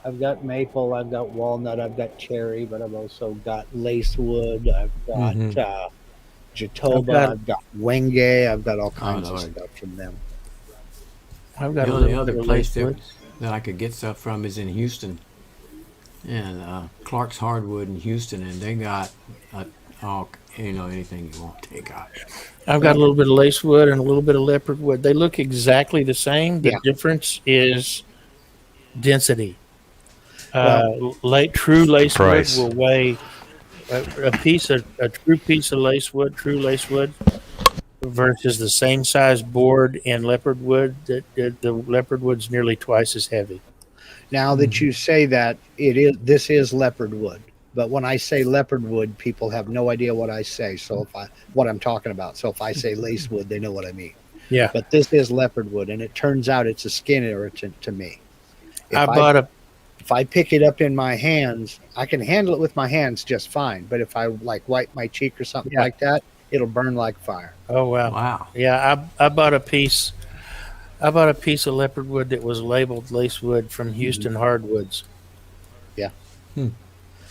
I've got maple, I've got walnut, I've got cherry, but I've also got lacewood, I've got Mhm. Jatoba, got- I've got Wenge, I've got all kinds of Lord. stuff from them. I've got The a only little other bit of place lacewood. that I could get stuff from is in Houston, and Clark's Hardwood in Houston, and they got all anything you want, they got. I've got a little bit of lacewood and a little bit of leopard wood. They look exactly the same. The Yeah. difference is density. True lacewood Price. will weigh a true piece of lacewood, true lacewood, versus the same size board in leopard wood. The leopard wood's nearly twice as heavy. Now that you say that, this is leopard wood. But when I say leopard wood, people have no idea what I say. So what I'm talking about. So if I say lace wood, they know what I mean. Yeah. But this is leopard wood, and it turns out it's a skin irritant to me. If I pick it up in my hands, I can handle it with my hands just fine. But if I wipe my cheek or something Yeah. like that, it'll burn like fire. Oh wow. Wow. Yeah, I bought a piece. I bought a piece of leopard wood that was labeled lacewood from Houston Hardwoods.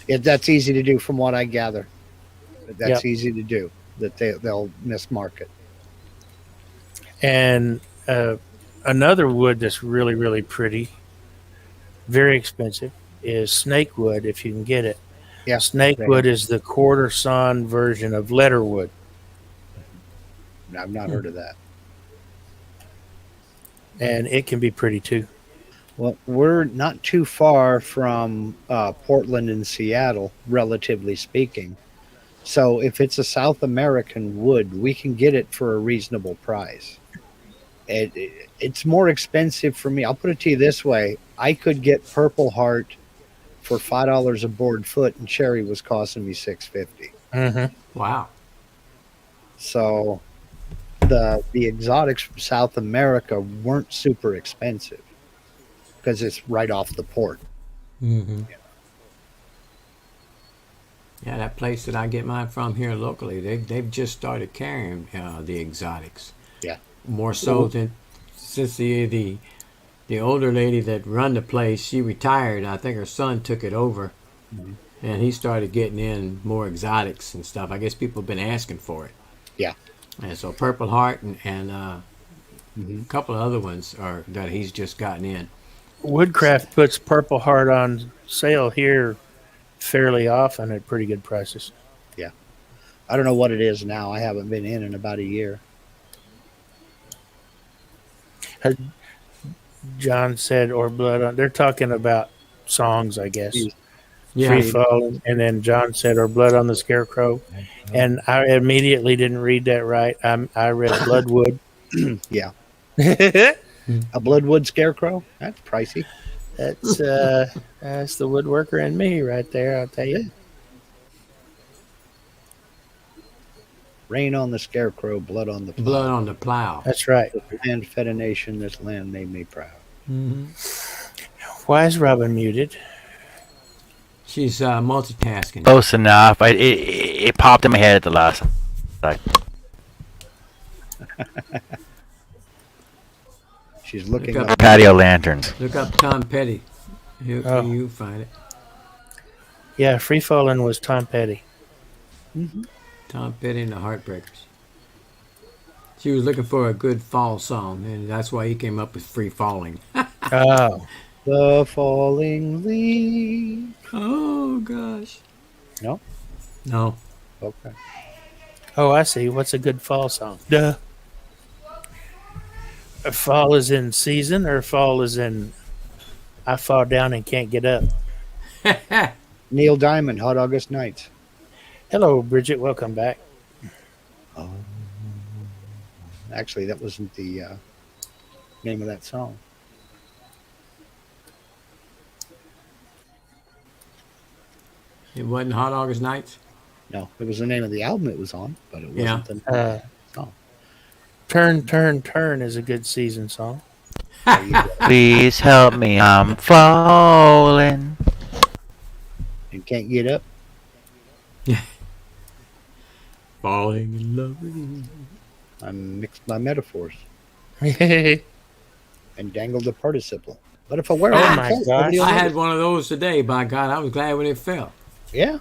That's easy to do, from what I gather. That's Yep. easy to do. That they'll mismark it. And another wood that's really, really pretty, very expensive, is snake wood if you can get it. Yeah, Snake they wood is the quarter sawn version of leatherwood. I've not heard of that. And it can be pretty too. Well, we're not too far from Portland and Seattle, relatively speaking. So if it's a South American wood, we can get it for a reasonable price. It's more expensive for me. I'll put it to you this way. I could get Purple Heart for $5 a board foot, and cherry was costing me $6.50. Mm-hmm. Wow. So the exotics from South America weren't super expensive because it's right off the port. Mm-hmm. Yeah, that place that I get mine from here locally, they've just started carrying the exotics. Yeah. More so than since the older lady that run the place, she retired. I think her son took it over, and he started getting in more exotics and stuff. I guess people have been asking for it. Yeah. And so Purple Heart and a Mhm. couple of other ones are that he's just gotten in. Woodcraft puts Purple Heart on sale here fairly often at pretty good prices. I don't know what it is now. I haven't been in about a year. John said, or blood on. They're talking about songs, I guess. Yeah. Free Fall, and then John said, or Blood on the Scarecrow. And I immediately didn't read that right. I read Bloodwood. Yeah. That's A Bloodwood Scarecrow? That's pricey. that's the woodworker in me right there, I'll tell you. Rain on the Scarecrow, blood on the plow. Blood on the plow. That's right. The land fed a nation, this land made me proud. Mm-hmm. Why is Robin muted? She's multitasking. Close enough. It popped in my head at the last time. She's looking Look up. up- Patio lanterns. Look up Tom Petty. Oh. You find it. Yeah, Free Fallin' was Tom Petty. Tom Petty and the Heartbreakers. She was looking for a good fall song, and that's why he came up with Free Falling. Oh, The falling leaf. Oh, gosh. No? No. Okay. oh, I see. What's a good fall song? Duh. Fall is in season, or fall is in I fall down and can't get up. Neil Diamond, Hot August Nights. Hello, Bridget. Welcome back. Actually, that wasn't the name of that song. It wasn't Hot August Nights. No, it was the name of the album it was on, but it wasn't Yeah. the name of the song. Turn, Turn, Turn is a good season song. There you go. Please help me, I'm falling. And can't get up. Falling in love with you. I mixed my metaphors Oh and dangled the participle. But if I wear a Oh long my coat, gosh. nobody will I had notice. one of those today. By God, I was glad when it fell. Yeah.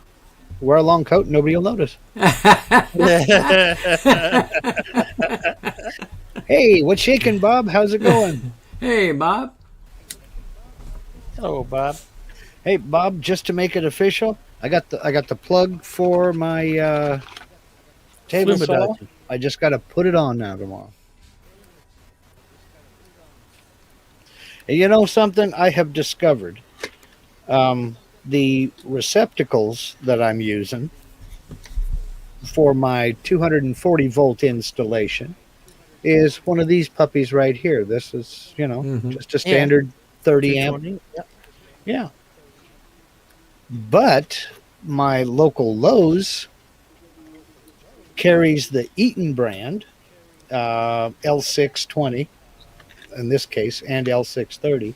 Wear a long coat, nobody will notice. Hey, what's shaking, Bob? How's it going? Hey, Bob. Hello, Bob. Hey, Bob, just to make it official, I got the plug for my table saw. Flumidachi. I just got to put it on now tomorrow. And you know something I have discovered? The receptacles that I'm using for my 240 volt installation is one of these puppies right here. This is, Mhm. just a standard 30 amp. 220. Yep. Yeah. But my local Lowe's carries the Eaton brand, L620 in this case, and L630,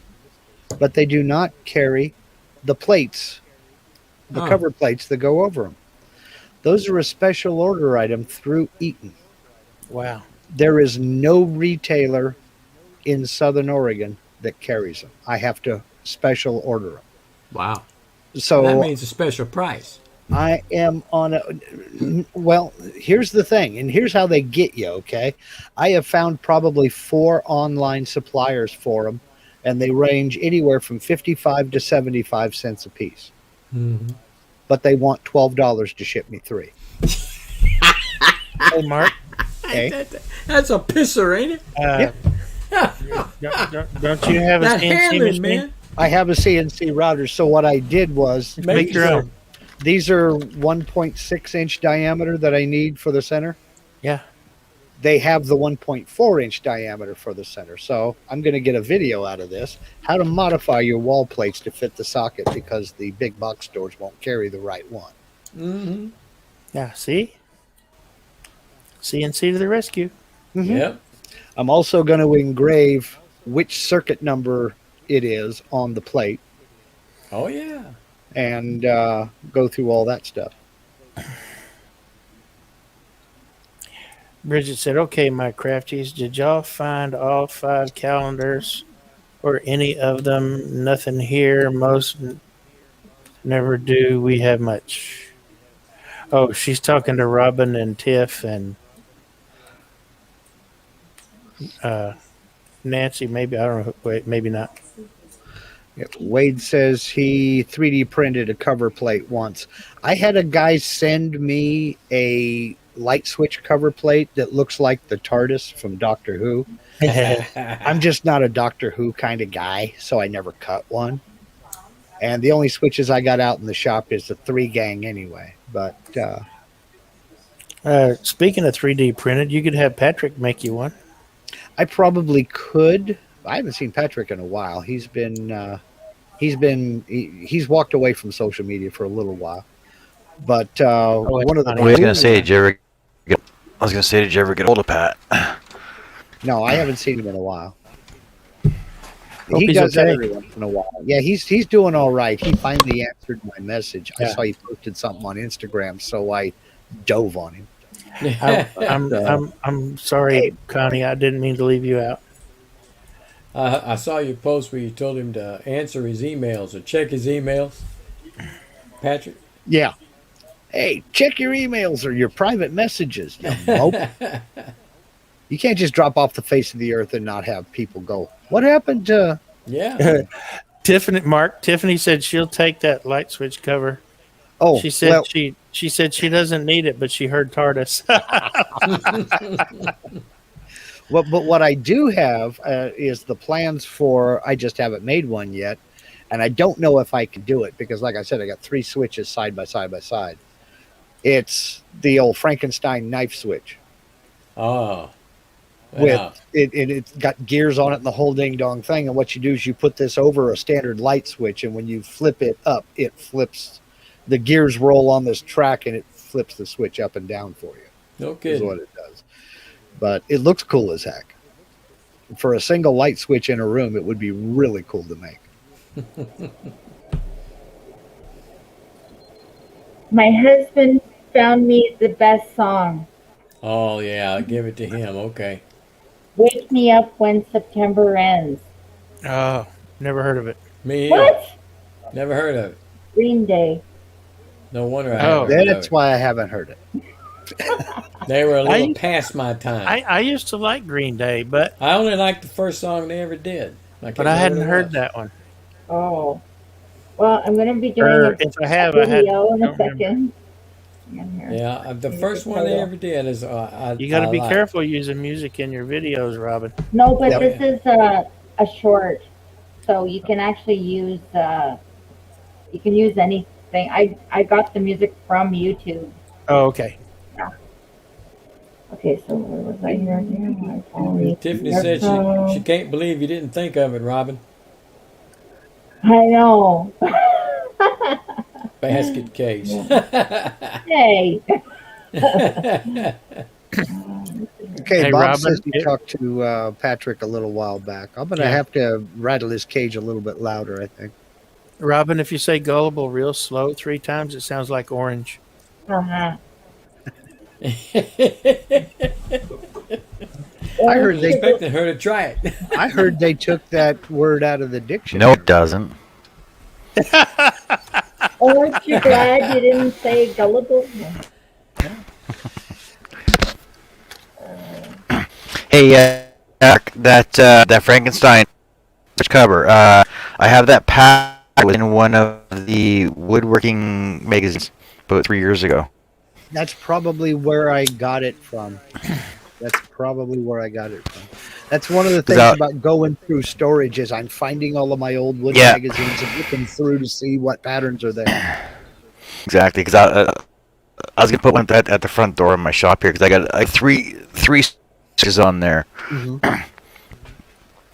but they do not carry the plates, the Oh. cover plates that go over them. Those are a special order item through Eaton. Wow. There is no retailer in Southern Oregon that carries them. I have to special order them. Wow. So That means a special price. I am on a. Well, here's the thing, and here's how they get you, okay? I have found probably 4 online suppliers for them, and they range anywhere from 55 to 75 cents a piece. Mm-hmm. But they want $12 to ship me 3. Hey, Mark. Okay? That's a pisser, ain't it? Don't you have a That CNC handling, machine? man. I have a CNC router, so what I did was Make your own. these are 1.6 inch diameter that I need for the center. Yeah. They have the 1.4 inch diameter for the center. So I'm going to get a video out of this, how to modify your wall plates to fit the socket, because the big box stores won't carry the right one. Mm-hmm. Yeah. See? CNC to the rescue. Yep. I'm also going to engrave which circuit number it is on the plate Oh, yeah. and go through all that stuff. Bridget said, okay, my crafties, did y'all find all 5 calendars or any of them? Nothing here. Most never do. We have much. Oh, she's talking to Robin and Tiff and Nancy. Maybe. I don't know. Wait, maybe not. Wade says he 3D printed a cover plate once. I had a guy send me a light switch cover plate that looks like the TARDIS from Doctor Who. I'm just not a Doctor Who kind of guy, so I never cut one. And the only switches I got out in the shop is the 3 gang anyway. But Speaking of 3D printed, you could have Patrick make you one. I probably could. I haven't seen Patrick in a while. He's walked away from social media for a little while. But one of the I was gonna say, did you ever get hold of Pat? No, I haven't seen him in a while. Hope He he's does that okay. every once in a while. Yeah, he's doing all right. He finally answered my message. I Yeah. saw he posted something on Instagram, so I dove on him. I'm sorry, Connie. I didn't mean to leave you out. I saw your post where you told him to answer his emails or check his emails. Patrick? Yeah. Hey, check your emails or your private messages. You mope. You can't just drop off the face of the earth and not have people go, what happened to... Yeah. Tiffany said she'll take that light switch cover. Oh, She said well, she said she doesn't need it, but she heard TARDIS. but what I do have is the plans for, I just haven't made one yet, and I don't know if I can do it because, like I said, I got 3 switches side by side by side. It's the old Frankenstein knife switch. Oh. with it's got gears on it and the whole ding dong thing. And what you do is you put this over a standard light switch, and when you flip it up, it flips. The gears roll on this track, and it flips the switch up and down for you. No Is kidding. what it does. But it looks cool as heck. For a single light switch in a room, it would be really cool to make. My husband found me the best song. Oh yeah, I'll give it to him. Okay. Wake Me Up When September Ends. Oh, never heard of it. Me either. What? Never heard of it. Green Day. No wonder I Oh. haven't heard of That's it. why I haven't heard it. They were a little I- past my time. I used to like Green Day, but I only liked the first song they ever did. I hadn't heard that one. Oh. Well, I'm going to be doing Or a if I have, I had. video in a don't remember. second. Hang on here. Yeah, the first one they ever did is You got to I be like. careful using music in your videos, Robin. No, but Yep. this is a short, so you can actually use you can use anything. I got the music from YouTube. Oh, okay. Okay, so where was I here? I finally- Tiffany Here said comes- she can't believe you didn't think of it, Robin. I know. Basket case. Hey. Okay, Hey, Bob Robin, says he it- talked to Patrick a little while back. I'm going to Yeah. have to rattle his cage a little bit louder, I think. Robin, if you say gullible real slow 3 times, it sounds like orange. Uh-huh. I heard they Expecting her to try it. I heard they took that word out of the dictionary. No, it doesn't. Aren't you glad you didn't say gullible? Hey, that Frankenstein cover. I have that pack in one of the woodworking magazines about 3 years ago. That's probably where I got it from. That's probably where I got it from. That's one of the things that- about going through storage is I'm finding all of my old wood Yeah. magazines and looking through to see what patterns are there. Exactly, because I was gonna put one at the front door of my shop here because I got like three switches on there. Mhm.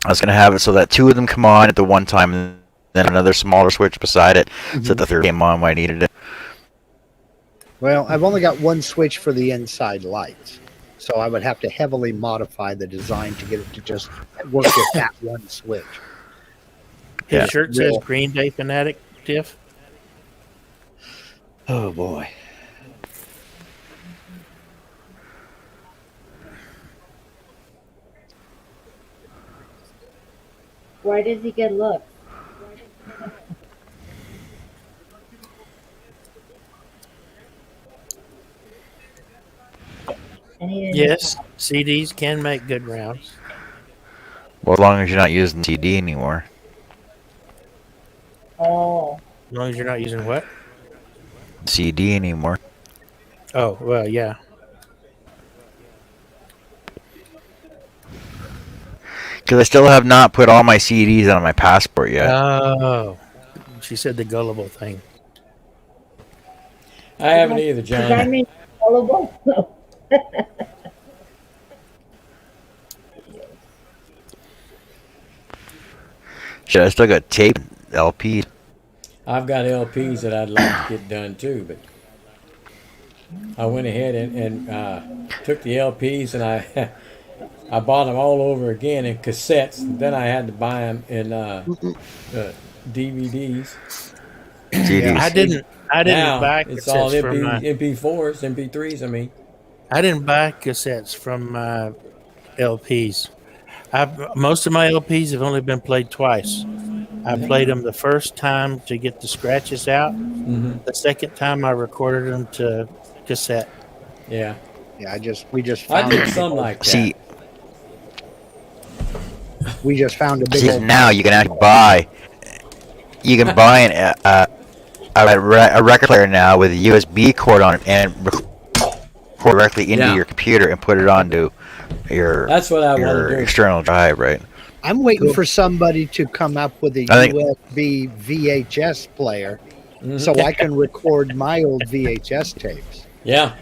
I was gonna have it so that 2 of them come on at the one time, and then another smaller switch beside it, so that the third came on when I needed it. Well, I've only got one switch for the inside lights, so I would have to heavily modify the design to get it to just work with that one switch. His Yeah. shirt Real. says Green Day fanatic, Tiff. Oh boy. Why does he get looks? And he didn't- Yes, CDs can make good rounds. Well, as long as you're not using CD anymore. Oh. As long as you're not using what? CD anymore. Oh, well, yeah. Because I still have not put all my CDs on my passport yet. Oh, she said the gullible thing. I haven't either, Does that John. mean gullible? Shit, I still got tape LP. I've got LPs that I'd like to get done too, but I went ahead and took the LPs and I I bought them all over again in cassettes. Then I had to buy them in DVDs. CDs. I didn't Now buy it's all cassettes from MP4s, MP3s. I mean, I didn't buy cassettes from LPs. Most of my LPs have only been played twice. I played them the first time to get the scratches out. mhm. The second time I recorded them to cassette. Yeah, Yeah, we just I found did some like that. See, we just found a big see old now you can actually buy. You can buy a record player now with a USB cord on it and record directly into Yeah. your computer and put it onto your That's what I want your to do. external drive, right? I'm waiting for somebody to come up with a I think- USB VHS player Mhm. so I can record my old VHS tapes. Yeah,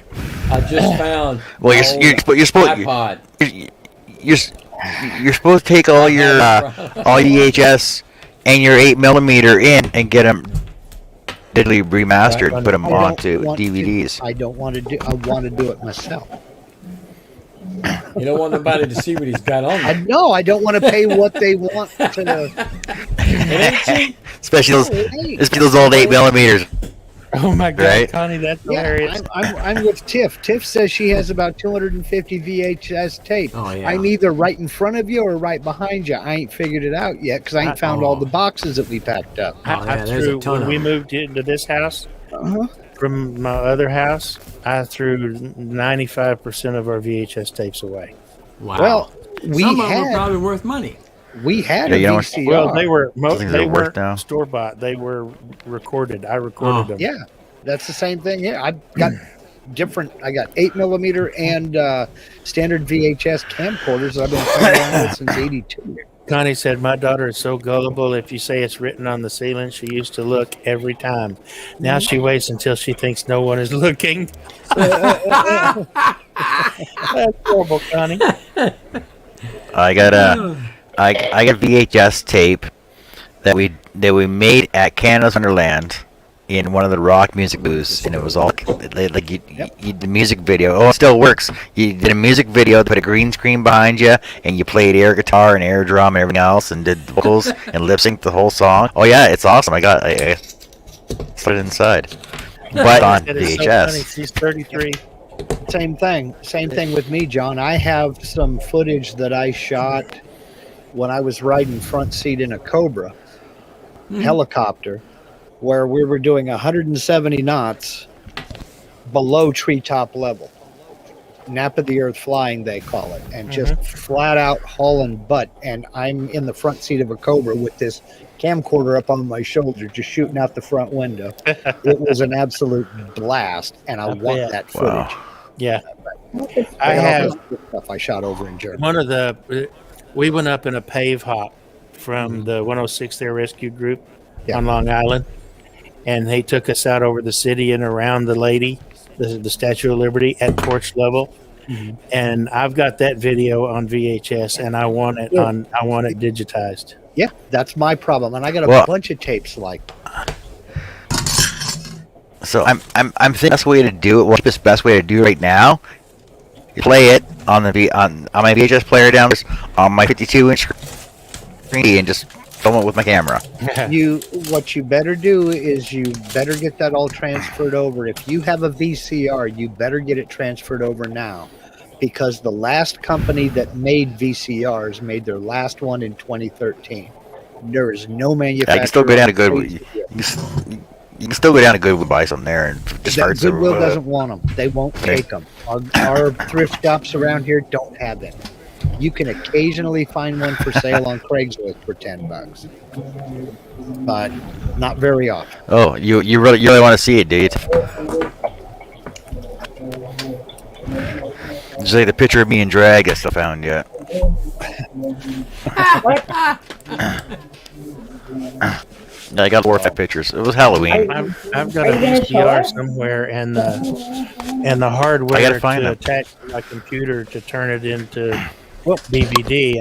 I just found Well, my you're old supposed iPod. you're supposed to take all your all VHS and your 8mm in and get them digitally remastered, and put them I don't onto want to- DVDs. I don't want to do. I want to do it myself. You don't want nobody to see what he's got on I there. know. I don't want to pay what they want to. Especially those old 8mm. Oh my God, Right? Connie, that's Yeah, hilarious. I'm with Tiff. Tiff says she has about 250 VHS tape. Oh, yeah. I'm either right in front of you or right behind you. I ain't figured it out yet because I ain't found all the boxes that we packed up. Oh, yeah, I there's a threw, ton when of we them. moved into this house Uh-huh. from my other house, I threw 95% of our VHS tapes away. Wow. Well, we Some of them are had probably worth money. a you know what- VCR. Well, they were think they they're worth weren't now. store bought. They were recorded. I recorded them. Yeah, that's the same thing. Yeah, I've got different. I got 8mm and standard VHS camcorders that I've been playing around with since '82. Connie said, "My daughter is so gullible. If you say it's written on the ceiling, she used to look every time. Now she waits until she thinks no one is looking." That's horrible, Connie. I got a VHS tape that we made at Canada's Wonderland in one of the rock music booths, and it was all like you the music video. Oh, it still works. You did a music video, put a green screen behind you, and you played air guitar and air drum and everything else, and did vocals and lip synced the whole song. Oh yeah, it's awesome. I put it inside, but on That is so funny. VHS. She's 33. Same thing. Same thing with me, John. I have some footage that I shot when I was riding front seat in a Cobra helicopter, where we were doing 170 knots below treetop level. Nap of the earth flying, they call it, and just flat out hauling butt. And I'm in the front seat of a Cobra with this camcorder up on my shoulder, just shooting out the front window. It was an absolute blast, and I want bet. that footage. Wow. Yeah, I I have stuff I shot over in Germany. one of the. We went up in a pave hop from the 106th Air Rescue Group on Long Island, and they took us out over the city and around the lady, the Statue of Liberty at porch level. And I've got that video on VHS, and I want it digitized. Yeah, that's my problem, and I got a Well- bunch of tapes like. So I'm thinking the best way to do it. What's the best way to do it right now? You play it on on my VHS player downstairs on my 52-inch screen and just film it with my camera. What you better do is you better get that all transferred over. If you have a VCR, you better get it transferred over now, because the last company that made VCRs made their last one in 2013. There is no manufacturer. I can still go down to that Goodwood. pays it. You can still go down to Goodwood and buy some there and just That start. Goodwill doesn't want them. They won't take them. Our thrift shops around here don't have them. You can occasionally find one for sale on Craigslist for $10, but not very often. Oh, you really want to see it, do you? Just like the picture of me and Drag I still found yet. I got 4 or 5 pictures. It was Halloween. I've got Are a you gonna show VCR us? somewhere, and the hardware I gotta find to them. attach to my computer to turn it into DVD.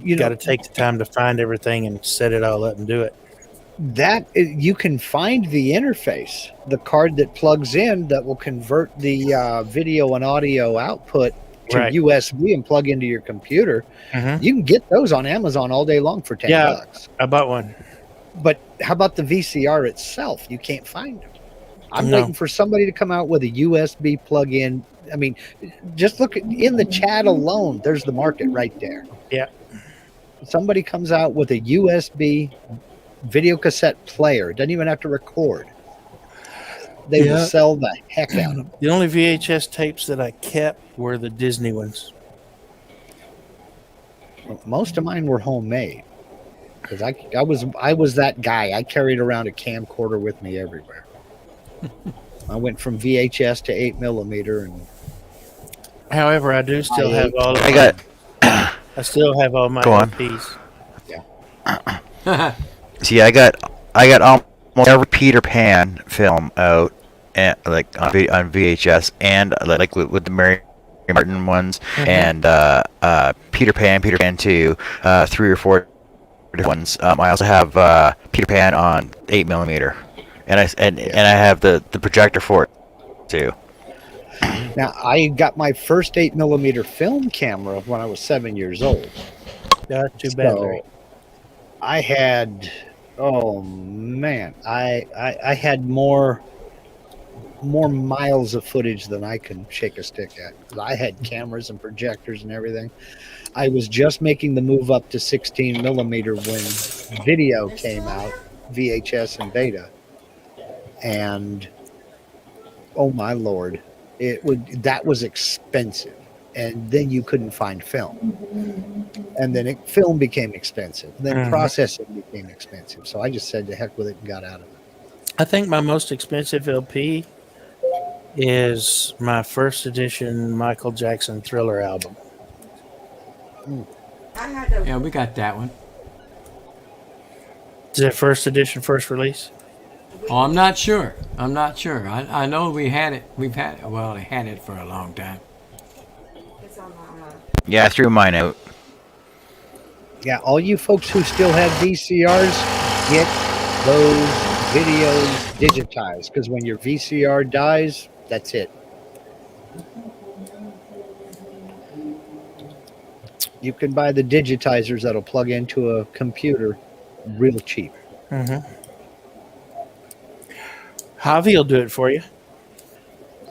You got know- to take the time to find everything and set it all up and do it. You can find the interface, the card that plugs in that will convert the video and audio output to Right. USB and plug into your computer. Mhm. You can get those on Amazon all day long for $10. Yeah. I bought one. But how about the VCR itself? You can't find them. I'm No. waiting for somebody to come out with a USB plug-in. I mean, just look in the chat alone. There's the market right there. Yeah. Somebody comes out with a USB video cassette player. Doesn't even have to record. They will Yeah. sell the heck out of them. The only VHS tapes that I kept were the Disney ones. Most of mine were homemade because I was that guy. I carried around a camcorder with me everywhere. I went from VHS to 8mm, and However, I do still have all. I got. I still have all my Go on. LPs. See, I got almost every Peter Pan film out, and like on VHS, and like with the Mary Martin ones, Mhm. and Peter Pan 2, 3 or 4 different ones. I also have Peter Pan on 8mm, and I have the projector for it too. Now, I got my first 8mm film camera when I was 7 years old. That's too bad, So, Larry. I had, oh man, I had more miles of footage than I can shake a stick at. 'Cause I had cameras and projectors and everything. I was just making the move up to 16mm when video came out, VHS and Beta, and oh my lord, that was expensive, and then you couldn't find film, and then film became expensive, then Mhm. processing became expensive. So I just said to heck with it and got out of it. I think my most expensive LP is my first edition Michael Jackson Thriller album. Yeah, we got that one. Is it first edition, first release? Oh, I'm not sure. I know we had it. We've had it. Well, they had it for a long time. Yeah, I threw mine out. Yeah, all you folks who still have VCRs, get those videos digitized, because when your VCR dies, that's it. You can buy the digitizers that'll plug into a computer real cheap. Mm-hmm. Javi will do it for you.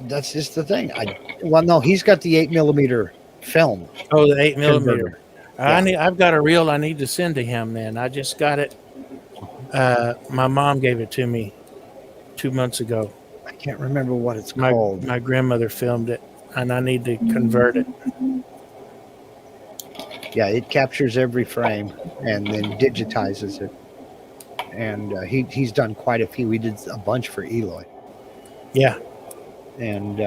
That's just the thing. Well, no, he's got the 8mm film. Oh, the 8mm. converter. I've got a reel I need to send to him. Then I just got it. My mom gave it to me 2 months ago. I can't remember what it's My called. my grandmother filmed it, and I need to convert it. Yeah, it captures every frame and then digitizes it. And he's done quite a few. We did a bunch for Eloy. Yeah. And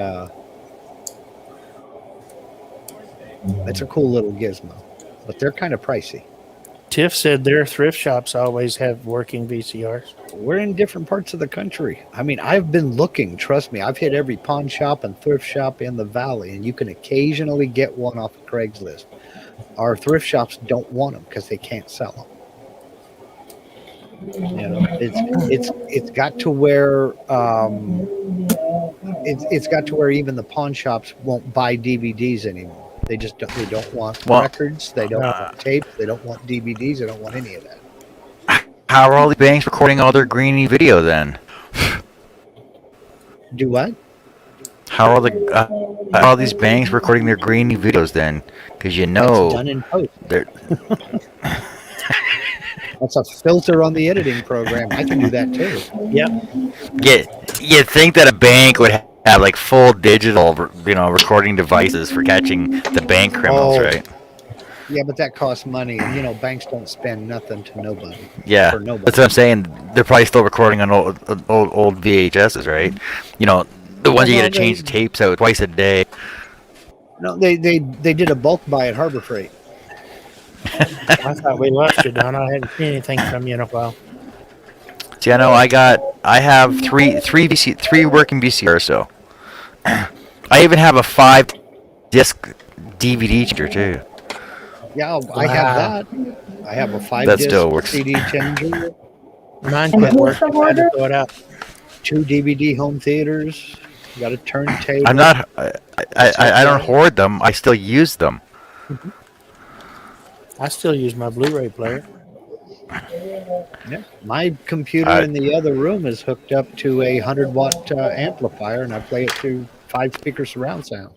it's a cool little gizmo, but they're kind of pricey. Tiff said their thrift shops always have working VCRs. We're in different parts of the country. I mean, I've been looking, trust me. I've hit every pawn shop and thrift shop in the valley, and you can occasionally get one off of Craigslist. Our thrift shops don't want them because they can't sell them. You know, it's got to where it's got to where even the pawn shops won't buy DVDs anymore. They don't want records. They don't want tapes. They don't want DVDs. They don't want any of that. How are all these banks recording all their grainy video then? Do what? How are all these banks recording their grainy videos then? Because It's done in post. they're That's a filter on the editing program. I can do that too. Yep. you'd think that a bank would have like full digital, recording devices for catching the bank criminals, Oh. right? Yeah, but that costs money, and banks don't spend nothing to nobody. Yeah, For nobody. that's what I'm saying. They're probably still recording on old VHSs, right? The ones you Well, get to change the tapes out twice a day. No, they did a bulk buy at Harbor Freight. I thought we lost you, Don. I hadn't seen anything from you in a while. See, I have three working VCRs. So I even have a 5-disc DVD changer too. Yeah, I have that. I have a 5-disc That still works. CD changer, Mine quit working. I had to throw it out. 2 DVD home theaters, got a turntable. I'm not. I don't hoard them. I still use them. I still use my Blu-ray player. Yeah. My computer in the other room is hooked up to a 100-watt amplifier, and I play it through 5-speaker surround sound.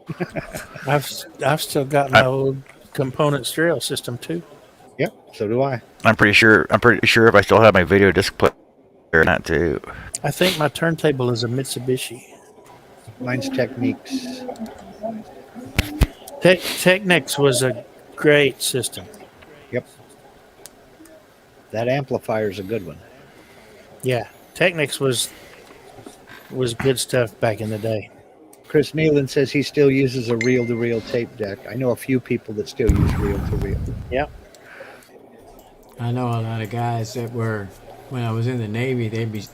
I've still got my old component stereo system too. Yep, so do I. I'm pretty sure if I still have my video disc player in that too. I think my turntable is a Mitsubishi. Mine's Techniques. Technics was a great system. Yep. That amplifier's a good one. Yeah, Technics was good stuff back in the day. Chris Nealon says he still uses a reel-to-reel tape deck. I know a few people that still use reel-to-reel. Yep. I know a lot of guys that were, when I was in the Navy, they'd be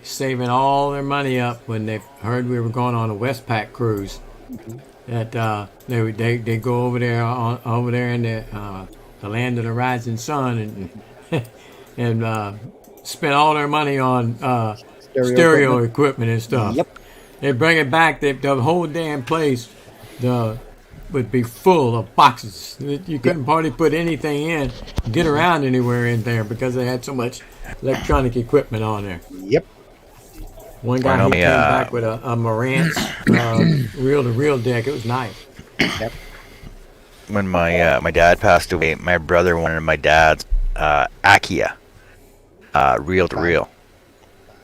saving all their money up when they heard we were going on a Westpac cruise. that they go over there in the land of the rising sun and spend all their money on stereo equipment and stuff. Yep. They bring it back. The whole damn place would be full of boxes. You couldn't hardly put anything in, get around anywhere in there because they had so much electronic equipment on there. Yep. One guy he came back with a Marantz reel-to-reel deck. It was nice. Yep. When my dad passed away, my brother wanted my dad's Akia reel to reel.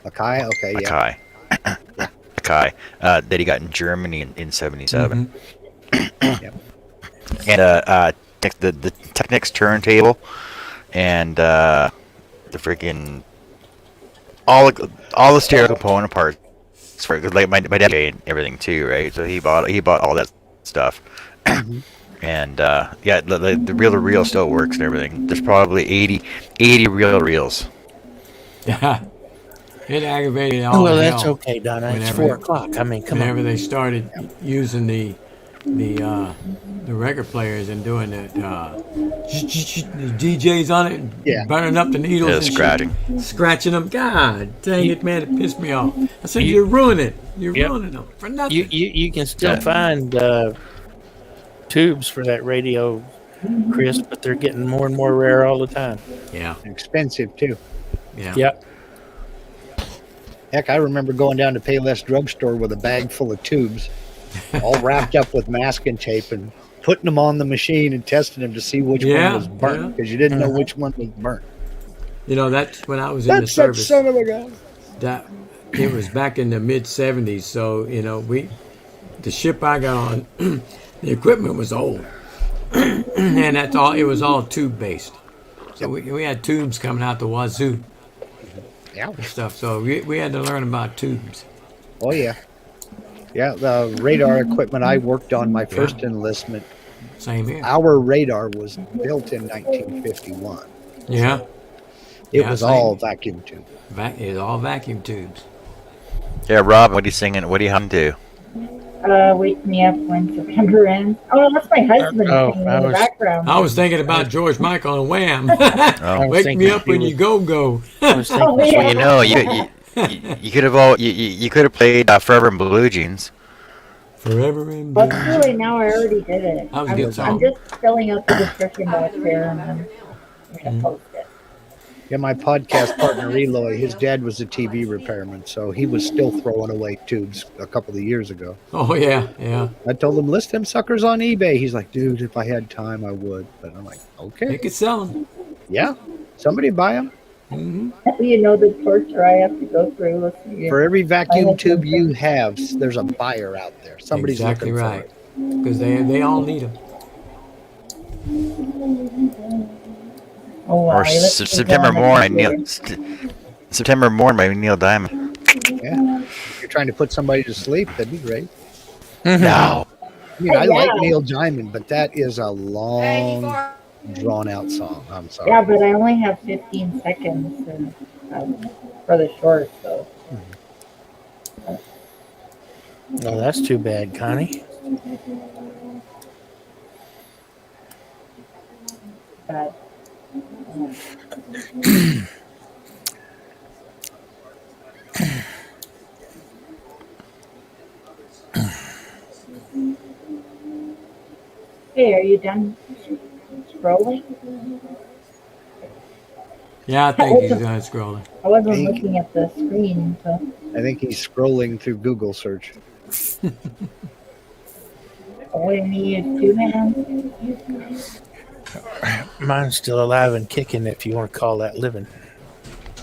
Akai? Okay, yeah. Akai. That he got in Germany in '77. Yep. And the Technics turntable and the freaking all the stereo component parts for, like my dad and everything too, right? So he bought all that stuff. And the reel to reel still works and everything. There's probably 80 reel to reels. Yeah. It aggravated all Well, the that's hell okay, Donna. It's whenever- 4 o'clock. I mean, come Whenever on. they started using the record players and doing the DJs on it, and Yeah. burning up the needles, Yeah, and shit, scratching. scratching them. God dang it, man! It pissed me off. I said, "You're ruining it. You're Yep. ruining them for nothing." You can still Yeah. find tubes for that radio, Chris, but they're getting more and more rare all the time. Yeah, Expensive, too. yeah. Yep. Heck, I remember going down to Payless Drugstore with a bag full of tubes, all wrapped up with masking tape, and putting them on the machine and testing them to see which Yeah, one was burnt, because you didn't know which one was burnt. You know, that's when I was in the That's that service. son of a gun. That it was back in the mid '70s. So the ship I got on, the equipment was old, and that's all. It was all tube based. So we had tubes coming out the wazoo Yeah. and stuff. So we had to learn about tubes. Oh, yeah. Yeah, the radar equipment I worked on my first enlistment, Same here. our radar was built in 1951. Yeah, It Yeah, was same. all vacuum tube. it's all vacuum tubes. Yeah, Rob, what are you singing? What are you humming to? Wake me up when September ends. Oh, that's my husband Oh, singing I in the was- background. I was thinking about George Michael and Wham. Oh. I was Wake me thinking up when he you go. I was thinking, Oh, yeah. Well, you know, you could have you could have played Forever in Blue Jeans. Forever in Well, blue. actually, now I already did it. That was a good I'm song. just filling out the description box there, and I'm going to post it. Yeah, my podcast partner Eloy, his dad was a TV repairman, so he was still throwing away tubes a couple of years ago. Oh yeah. I told him, list them suckers on eBay. He's like, dude, if I had time, I would. But I'm like, They okay, could sell them. yeah, somebody buy them. You know the torture I have to go through. Listening For to every vacuum have tube something. you have, there's a buyer out there. Somebody's Exactly looking right. for it. Because they all need them. Oh, wow, Or I listened to September one Morn by of Neil. yours. September Morn by Neil Diamond. Yeah, if you're trying to put somebody to sleep, that'd be great. No. I mean, I Yeah. like Neil Diamond, but that is a long, drawn-out song. I'm sorry. Yeah, but I only have 15 seconds for the short, so. oh, that's too bad, Connie. But, hey, are you done scrolling? Yeah, I think he's done scrolling. I wasn't Pink. looking at the screen, so. I think he's scrolling through Google search. All I need is 2 hands. Mine's still alive and kicking, if you want to call that living.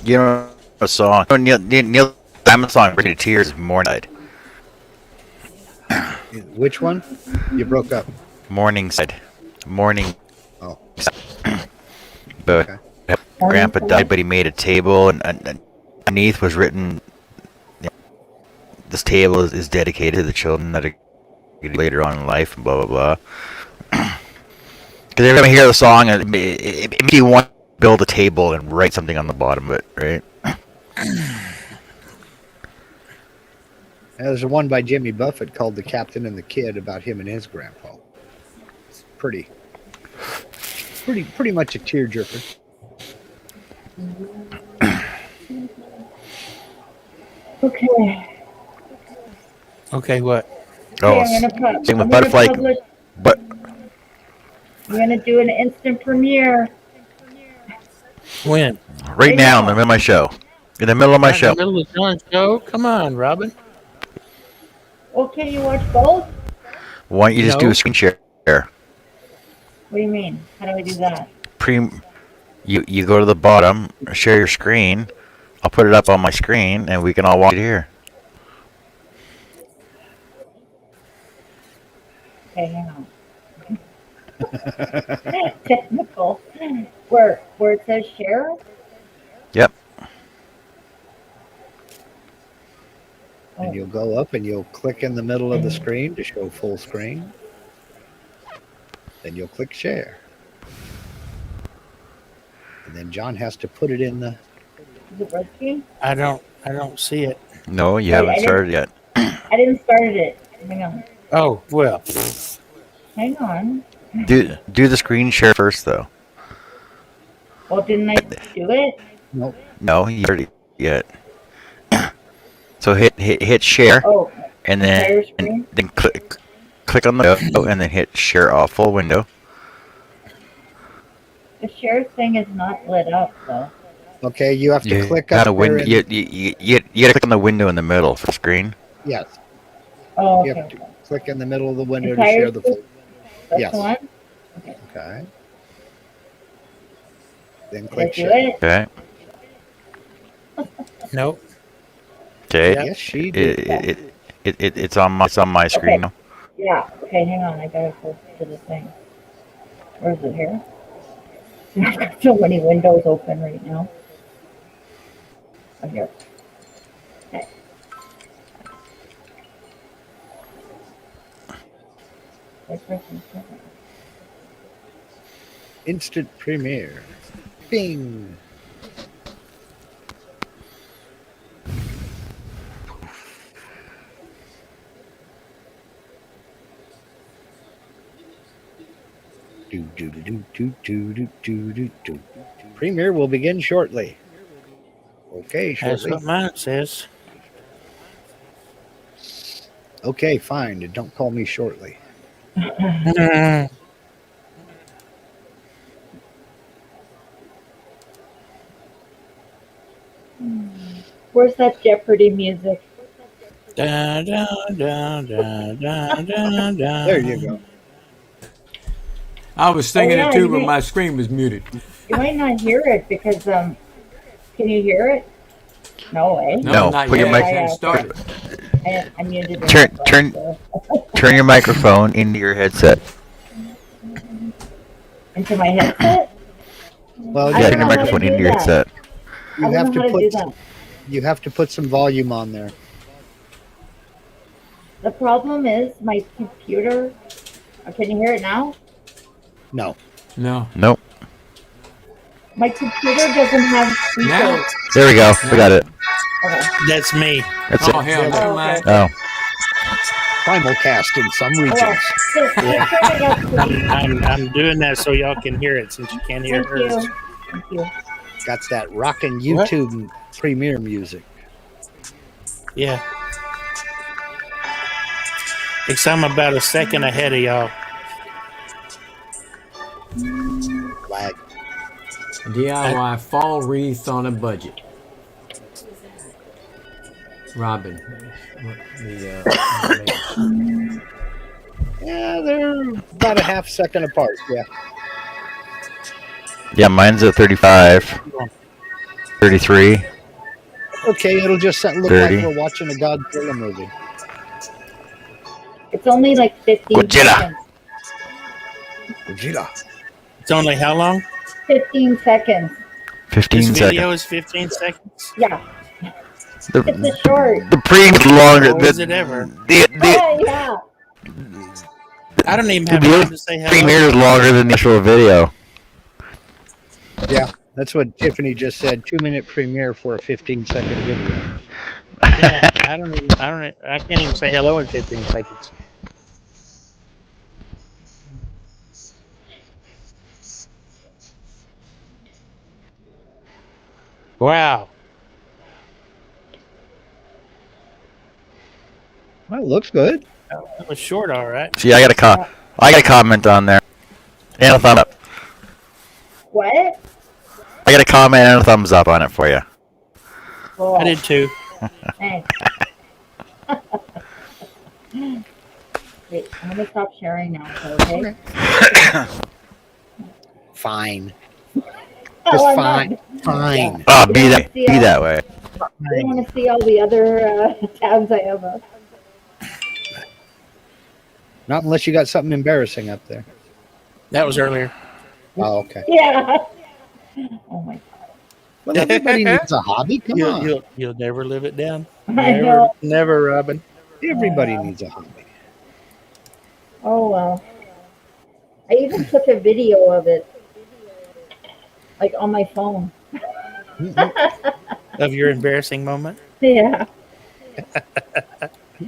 You know a song. Neil Diamond song Bring Me to Tears is Morning Side. Which one? You broke up. Morningside. Morning. Oh. But Okay. Grandpa died, but he made a table, and underneath was written, "This table is dedicated to the children that are later on in life," and blah blah blah. Because every time I hear the song, it makes you want to build a table and write something on the bottom of it, right? There's one by Jimmy Buffett called "The Captain and the Kid" about him and his grandpa. It's pretty much a tearjerker. Okay. Okay, what? Oh, Okay, I'm gonna same with I'm gonna Butterfly. publish- But I'm gonna do an instant premiere. When? right now, in the middle of my show. In the middle of my Right show. in the middle of John's show? Come on, Robin. Well, can you watch both? Why don't you just do No. a screen share? What do you mean? How do I do that? You go to the bottom, share your screen. I'll put it up on my screen, and we can all watch it here. Okay, hang on. Technical. Where it says share? Yep. And you'll go up and you'll click in the middle of the screen to show full screen. Then you'll click share. And then John has to put it in the. Is it working? I don't see it. No, you Wait, haven't I didn't- started yet. I didn't start it. Hang on. Oh, well. Hang on. Do the screen share first, though. Well, didn't I do it? No, you already yet. So hit share, Oh, and entire then screen? click on the window, and then hit share off full window. The share thing is not lit up, though. Okay, you have to You click got up a there. window. You gotta click on the window in the middle for the screen. Yes, Oh, you okay. have to click in the middle of the window to Entire share the full. That's yes. the one? Okay. Then Did I click do share. it? Okay. Nope. Okay. Yep. Yes, she did. It's on my screen now. Yeah. Okay, hang on. I gotta go to the thing. Where is it here? I've got so many windows open right now. Oh, here. Okay. Instant premiere. Bing. Do. Premiere will begin shortly. Okay, That's shortly. what mine says. Okay, fine. And don't call me shortly. Where's that Jeopardy music? Da, da, da, da, da, da, da. There you go. I was singing yeah, it too, you but may- my screen was muted. You might not hear it because can you hear it? No way. No, not put your yet. mic- I hadn't started. I muted it. Turn- Turn your microphone into your headset. into my headset. Well, I Yeah, don't turn your know how to microphone do into your that. headset. I you don't have know to how to do put that. you have to put some volume on there. The problem is my computer. Can you hear it now? No. No. Nope. My computer doesn't have speakers. Now? There we go. We got it. Okay. That's me. That's Oh, it. hell, Oh, never mind. Oh, Simulcast in some regions. Well, so turn it up, please. I'm doing that so y'all can hear it since you can't hear Thank hers. you. Thank you. Got that rockin' YouTube premiere music. Yeah. Because I'm about a second ahead of y'all. Lag. DIY fall wreath on a budget. Robin. Yeah, they're about a half second apart. Yeah. yeah. Mine's at 35, 33. Okay, it'll just look 30. like we're watching a Godzilla movie. It's only like 15 Godzilla. seconds. Vegeta. It's only how long? 15 seconds. 15 This seconds. video is 15 seconds. Yeah, The, it's a short. the premium's longer. Or was it ever? The Oh, yeah. I don't even have The time to say hello. premiere is longer than the actual video. Yeah, that's what Tiffany just said. 2-minute premiere for a 15-second video. Yeah, I can't even say hello in 15 seconds. Wow. Well, it looks good. That was short, all right. See, I got a comment on there and a thumb up. What? I got a comment and a thumbs up on it for you. Cool. I did too. Thanks. Wait, I'm gonna stop sharing now, okay? Fine. Oh, Just I'm fine. not. Fine. Oh, You be don't that see be all- that way. I don't want to see all the other tabs I have up. Not unless you got something embarrassing up there. That was earlier. Oh, okay. Yeah. Oh my Well, everybody needs a hobby. Come on. You'll never live it down. God. I know. Never, Robin. Everybody needs a hobby. Oh well. I even took a video of it, like on my phone. Of your embarrassing moment. Yeah.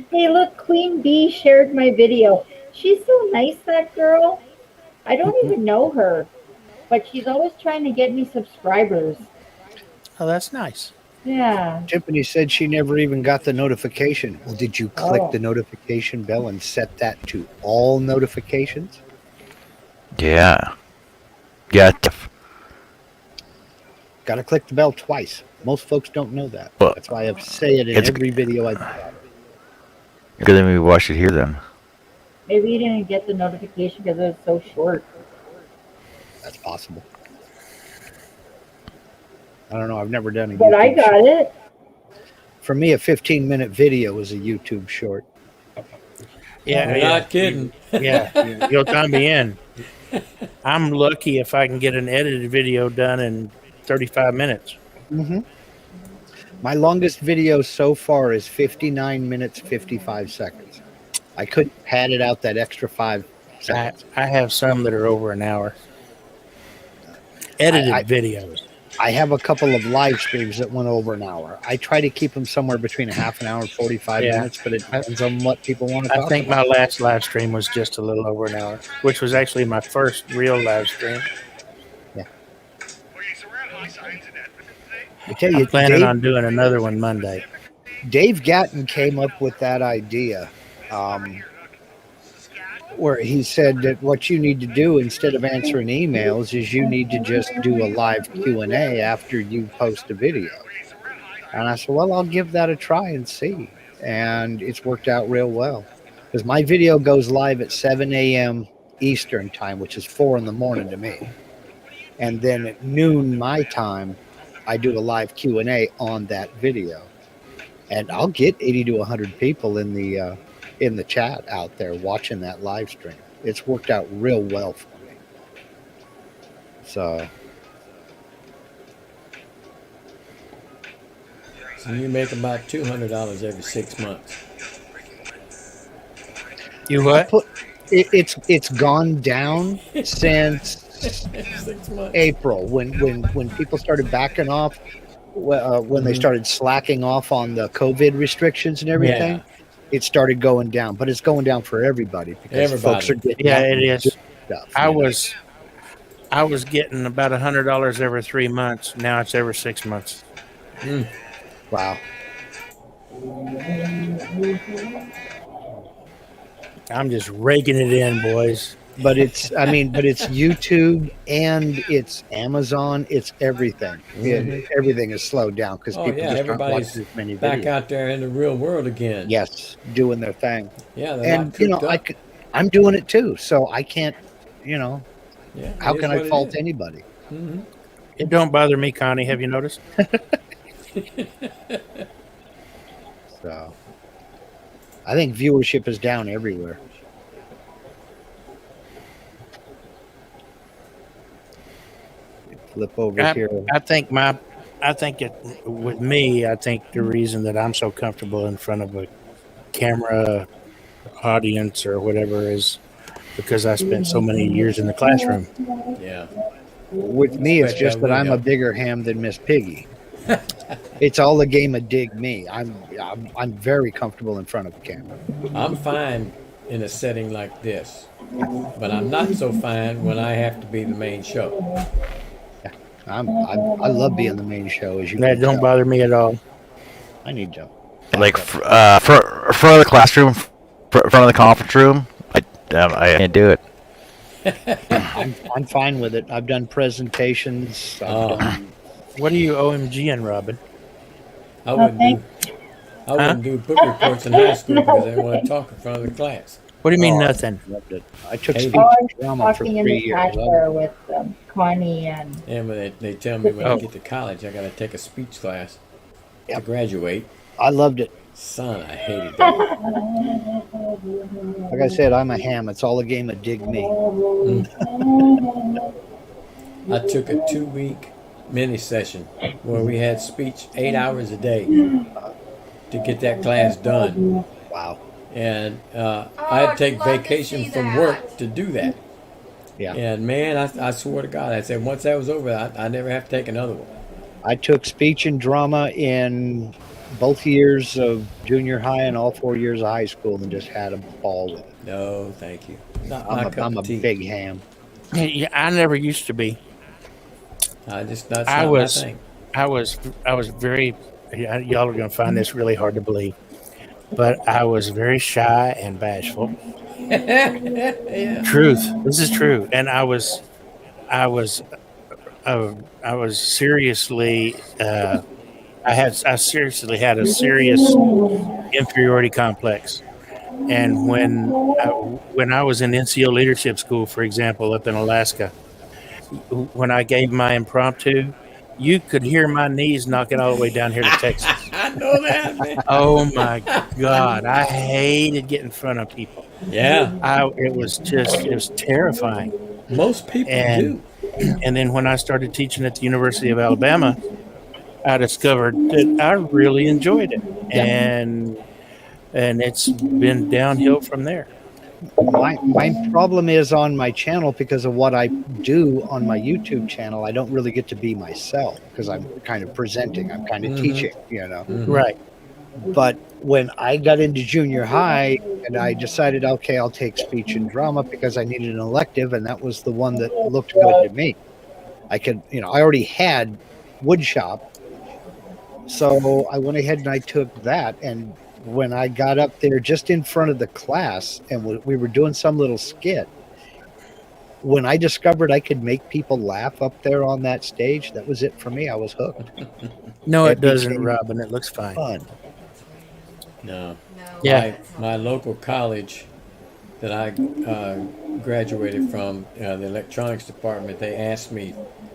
Hey, look, Queen Bee shared my video. She's so nice, that girl. I don't even know her, but she's always trying to get me subscribers. Oh, that's nice. Yeah. Tiffany said she never even got the notification. Well, did you click Oh. the notification bell and set that to all notifications? Yeah. Yeah. Got to click the bell twice. Most folks don't know that. Well, That's why I say it in it's- every video I put out. Good that we watched it here then. Maybe you didn't get the notification because it was so short. That's possible. I don't know. I've never done a But I YouTube got short. it. For me, a 15-minute video is a YouTube short. Yeah, You're yeah. not kidding. Yeah, you'll time me in. I'm lucky if I can get an edited video done in 35 minutes. Mm-hmm. My longest video so far is 59 minutes, 55 seconds. I couldn't pad it out that extra 5 seconds. I have some that are over an hour. Edited I- videos. I have a couple of live streams that went over an hour. I try to keep them somewhere between a half an hour and 45 Yeah. minutes, but it depends on what people want to I talk think about. my last live stream was just a little over an hour, which was actually my first real live stream. I tell I'm you, planning Dave, on doing another one Monday. Dave Gatton came up with that idea where he said that what you need to do instead of answering emails is you need to just do a live Q&A after you post a video. And I said, well, I'll give that a try and see. And it's worked out real well. Because my video goes live at 7 a.m. Eastern time, which is 4 in the morning to me. And then at noon my time, I do a live Q&A on that video. And I'll get 80 to 100 people in the chat out there watching that live stream. It's worked out real well for me. So You make about $200 every 6 months. You what? it's gone down since 6 months. April when people started backing off, when they started slacking off on the COVID restrictions and everything. Yeah. It started going down, but it's going down for everybody because folks are getting Yeah, out it and is. doing stuff. I you know. was getting about $100 every 3 months. Now it's every 6 months. Wow. I'm just raking it in, boys. But it's YouTube and it's Amazon. It's everything. Everything is slowed down because Oh, people yeah, just aren't everybody's watching as many Back videos. out there in the real world again. Yes, doing their thing. Yeah, they're And not you know, cooped up. I'm doing it too, so I can't. Yeah, How it can is I what it fault is. anybody? Mhm. It don't bother me, Connie. Have you noticed? So, I think viewership is down everywhere. Flip over here. I think with me, I think the reason that I'm so comfortable in front of a camera audience or whatever is because I spent so many years in the classroom. Yeah. With me, it's Right, just yeah, that we I'm go. a bigger ham than Miss Piggy. It's all a game of dig me. I'm very comfortable in front of the camera. I'm fine in a setting like this, but I'm not so fine when I have to be the main show. I love being the main show, as you That can don't tell. bother me at all. I need to. Like front of the classroom, front of the conference room. I can't do it. I'm fine with it. I've done presentations. Oh. What are you OMGing, Robin? I wouldn't thank- do book reports in high school because I didn't want to talk in front of the class. What do you mean Oh, nothing? Loved it. I took Hey. speech Oh, and drama for talking in 3 the years. trash Loved there with Connie and And when they tell me when I Oh. get to college, I got to take a speech class to Yep. graduate. I loved it. Son, I hated that. Like I said, I'm a ham. It's all a game of dig me. I took a 2-week mini session where we had speech 8 hours a day to get that class done. Wow. And I had to take vacation from work to do that. Yeah. And man, I swear to God, I said once that was over, I never have to take another one. I took speech and drama in both years of junior high and all 4 years of high school and just had a ball with it. No, thank you. Not my cup I'm a of tea. big ham. Yeah, I never used to be. That's I not was- my thing. I was very. Y'all are gonna find this really hard to believe, but I was very shy and bashful. Yeah. Truth. This is true, and I was seriously. I seriously had a serious inferiority complex, and when I was in NCO leadership school, for example, up in Alaska, when I gave my impromptu, you could hear my knees knocking all the way down here to Texas. I know that, man. Oh my God, I hated getting in front of people. Yeah, It was terrifying. most people And- do. And then when I started teaching at the University of Alabama, I discovered that I really enjoyed it, and it's been downhill from there. My problem is on my channel because of what I do on my YouTube channel. I don't really get to be myself because I'm kind of presenting. I'm kind of Mhm. teaching, you know. Right. But when I got into junior high and I decided, okay, I'll take speech and drama because I needed an elective, and that was the one that looked good to me. I could, I already had wood shop, so I went ahead and I took that. And when I got up there just in front of the class and we were doing some little skit, when I discovered I could make people laugh up there on that stage, that was it for me. I was hooked. No, It it doesn't, became Robin. It looks fine. Fun. No. Yeah. My local college that I graduated from, the electronics department, they asked me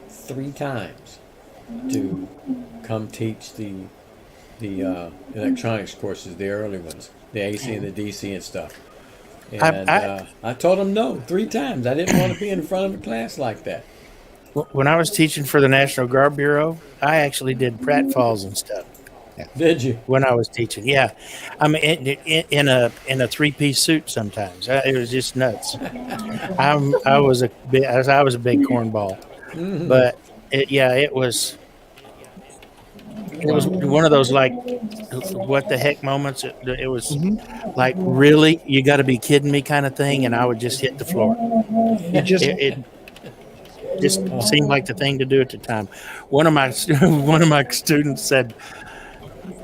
3 times to come teach the electronics courses, the early ones, the AC and the DC and stuff. And I told them no 3 times. I didn't want to be in front of a class like that. When I was teaching for the National Guard Bureau, I actually did pratfalls and stuff. Did you? When I was teaching, yeah, I mean in a 3-piece suit sometimes. It was just nuts. I was a big cornball, but it was one of those like what the heck moments. It was like, really, you got to be kidding me kind of thing, and I would just hit the floor. You just It just seemed like the thing to do at the time. One of my students said,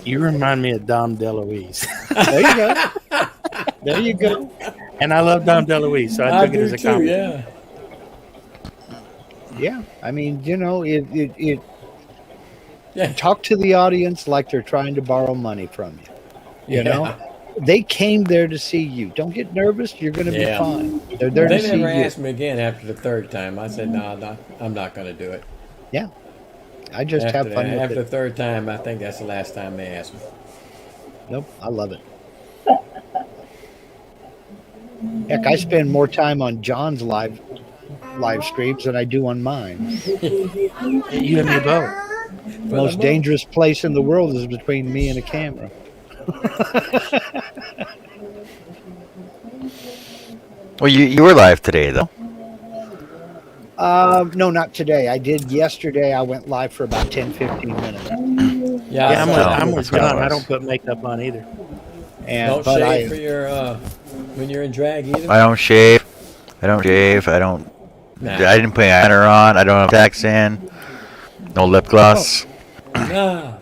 "You remind me of Dom DeLuise." there you go. There you go. And I love Dom DeLuise, so I took it do as a too, compliment. yeah. Yeah, I mean, it Yeah. talk to the audience like they're trying to borrow money from you. You know, Yeah. they came there to see you. Don't get nervous. You're going to Yeah. be fine. They're there They to see never you. asked me again after the 3rd time. I said, no, I'm not going to do it. I just After, have fun with after it. the 3rd time, I think that's the last time they asked me. Nope, I love it. Heck, I spend more time on John's live streams than I do on mine. You and me both. The most dangerous place in the world is between me and a camera. Well, you were live today though. No, not today. I did yesterday. I went live for about 10, 15 minutes. Yeah, Yeah, No, I'm with that's what it John. I was. don't put makeup on either. And don't but shave I for your when you're in drag either. I don't shave. I don't shave. I don't. Nah. I didn't put eyeliner on. I don't have tax in. No lip gloss. Nah.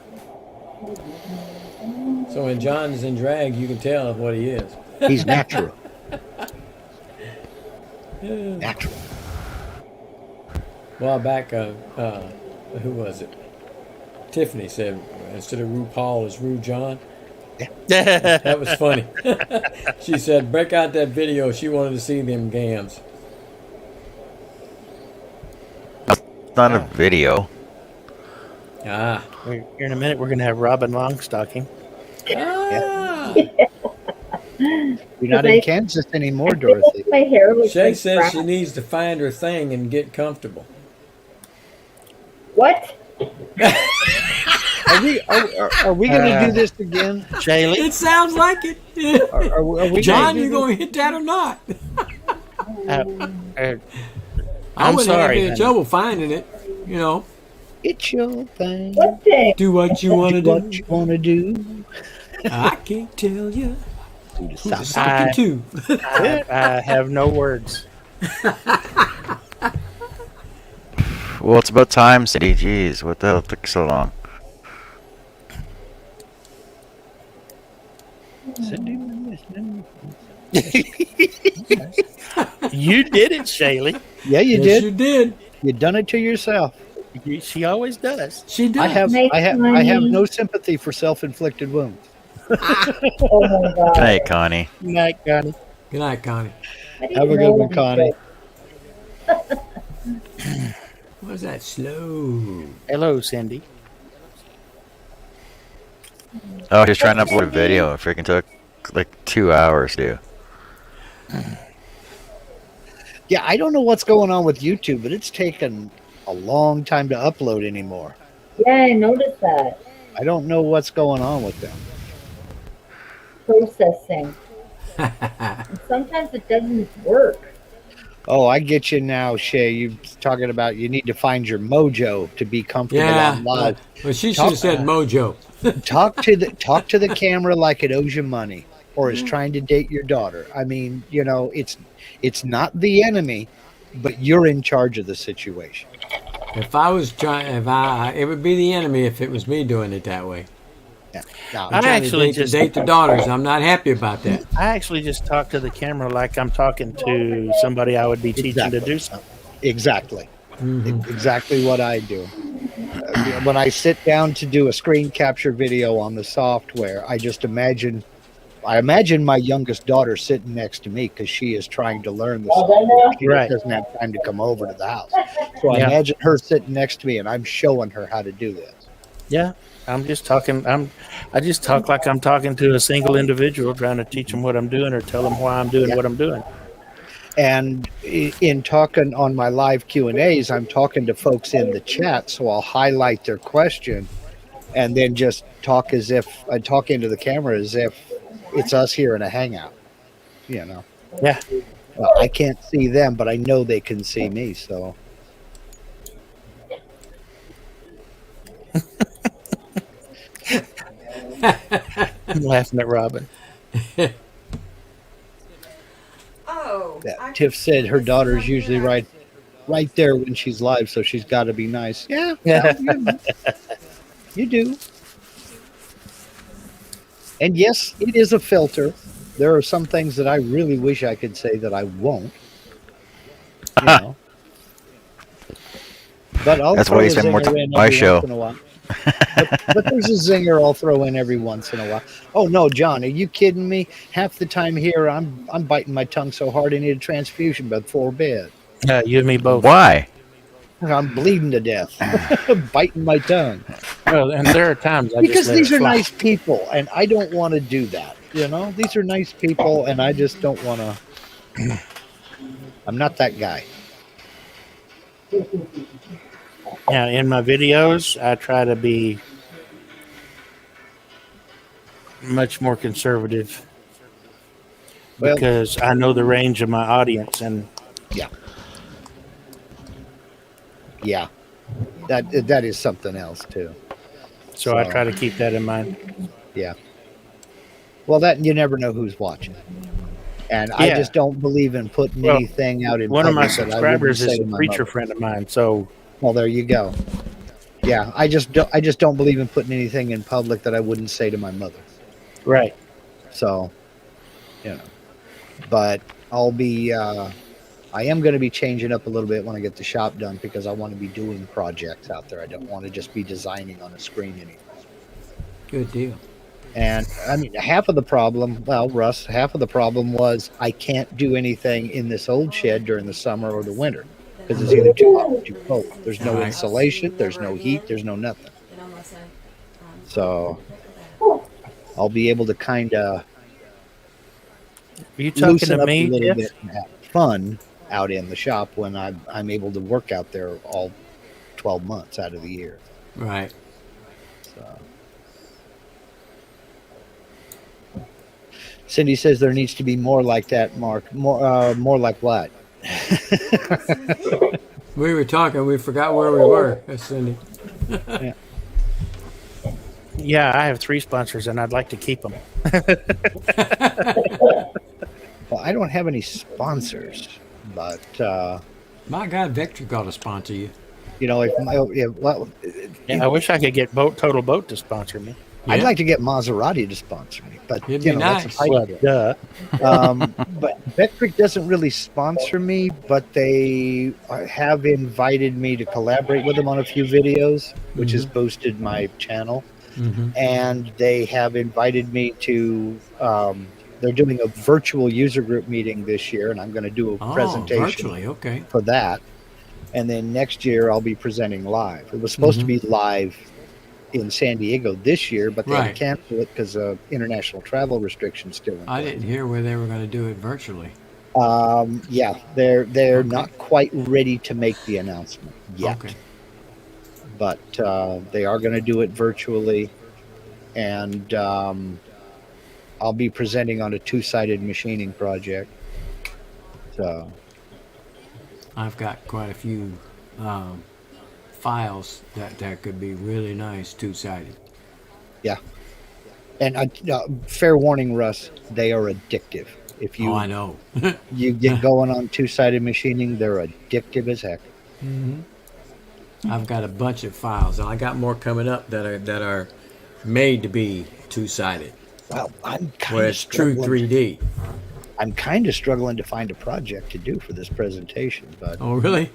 So when John's in drag, you can tell what he is. he's natural. Natural. A while back, who was it? Tiffany said instead of RuPaul, it's Ru John. That was funny. She said, break out that video. She wanted to see them gams. It's not a video. Ah. Here in a minute, we're going to have Robin Longstocking. Ah. You're not in Kansas anymore, Dorothy. My hair looks Shay like says crap. she needs to find her thing and get comfortable. What? Are we going to do this again? Shaylee? It sounds like it. Are we John, gonna you do going to hit that or not? I'm I wouldn't have sorry. any honey. trouble finding it. You know, It's your thing. What thing? do what you want to Do what do. you want to do. I can't tell you Do the who to South. suck it to. I have no words. Well, it's about time, Cindy. Jeez, what the hell took so long? You did it, Shaylee. Yeah, you Yes, did. you did. You done it to yourself. She always does. She did. I have Make I have money. no sympathy for self-inflicted wounds. Oh my god. Good night, Connie. Good night, Connie. Good night, Connie. I didn't Have a know good one, that. Connie. What was that slow? Hello, Cindy. Oh, just trying to upload a video. It freaking took like 2 hours, dude. Yeah, I don't know what's going on with YouTube, but it's taken a long time to upload anymore. Yeah, I noticed that. I don't know what's going on with them. Processing. And sometimes it doesn't work. Oh, I get you now, Shay. You're talking about you need to find your mojo to be comfortable Yeah. on live. Well, she should have said Mojo. Talk to the camera like it owes you money or is trying to date your daughter. I mean, you know, it's not the enemy, but you're in charge of the situation. If I was trying, it would be the enemy if it was me doing it that way. Yeah. Now, I Trying actually to just date the daughters. I'm not happy about that. I actually just talk to the camera like I'm talking to somebody I would be teaching to do something. exactly. Mhm. Exactly what I do. When I sit down to do a screen capture video on the software, I imagine my youngest daughter sitting next to me because she is trying to learn the software. She Right. doesn't have time to come over to the house. So I Yeah. imagine her sitting next to me and I'm showing her how to do this. Yeah, I'm just talking. I just talk like I'm talking to a single individual, trying to teach them what I'm doing or tell them why I'm doing what I'm doing. And in talking on my live Q&As, I'm talking to folks in the chat, so I'll highlight their question and then just talk as if I talk into the camera as if it's us here in a hangout. You know. Yeah. Well, I can't see them, but I know they can see me, so I'm laughing at Robin. Oh. yeah. Tiff said her daughter's usually right there when she's live, so she's got to be nice. Yeah. Yeah. You do. And yes, it is a filter. There are some things that I really wish I could say that I won't. You know. But I'll That's throw why you a spend more zinger time in on my every show. once in a while. But there's a zinger I'll throw in every once in a while. Oh no, John, are you kidding me? Half the time here, I'm biting my tongue so hard I need a transfusion before bed. Yeah, you and me both. Why? I'm bleeding to death, biting my tongue. Well, and there are times I Because just let these it are fly. nice people, and I don't want to do that. You know, these are nice people, and I just don't want to. I'm not that guy. Yeah, in my videos, I try to be much more conservative Well- because I know the range of my audience, and Yeah, that is something else too. So I try to keep that in mind. Yeah. Well, that you never know who's watching, and I Yeah. just don't believe in putting Well, anything out in One of my public that I wouldn't subscribers is say to a my preacher mother. friend of mine, so Well, there you go. Yeah, I just don't believe in putting anything in public that I wouldn't say to my mother. right. So, you know, but I'll be. I am going to be changing up a little bit when I get the shop done because I want to be doing projects out there. I don't want to just be designing on a screen anymore. Good deal. And I mean, half of the problem was I can't do anything in this old shed during the summer or the winter because it's either too hot or too cold. There's no Right. insulation, there's no heat, there's no nothing. So I'll be able to kind of Are you talking loosen to up me, a little Jeff? bit and have fun out in the shop when I'm able to work out there all 12 months out of the year. Right. So. Cindy says there needs to be more like that, Mark. More like what? We were talking. We forgot where we were. That's Cindy. Yeah, I have 3 sponsors, and I'd like to keep them. Well, I don't have any sponsors, but My guy Victor got to sponsor you. you know, I wish I could get Total Boat to sponsor me. I'd Yeah. like to get Maserati to sponsor me, but It'd you be know, nice. that's a pipe Well, dream. duh. But Vectric doesn't really sponsor me, but they have invited me to collaborate with them on a few videos, which has boosted my channel. Mm-hmm. And they have invited me to. They're doing a virtual user group meeting this year, and I'm going to do a Oh, presentation virtually. Okay. for that. And then next year I'll be presenting live. It was supposed to be live in San Diego this year, but they had Right. to cancel it because of international travel restrictions still in I place. didn't hear where they were going to do it virtually. Yeah, they're not quite ready to make the announcement yet, Okay. but they are going to do it virtually, and I'll be presenting on a 2-sided machining project. So I've got quite a few files that could be really nice two-sided. and fair warning, Russ, they are addictive. If you Oh, I know. you get going on 2-sided machining, they're addictive as heck. I've got a bunch of files, and I got more coming up that are made to be two-sided, Well, I'm kind where of it's true struggling. 3D. I'm kind of struggling to find a project to do for this presentation, but Oh, really?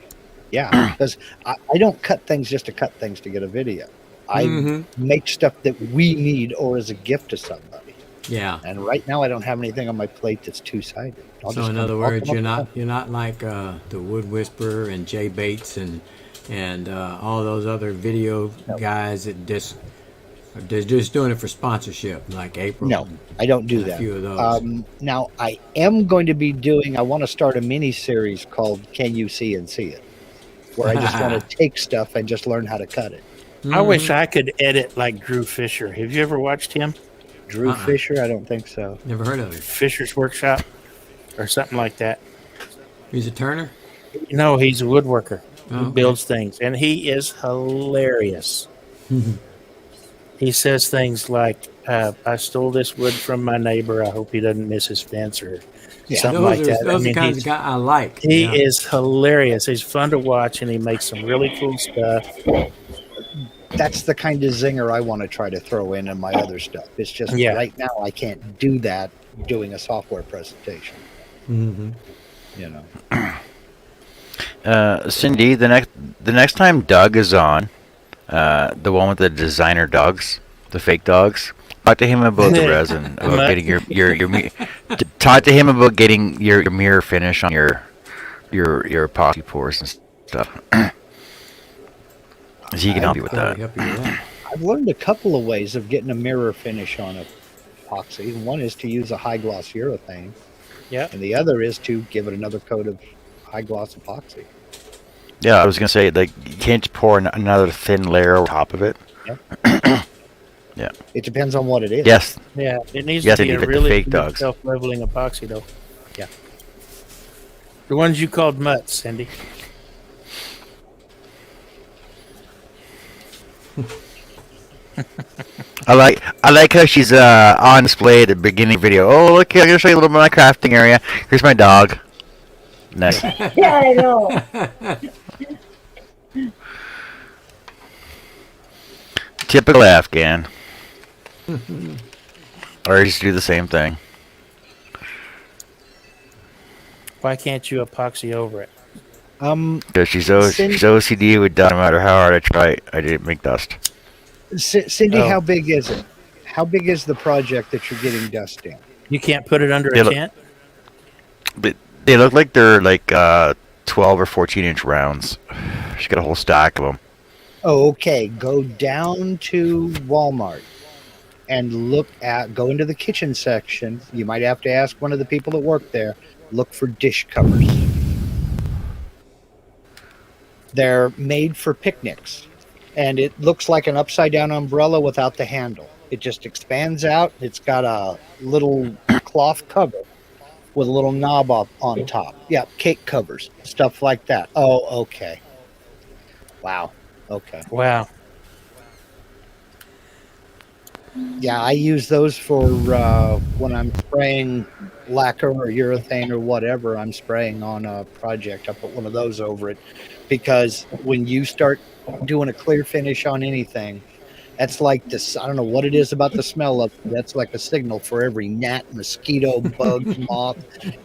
yeah, because I don't cut things just to cut things to get a video. I make stuff that we need or as a gift to somebody. Yeah. And right now, I don't have anything on my plate that's 2-sided. So in other words, you're not like the Wood Whisperer and Jay Bates and all those other video guys that they're just doing it for sponsorship, like April. No, I don't do and a that. few of those. Now, I am going to be doing. I want to start a mini series called "Can You See and See It," where I just want to take stuff and just learn how to cut it. I wish I could edit like Drew Fisher. Have you ever watched him? Drew Fisher? I don't think so. Never heard of it. Fisher's Workshop or something like that. He's a turner. No, he's a woodworker. Oh, He okay. builds things, and he is hilarious. He says things like, "I stole this wood from my neighbor. I hope he doesn't miss his fence," or something like that. Those are the kinds of he's- guy I like. He Yeah. is hilarious. He's fun to watch, and he makes some really cool stuff. That's the kind of zinger I want to try to throw in my other stuff. It's just Yeah. right now I can't do that doing a software presentation. Mhm. You know. Cindy, the next time Doug is on, the one with the designer dogs, the fake dogs, talk to him about the resin, about getting talk to him about getting your mirror finish on your epoxy pours and stuff. He can help you with that. Help you with that. I've learned a couple of ways of getting a mirror finish on a epoxy. One is to use a high gloss urethane. Yeah. And the other is to give it another coat of high gloss epoxy. Yeah, I was gonna say, like, you can't just pour another thin layer on top of it. Yeah. It depends on what it is. Yes. Yeah, it needs Yes, to be they a need the really fake good dogs. self-leveling epoxy, though. Yeah. The ones you called mutts, Cindy. I like how she's on display at the beginning of the video. Oh, look here, I'm gonna show you a little bit of my crafting area. Here's my dog. Nice. Yeah, I know. Typical Afghan. Or just do the same thing. Why can't you epoxy over it? Because she's OCD with dust. No matter how hard I try, I didn't make dust. Cindy, Oh. how big is it? How big is the project that you're getting dusting? You can't put it under They a look- tent? But they look like they're like 12 or 14-inch rounds. She's got a whole stack of them. Oh, okay. Go down to Walmart and go into the kitchen section. You might have to ask one of the people that work there. Look for dish covers. They're made for picnics. And it looks like an upside down umbrella without the handle. It just expands out. It's got a little cloth cover with a little knob up on top. Yeah, cake covers, stuff like that. Oh, okay. Wow. Okay. Wow. Yeah, I use those for when I'm spraying lacquer or urethane or whatever I'm spraying on a project. I put one of those over it because when you start doing a clear finish on anything, that's like this. I don't know what it is about the smell of it. That's like a signal for every gnat, mosquito, bug, moth,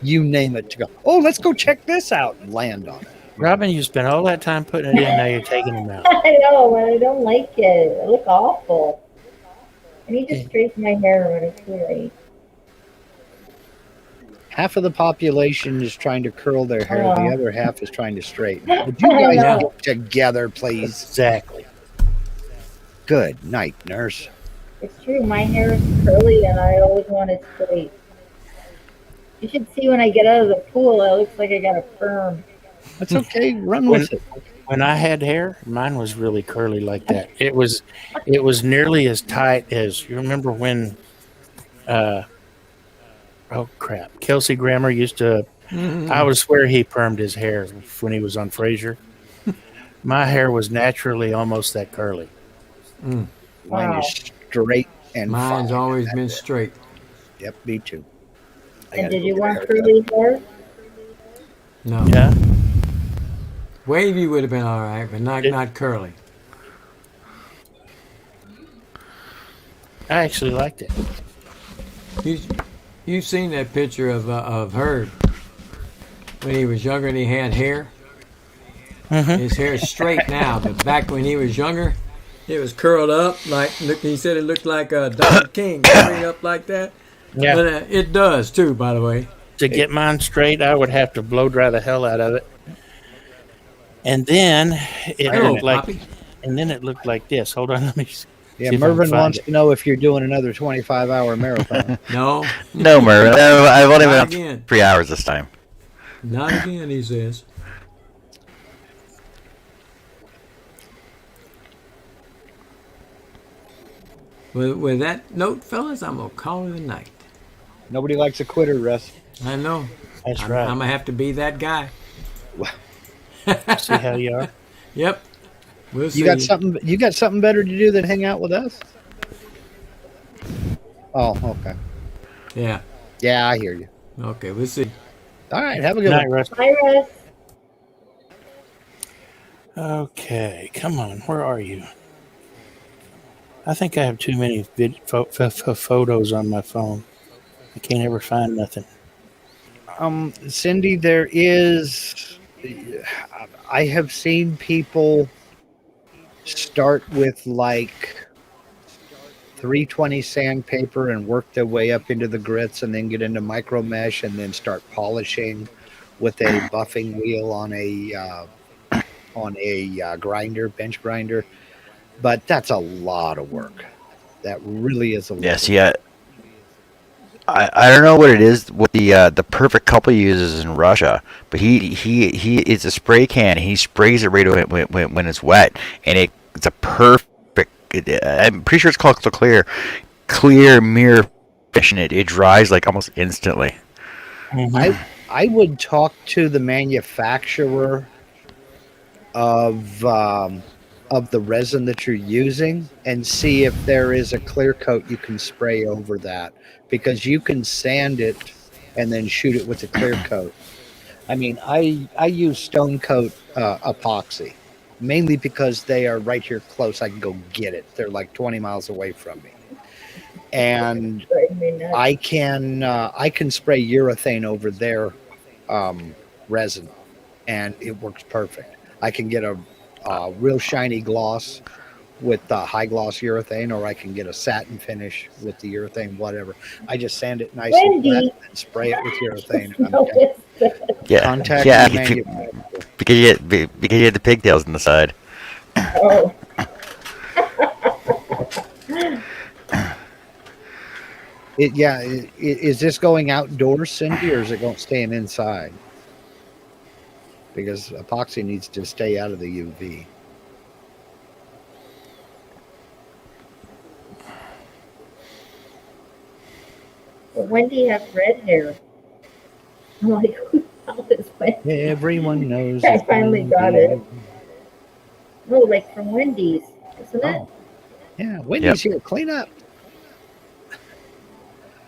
you name it, to go, oh, let's go check this out and land on it. Robin, you spent all that time putting it in, now you're taking them out. I know, but I don't like it. I look awful. I need to straighten my hair, but it's too late. Half of the population is trying to curl their hair. Oh. The other half is trying to straighten. Would you guys Yeah. get together, please? Exactly. Good night, nurse. It's true. My hair is curly, and I always want it straight. You should see when I get out of the pool. It looks like I got a perm. That's okay. Run with it. When I had hair, mine was really curly like that. It was nearly as tight as, you remember when oh crap, Kelsey Grammer used to, I would swear he permed his hair when he was on Frasier. My hair was naturally almost that curly. Mine Wow. is straight and Mine's fine. always been straight. Yep, me too. I And gotta did you go want get a haircut. curly hair? No. Yeah. Wavy would have been all right, but not curly. I actually liked it. You've seen that picture of Herb when he was younger and he had hair. Mm-hmm. His hair is straight now, but back when he was younger, it was curled up like he said it looked like a Dr. King straight up like that. Yeah. But it does too, by the way. To get mine straight, I would have to blow dry the hell out of it. And then it Hello, looked like, Poppy. and then it looked like this. Hold on, let me. See Yeah, if I can Mervin find wants it. to know if you're doing another 25-hour marathon. No, No, Mervin. I've only been Not up again. 3 hours this time. Not again, he says. With that note, fellas, I'm going to call it a night. Nobody likes a quitter, Russ. I know. That's I'm right. going to have to be that guy. See how you are. Yep. We'll see. You got something? You got something better to do than hang out with us? Oh, okay. Yeah. Yeah, I hear you. Okay, we'll see. All right, have a Good good night, one. Russ. Hi, Russ. Okay, come on. Where are you? I think I have too many photos on my phone. I can't ever find nothing. Cindy, there is. I have seen people start with like 320 sandpaper and work their way up into the grits, and then get into micro mesh, and then start polishing with a buffing wheel on a grinder, bench grinder. But that's a lot of work. That really is a lot. Yes, yeah. I don't know what it is, what the perfect couple uses in Russia, but he it's a spray can. He sprays it right when it's wet, and it's a perfect. I'm pretty sure it's called the clear mirror finish, and it dries like almost instantly. I would talk to the manufacturer of of the resin that you're using and see if there is a clear coat you can spray over that, because you can sand it and then shoot it with a clear coat. I mean, I use Stone Coat epoxy mainly because they are right here close. I can go get it. They're like 20 miles away from me, and I can spray urethane over their resin, and it works perfect. I can get a real shiny gloss with high gloss urethane, or I can get a satin finish with the urethane, whatever. I just sand it nice and wet and spray it with urethane. And I'm done. Yeah, Contact yeah. the manufacturer. Because you had the pigtails on the side. Oh. Is this going outdoors, Cindy, or is it going staying inside? Because epoxy needs to stay out of the UV. But Wendy has red hair. I'm like, who the hell is Wendy? Everyone knows. I finally got it. No, like from Wendy's, isn't it? Oh, yeah. Wendy's here. Clean up.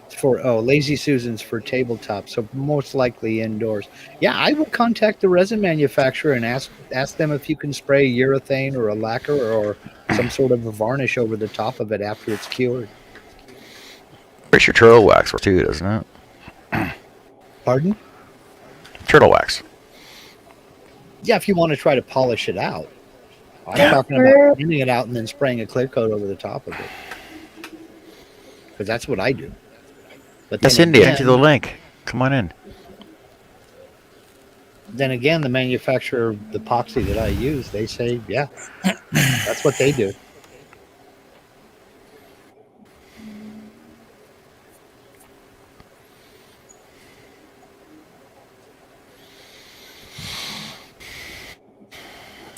It's for Lazy Susan's for tabletop, so most likely indoors. Yeah, I will contact the resin manufacturer and ask them if you can spray urethane or a lacquer or some sort of a varnish over the top of it after it's cured. Pretty sure turtle wax works too, doesn't it? Pardon? Turtle wax. Yeah, if you want to try to polish it out. I'm talking about cleaning it out and then spraying a clear coat over the top of it. Because that's what I do. But Yes, Cindy, send you the link. Come on in. Then again, the manufacturer of the epoxy that I use, they say, yeah, that's what they do.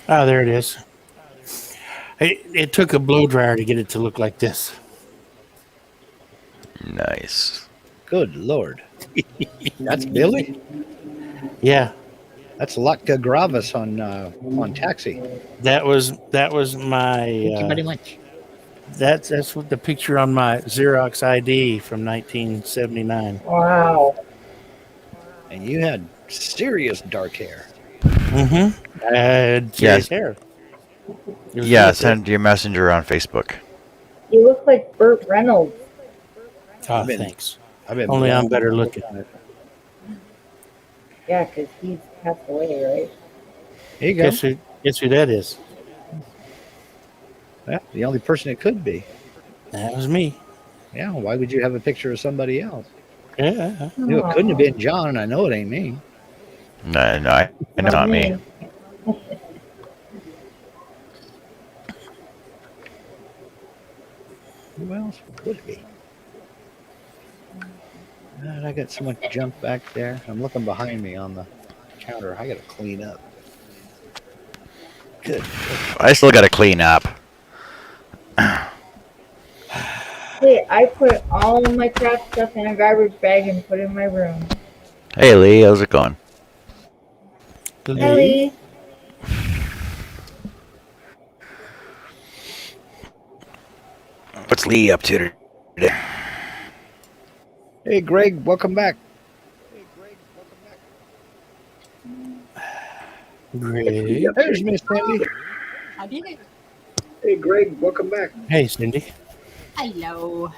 Oh, there it is. It took a blow dryer to get it to look like this. Nice. Good Lord. That's Billy? Yeah. That's Latka Gravis on Taxi. That was my. Thank you very much. That's what the picture on my Xerox ID from 1979. Wow. And you had serious dark hair. Mm-hmm. I had serious hair. Yeah, send your messenger on Facebook. You look like Burt Reynolds. Oh, thanks. Only I'm better looking. Yeah, because he's passed away, right? There you go. Guess who that is? Yeah, the only person it could be. That was me. Yeah, why would you have a picture of somebody else? Yeah. I knew it couldn't have been John, and I know it ain't me. No, I know not me. Who else would it be? And I got so much junk back there. I'm looking behind me on the counter. I got to clean up. Good. I still got to clean up. Hey, I put all of my crap stuff in a garbage bag and put it in my room. Hey, Lee, how's it going? Ellie. What's Lee up to today? Hey, Greg, welcome back. Great. There's Miss Cindy. I did it. Hey, Greg, welcome back. Hey, Cindy. Hello.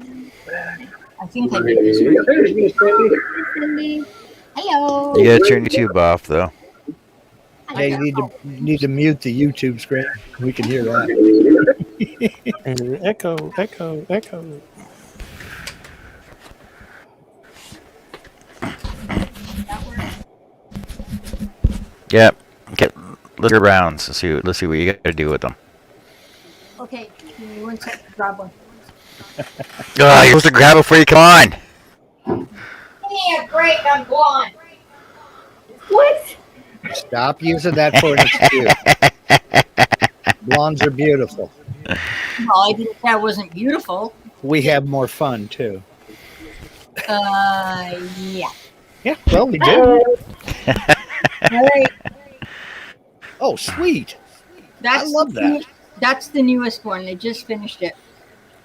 I think I did this There's right. Miss Cindy. Cindy. Hello. You gotta turn YouTube off, though. Hey, you need to mute the YouTube screen. We can hear that. Echo, echo, echo. Yep. Get little rounds. Let's see what you got to do with them. Okay, give me 1 second to grab one. Oh, you're supposed to grab it before you come on. Give me a break, I'm blonde. What? Stop using that for an excuse. Blondes are beautiful. Well, I didn't say I wasn't beautiful. We have more fun, too. Yeah. Yeah, well, we do. All right. Oh, sweet. That's love that. That's the newest one. They just finished it.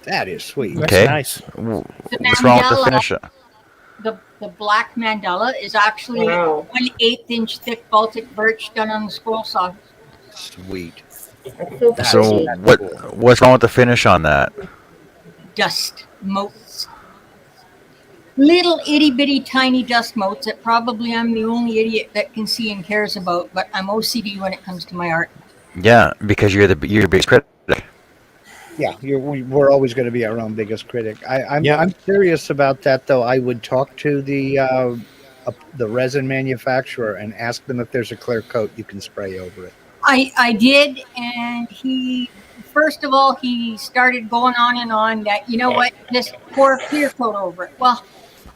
That is sweet. That's Okay. nice. What's wrong with the finish? The black mandala is actually Wow. 1/8 inch thick Baltic birch done on the scroll saw. Sweet. So So pretty. what's wrong with the finish on that? Dust motes. Little itty bitty tiny dust motes that probably I'm the only idiot that can see and cares about, but I'm OCD when it comes to my art. Yeah, because you're the biggest critic. Yeah, we're always going to be our own biggest critic. I'm Yeah. I'm curious about that though. I would talk to the resin manufacturer and ask them if there's a clear coat you can spray over it. I did, and first of all, he started going on and on that, you know what, just pour a clear coat over it. Well,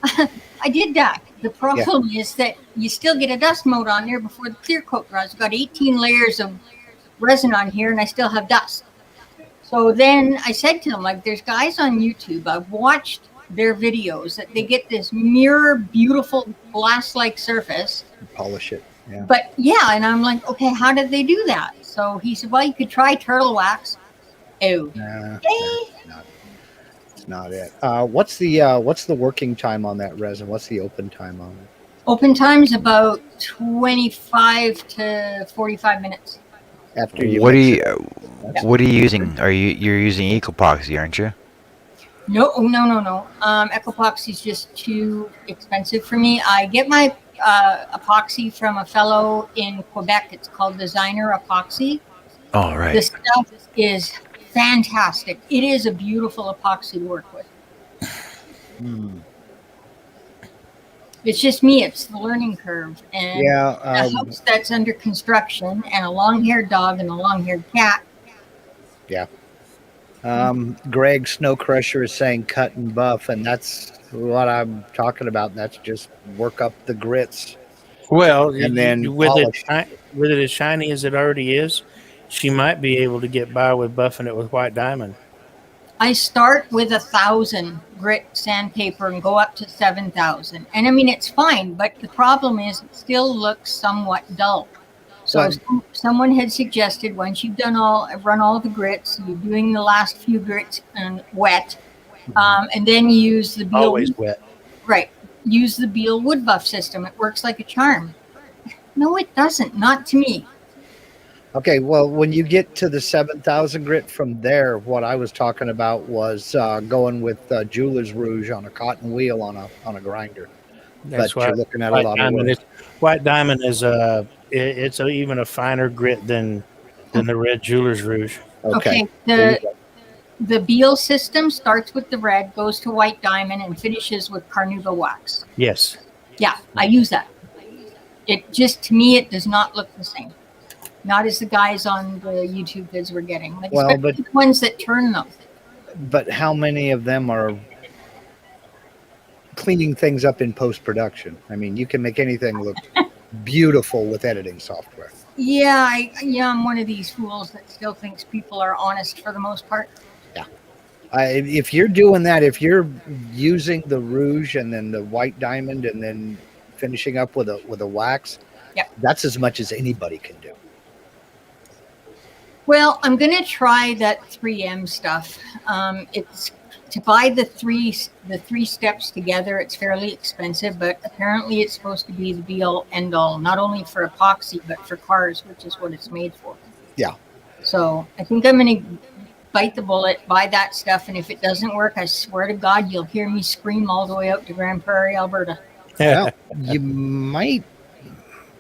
I did that. The problem is that you still get a dust mote on there before the clear coat dries. I've got 18 layers of resin on here, and I still have dust. So then I said to them, like, there's guys on YouTube, I've watched their videos, that they get this mirror, beautiful glass-like surface. Polish it. Yeah. But yeah, and I'm like, okay, how did they do that? So he said, well, you could try turtle wax. Oh, Nah, it's not it. What's the working time on that resin? What's the open time on it? open time's about 25 to 45 minutes. After you What are mix you it? What are you using? You're using ecopoxy, aren't you? No. Ecopoxy's just too expensive for me. I get my epoxy from a fellow in Quebec. It's called Designer Epoxy. Oh, The right. stuff is fantastic. It is a beautiful epoxy to work with. Hmm. It's just me. It's the learning curve. And Yeah. a house that's under construction and a long-haired dog and a long-haired cat. Greg Snow Crusher is saying cut and buff, and that's what I'm talking about. That's just work up the grits. Well, And then with polish. with it as shiny as it already is, she might be able to get by with buffing it with white diamond. I start with 1,000 grit sandpaper and go up to 7,000. And I mean, it's fine, but the problem is it still looks somewhat dull. So Well- someone had suggested once you've run all the grits, you're doing the last few grits and wet, and then you use the Beal. Always wet. Right. Use the Beal wood buff system. It works like a charm. No, it doesn't. Not to me. Okay, well, when you get to the 7,000 grit from there, what I was talking about was going with Jeweler's Rouge on a cotton wheel on a grinder. That's But you're looking at a white lot of diamond work. white diamond is even a finer grit than the red Jeweler's Rouge. Okay. There you go. The Beal system starts with the red, goes to white diamond, and finishes with Carnauba wax. Yes. Yeah, I use that. It just, to me, it does not look the same. Not as the guys on the YouTube vids were getting. Like, Well, especially the ones that turn them. But how many of them are cleaning things up in post-production? I mean, you can make anything look beautiful with editing software. Yeah, I'm one of these fools that still thinks people are honest for the most part. If you're doing that, if you're using the rouge and then the white diamond and then finishing up with a wax, Yep. that's as much as anybody can do. Well, I'm gonna try that 3M stuff. It's to buy the three steps together. It's fairly expensive, but apparently it's supposed to be the be all end all, not only for epoxy but for cars, which is what it's made for. Yeah. So I think I'm gonna bite the bullet, buy that stuff, and if it doesn't work, I swear to God, you'll hear me scream all the way out to Grand Prairie, Alberta. Well, you might.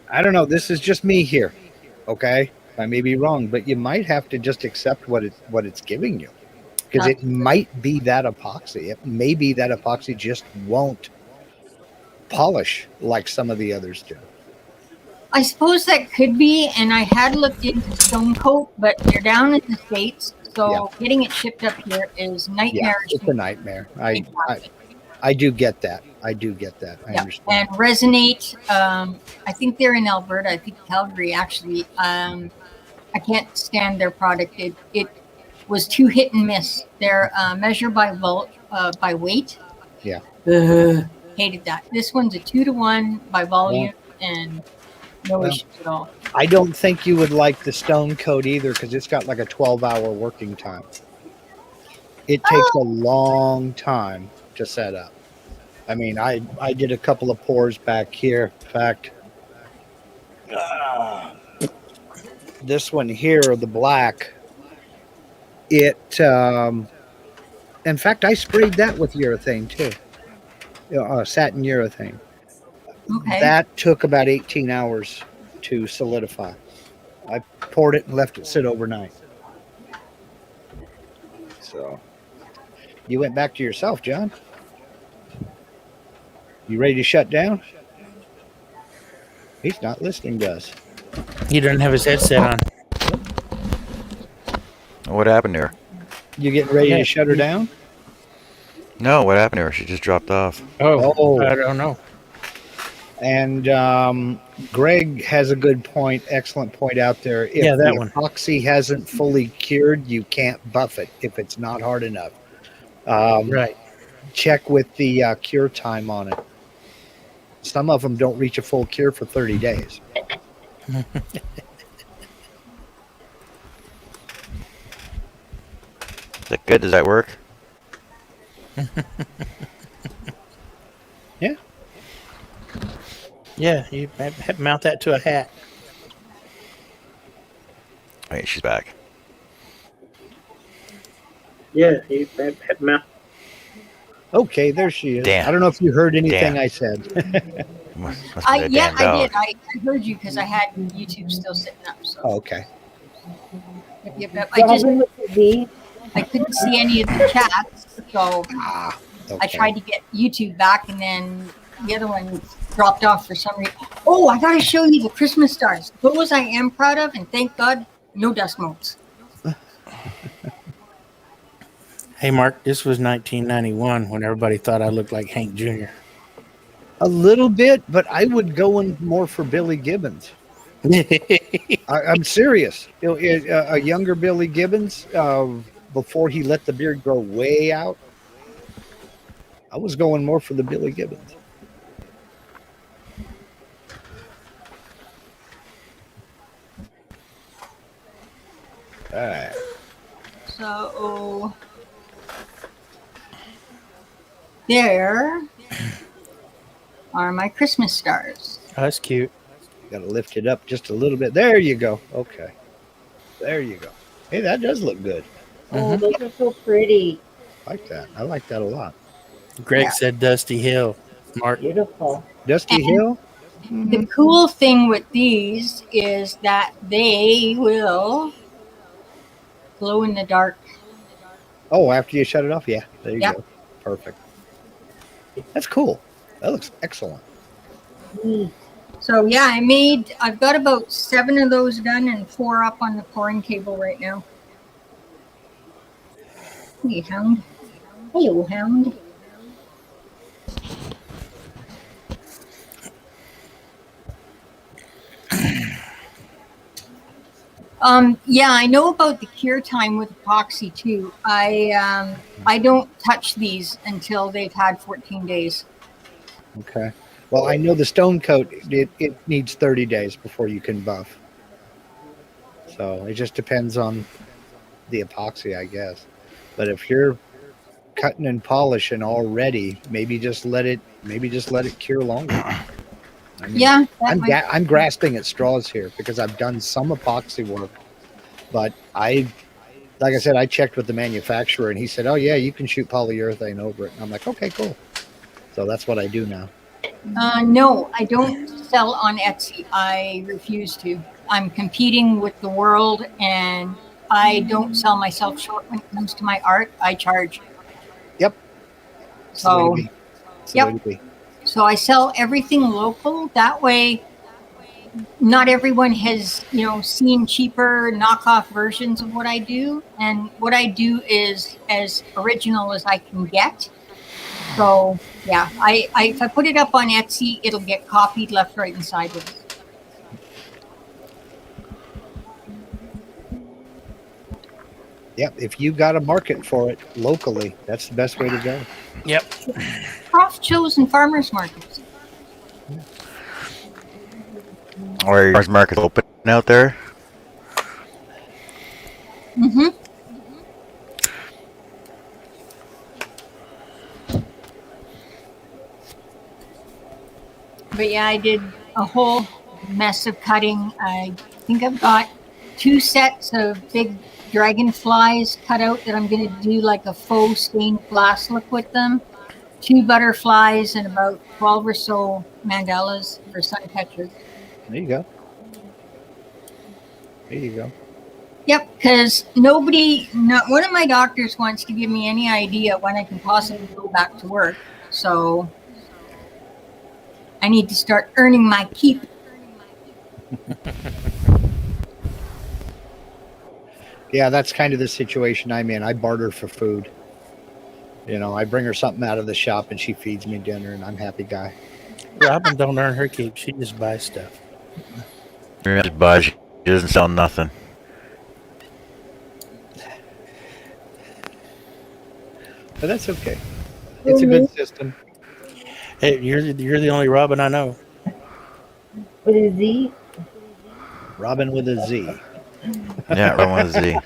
I don't know. This is just me here. Okay, I may be wrong, but you might have to just accept what it's giving you, because it might be that epoxy. It may be that epoxy just won't polish like some of the others do. I suppose that could be, and I had looked into Stone Coat, but they're down in the States, so getting it shipped up here is Yeah, nightmarish. it's a nightmare. I do get that. I Yeah, understand. and Resonate, I think they're in Alberta. I think Calgary, actually. I can't stand their product. It was too hit and miss. They're measured by weight. Yeah. Hated that. This one's a 2-to-1 by volume, and no Well, issues at all. I don't think you would like the Stone Coat either because it's got like a 12-hour working time. It takes a long time to set up. I mean, I did a couple of pours back here. In fact, this one here, the black, it, in fact, I sprayed that with urethane too. Satin urethane. Okay. That took about 18 hours to solidify. I poured it and left it sit overnight. So, you went back to yourself, John. You ready to shut down? He's not listening to us. He doesn't have his headset on. What happened to her? You getting ready to shut her down? No, what happened to her? She just dropped off. Oh, I don't know. And Greg has a good point, excellent point out there. If Yeah, that the one. epoxy hasn't fully cured, you can't buff it if it's not hard enough. Right. Check with the cure time on it. Some of them don't reach a full cure for 30 days. Is that good? Does that work? Yeah. Yeah, you mount that to a hat. Wait, she's back. Yeah, you mount. Okay, there she is. Damn. I don't know if you heard anything Damn. I said. Must be I that yeah, damn I dog. did. I heard you because I had YouTube still sitting up. So Oh, okay. Yep. I just Problem with the V, I couldn't see any of the chats, so Okay. I tried to get YouTube back, and then the other one dropped off for some reason. Oh, I gotta show you the Christmas stars. Those I am proud of, and thank God, no dust motes. Hey, Mark, this was 1991 when everybody thought I looked like Hank Jr. A little bit, but I would go in more for Billy Gibbons. I'm serious. A younger Billy Gibbons, before he let the beard grow way out, I was going more for the Billy Gibbons. All right. So there are my Christmas stars. Oh, that's cute. Got to lift it up just a little bit. There you go. Okay. There you go. Hey, that does look good. oh, those are so pretty. I like that. I like that a lot. Greg Yeah. said Dusty Hill. Mark. Beautiful. Dusty And- Hill? The cool thing with these is that they will glow in the dark. Oh, after you shut it off? Yeah. There you Yeah. go. Perfect. That's cool. That looks excellent. Neat. So yeah, I've got about 7 of those done and 4 up on the pouring table right now. Hey, Hound. Hello, Hound. Yeah, I know about the cure time with epoxy too. I don't touch these until they've had 14 days. Okay. Well, I know the stone coat, it needs 30 days before you can buff. So it just depends on the epoxy, I guess. But if you're cutting and polishing already, maybe just let it cure longer. I mean, Yeah, that might- I'm grasping at straws here because I've done some epoxy work, but like I said, I checked with the manufacturer and he said, "Oh yeah, you can shoot polyurethane over it." And I'm like, "Okay, cool." So that's what I do now. No, I don't sell on Etsy. I refuse to. I'm competing with the world, and I don't sell myself short when it comes to my art. I charge. Yep. It's the way to So, be. It's the way to be. so I sell everything local. That way, not everyone has, seen cheaper knockoff versions of what I do. And what I do is as original as I can get. So yeah, if I put it up on Etsy, it'll get copied left, right, and sideways. Yep. If you got a market for it locally, that's the best way to go. Yep. Craft shows and farmers markets. Or your market open out there? Mm-hmm. But yeah, I did a whole mess of cutting. I think I've got 2 sets of big dragonflies cut out that I'm going to do like a faux stained glass look with them. 2 butterflies and about 12 or so mandalas for sun catchers. There you go. There you go. Yep, because not one of my doctors wants to give me any idea when I can possibly go back to work. So I need to start earning my keep. Yeah, that's kind of the situation I'm in. I barter for food. You know, I bring her something out of the shop and she feeds me dinner, and I'm a happy guy. Robin don't earn her keep. She just buys stuff. Just buys. She doesn't sell nothing. But that's okay. It's a good system. Hey, you're the only Robin I know. With a Z? Robin with a Z. Yeah, Robin with a Z.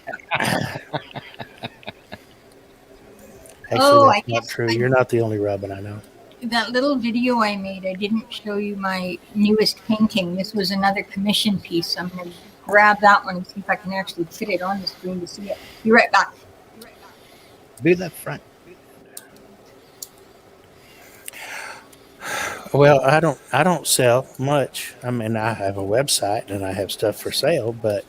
Actually, I that's not guess true. You're not the only Robin I know. That little video I made, I didn't show you my newest painting. This was another commission piece. I'm going to grab that one and see if I can actually fit it on the screen to see it. Be right back. Be that front. Well, I don't sell much. I mean, I have a website and I have stuff for sale, but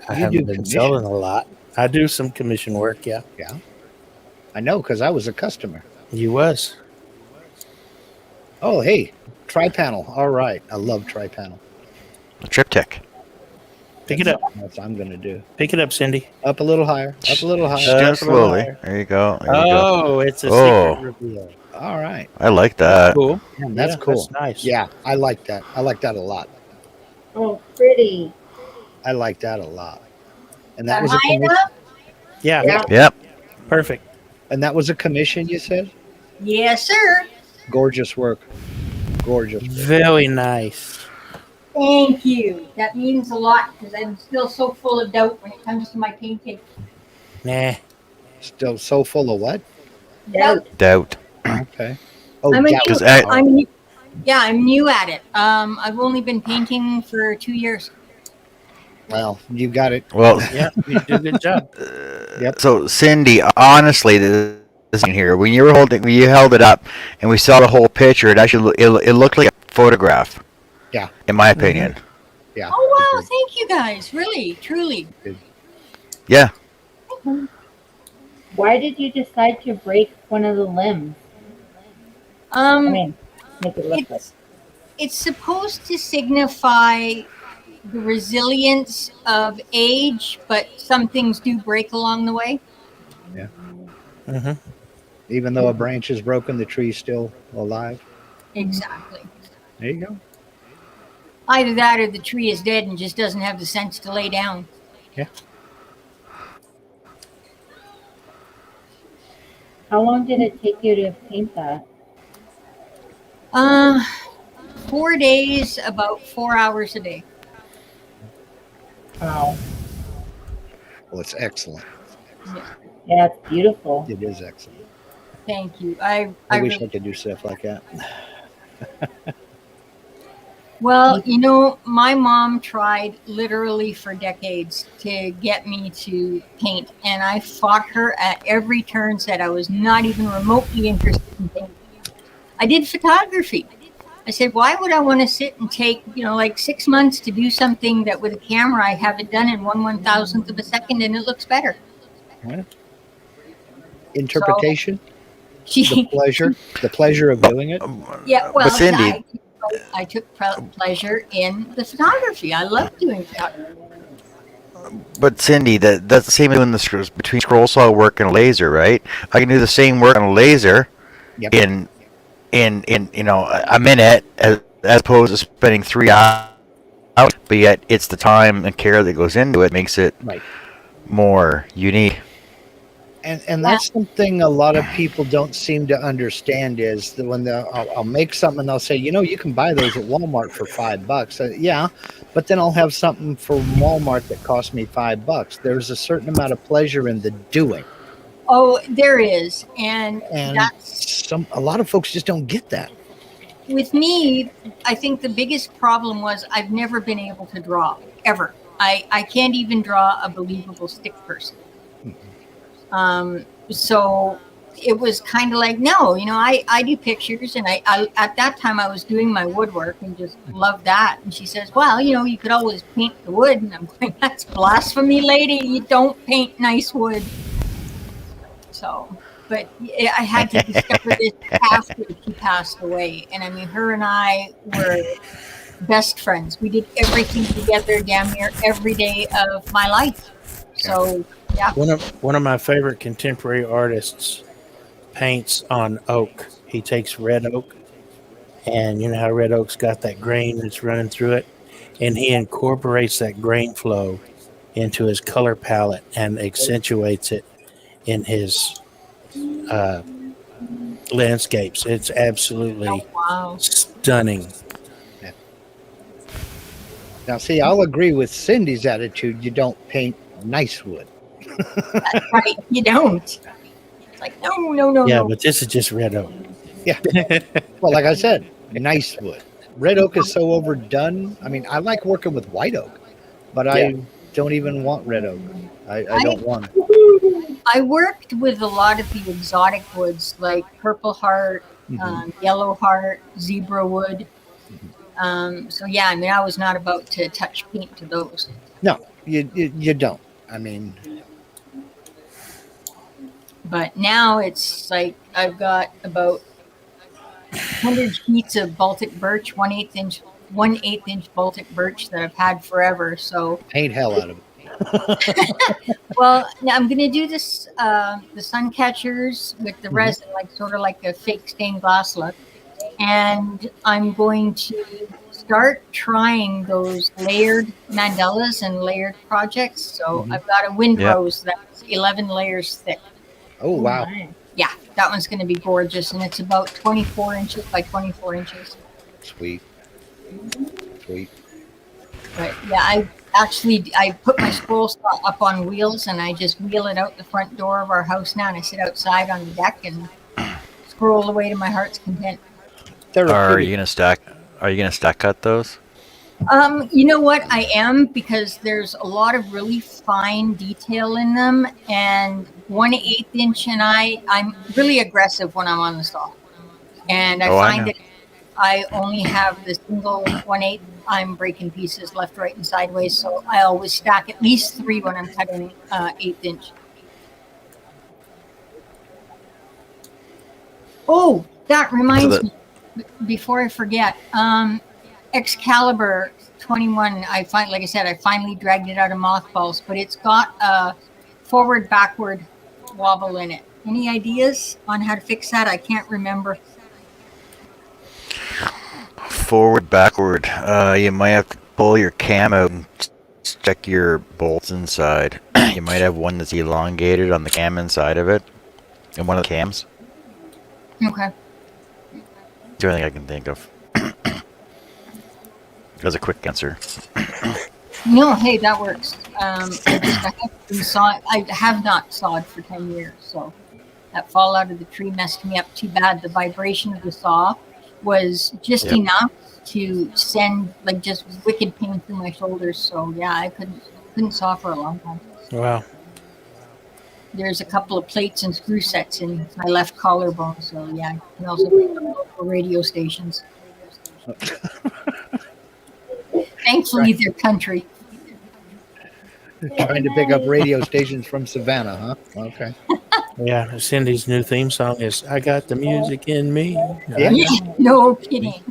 I haven't been selling a lot. I do some commission work, yeah. Yeah. I know, because I was a customer. You was. Oh, hey, tri-panel. All right. I love tri-panel. A triptych. Pick it up. That's what I'm going to do. Pick it up, Cindy. Up a little higher. Up a little higher. Just slowly. There you go. There you go. Oh, it's a secret reveal. All right. I like that. Cool. Man, that's Yeah, cool. That's nice. Yeah, I like that. I like that a lot. Oh, pretty. I like that a lot. And that was a High commission. enough? Yeah. Yeah. Yep. Perfect. And that was a commission, you said? Yes, sir. Gorgeous work. Gorgeous work. Very nice. Thank you. That means a lot because I'm still so full of doubt when it comes to my painting. Nah. Still so full of what? Doubt. Okay. Oh, I'm a doubt. new, 'Cause I- I'm new, yeah, I'm new at it. I've only been painting for 2 years. Well, you got it. Well, Yeah, you do a good job. Yep. so Cindy, honestly, this thing here, when you held it up, and we saw the whole picture, it actually it looked like a photograph. Yeah. In my opinion. Yeah. Oh, wow. Thank you guys. Really, truly. Yeah. Why did you decide to break one of the limbs? I mean, make it look like. It's supposed to signify the resilience of age, but some things do break along the way. Mm-hmm. Even though a branch is broken, the tree's still alive. Exactly. There you go. Either that or the tree is dead and just doesn't have the sense to lay down. Yeah. How long did it take you to paint that? 4 days, about 4 hours a day. Wow. Well, it's excellent. Yeah, it's beautiful. It is excellent. Thank you. I wish I could do stuff like that. Well, you know, my mom tried literally for decades to get me to paint, and I fought her at every turn, said I was not even remotely interested in painting. I did photography. I said, why would I want to sit and take, like 6 months to do something that with a camera I have it done in 1/1000th of a second and it looks better? Yeah. Interpretation, She, the pleasure of doing it. yeah, well, But Cindy, yeah, I took pleasure in the photography. I love doing photography. But Cindy, that's the same doing the between scroll saw work and a laser, right? I can do the same work on a laser Yep. in a minute as opposed to spending 3 hours. But yet it's the time and care that goes into it makes it Right. more unique. And that's something a lot of people don't seem to understand is that when I'll make something and they'll say, you can buy those at Walmart for $5. Yeah, but then I'll have something from Walmart that costs me $5. There's a certain amount of pleasure in the doing, Oh, there is, and and that's a lot of folks just don't get that. with me. I think the biggest problem was I've never been able to draw ever. I can't even draw a believable stick person. So it was kind of like, no, I do pictures, and I at that time I was doing my woodwork and just loved that. And she says, well, you could always paint the wood. And I'm going, that's blasphemy, lady. You don't paint nice wood. So, but I had to discover this after she passed away. And I mean, her and I were best friends. We did everything together damn near every day of my life. So, yeah. One of my favorite contemporary artists paints on oak. He takes red oak, and you know how red oak's got that grain that's running through it, and he incorporates that grain flow into his color palette and accentuates it in his landscapes. It's absolutely stunning. Now, see, I'll agree with Cindy's attitude. You don't paint nice wood. That's right. You don't. It's like, no. Yeah, but this is just red oak. Yeah. Well, like I said, nice wood. Red oak is so overdone. I mean, I like working with white oak, but I don't even want red oak. I don't want it. I worked with a lot of the exotic woods like purple heart, yellow heart, zebra wood. So yeah, I mean, I was not about to touch paint to those. No, you don't. I mean, but now it's like I've got about 100 sheets of Baltic birch, 1/8 inch Baltic birch that I've had forever. So paint hell out of it. Well, now I'm going to do this, the sun catchers with the resin, like sort of like a fake stained glass look. And I'm going to start trying those layered mandalas and layered projects. So I've got a wind rose that's 11 layers thick. Oh, wow. Yeah, that one's going to be gorgeous. And it's about 24 inches by 24 inches. Sweet. But yeah, I put my scroll saw up on wheels, and I just wheel it out the front door of our house now, and I sit outside on the deck and scroll away to my heart's content. Are you gonna stack cut those? You know what? I am, because there's a lot of really fine detail in them, and 1/8 inch, and I'm really aggressive when I'm on the saw, and I find that I only have the single 1/8. I'm breaking pieces left, right, and sideways, so I always stack at least 3 when I'm cutting 1/8 inch. Oh, that reminds me. Before I forget, Excalibur 21. I finally dragged it out of mothballs, but it's got a forward-backward wobble in it. Any ideas on how to fix that? I can't remember. Forward, backward. You might have to pull your cam out and check your bolts inside. You might have one that's elongated on the cam inside of it, in one of the cams. Okay. That's the only thing I can think of. That's a quick answer. No, hey, that works. I have not sawed for 10 years, so that fall out of the tree messed me up too bad. The vibration of the saw was just enough to send like just wicked pain through my shoulders. So yeah, I couldn't saw for a long time. Wow. There's a couple of plates and screw sets in my left collarbone, so yeah, I can also pick up local radio stations. Thankfully, they're country. Trying to pick up radio stations from Savannah, huh? Okay. Yeah, Cindy's new theme song is "I Got the Music in Me." Yeah. No kidding.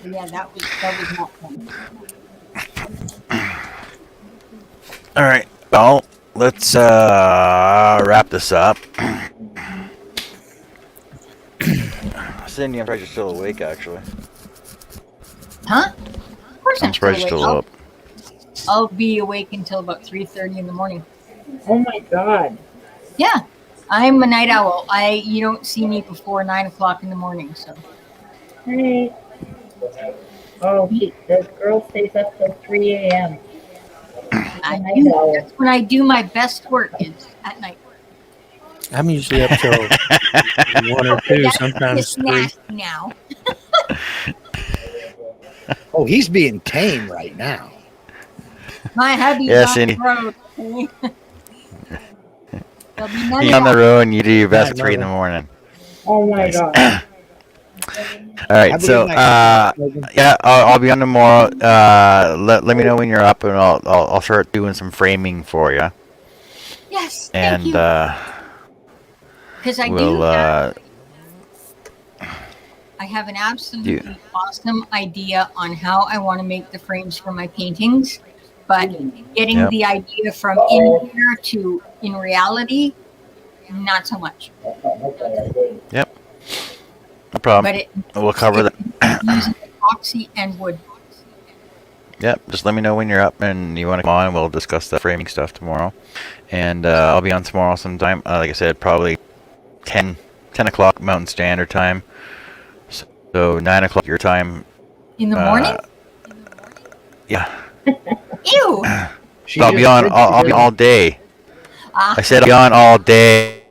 Yeah, that was not fun. All right. Well, let's wrap this up. Cindy, I'm surprised you're still awake, actually. Huh? Of course I'm surprised you're still still awake. up. I'll be awake until about 3:30 in the morning. Oh my God. Yeah, I'm a night owl. You don't see me before 9 o'clock in the morning. So Hey. Oh, the girl stays up till 3 a.m. That's when I do my best work is at night. I'm usually up till 1 or 2, That's sometimes just 3. nasty now. Oh, he's being tame right now. My hubby's Yeah, on Cindy. the road. There'll be none He's of on the that. road, and you do your best at Night, 3 in the Mother. morning. Oh my Nice. god. All right, Have a so good night, Logan. yeah, I'll be on tomorrow. Let me know when you're up, and I'll start doing some framing for you. Yes, thank And you. Because I we'll I have an absolutely awesome idea on how I want to make the frames for my paintings, but getting Yep. the idea from in here to in reality, not so much. no problem. But We'll cover that. using epoxy and wood. Yep, just let me know when you're up and you want to come on. We'll discuss the framing stuff tomorrow. And I'll be on tomorrow sometime. Like I said, probably 10 o'clock Mountain Standard Time. So 9 o'clock your time. In the morning? Yeah. Ew. She I'll just be on. did I'll be today. all day. Ah, I said I'll be on all day.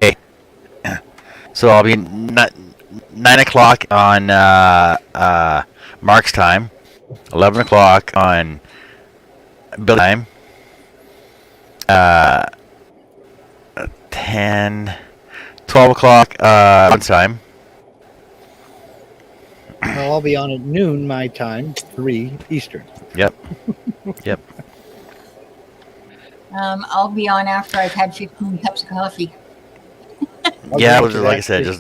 So I'll be 9 o'clock on Mark's time, 11 o'clock on Bill time, 12 o'clock on time. Well, I'll be on at noon my time, 3 Eastern. Yep. I'll be on after I've had 15 cups of coffee. I'll Yeah, drink well, to like I that said, fish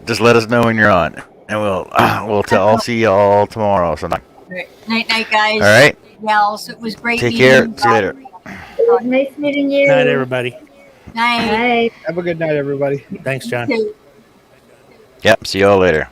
just let us know when you're on, and I'll see you all tomorrow sometime. Right. Night, night, guys. All right. Gals, it was great Take meeting care. you. See you later. It was nice meeting you. Night, everybody. Night. Bye. Have a good night, everybody. Thanks, John. Okay. Yep. See you all later.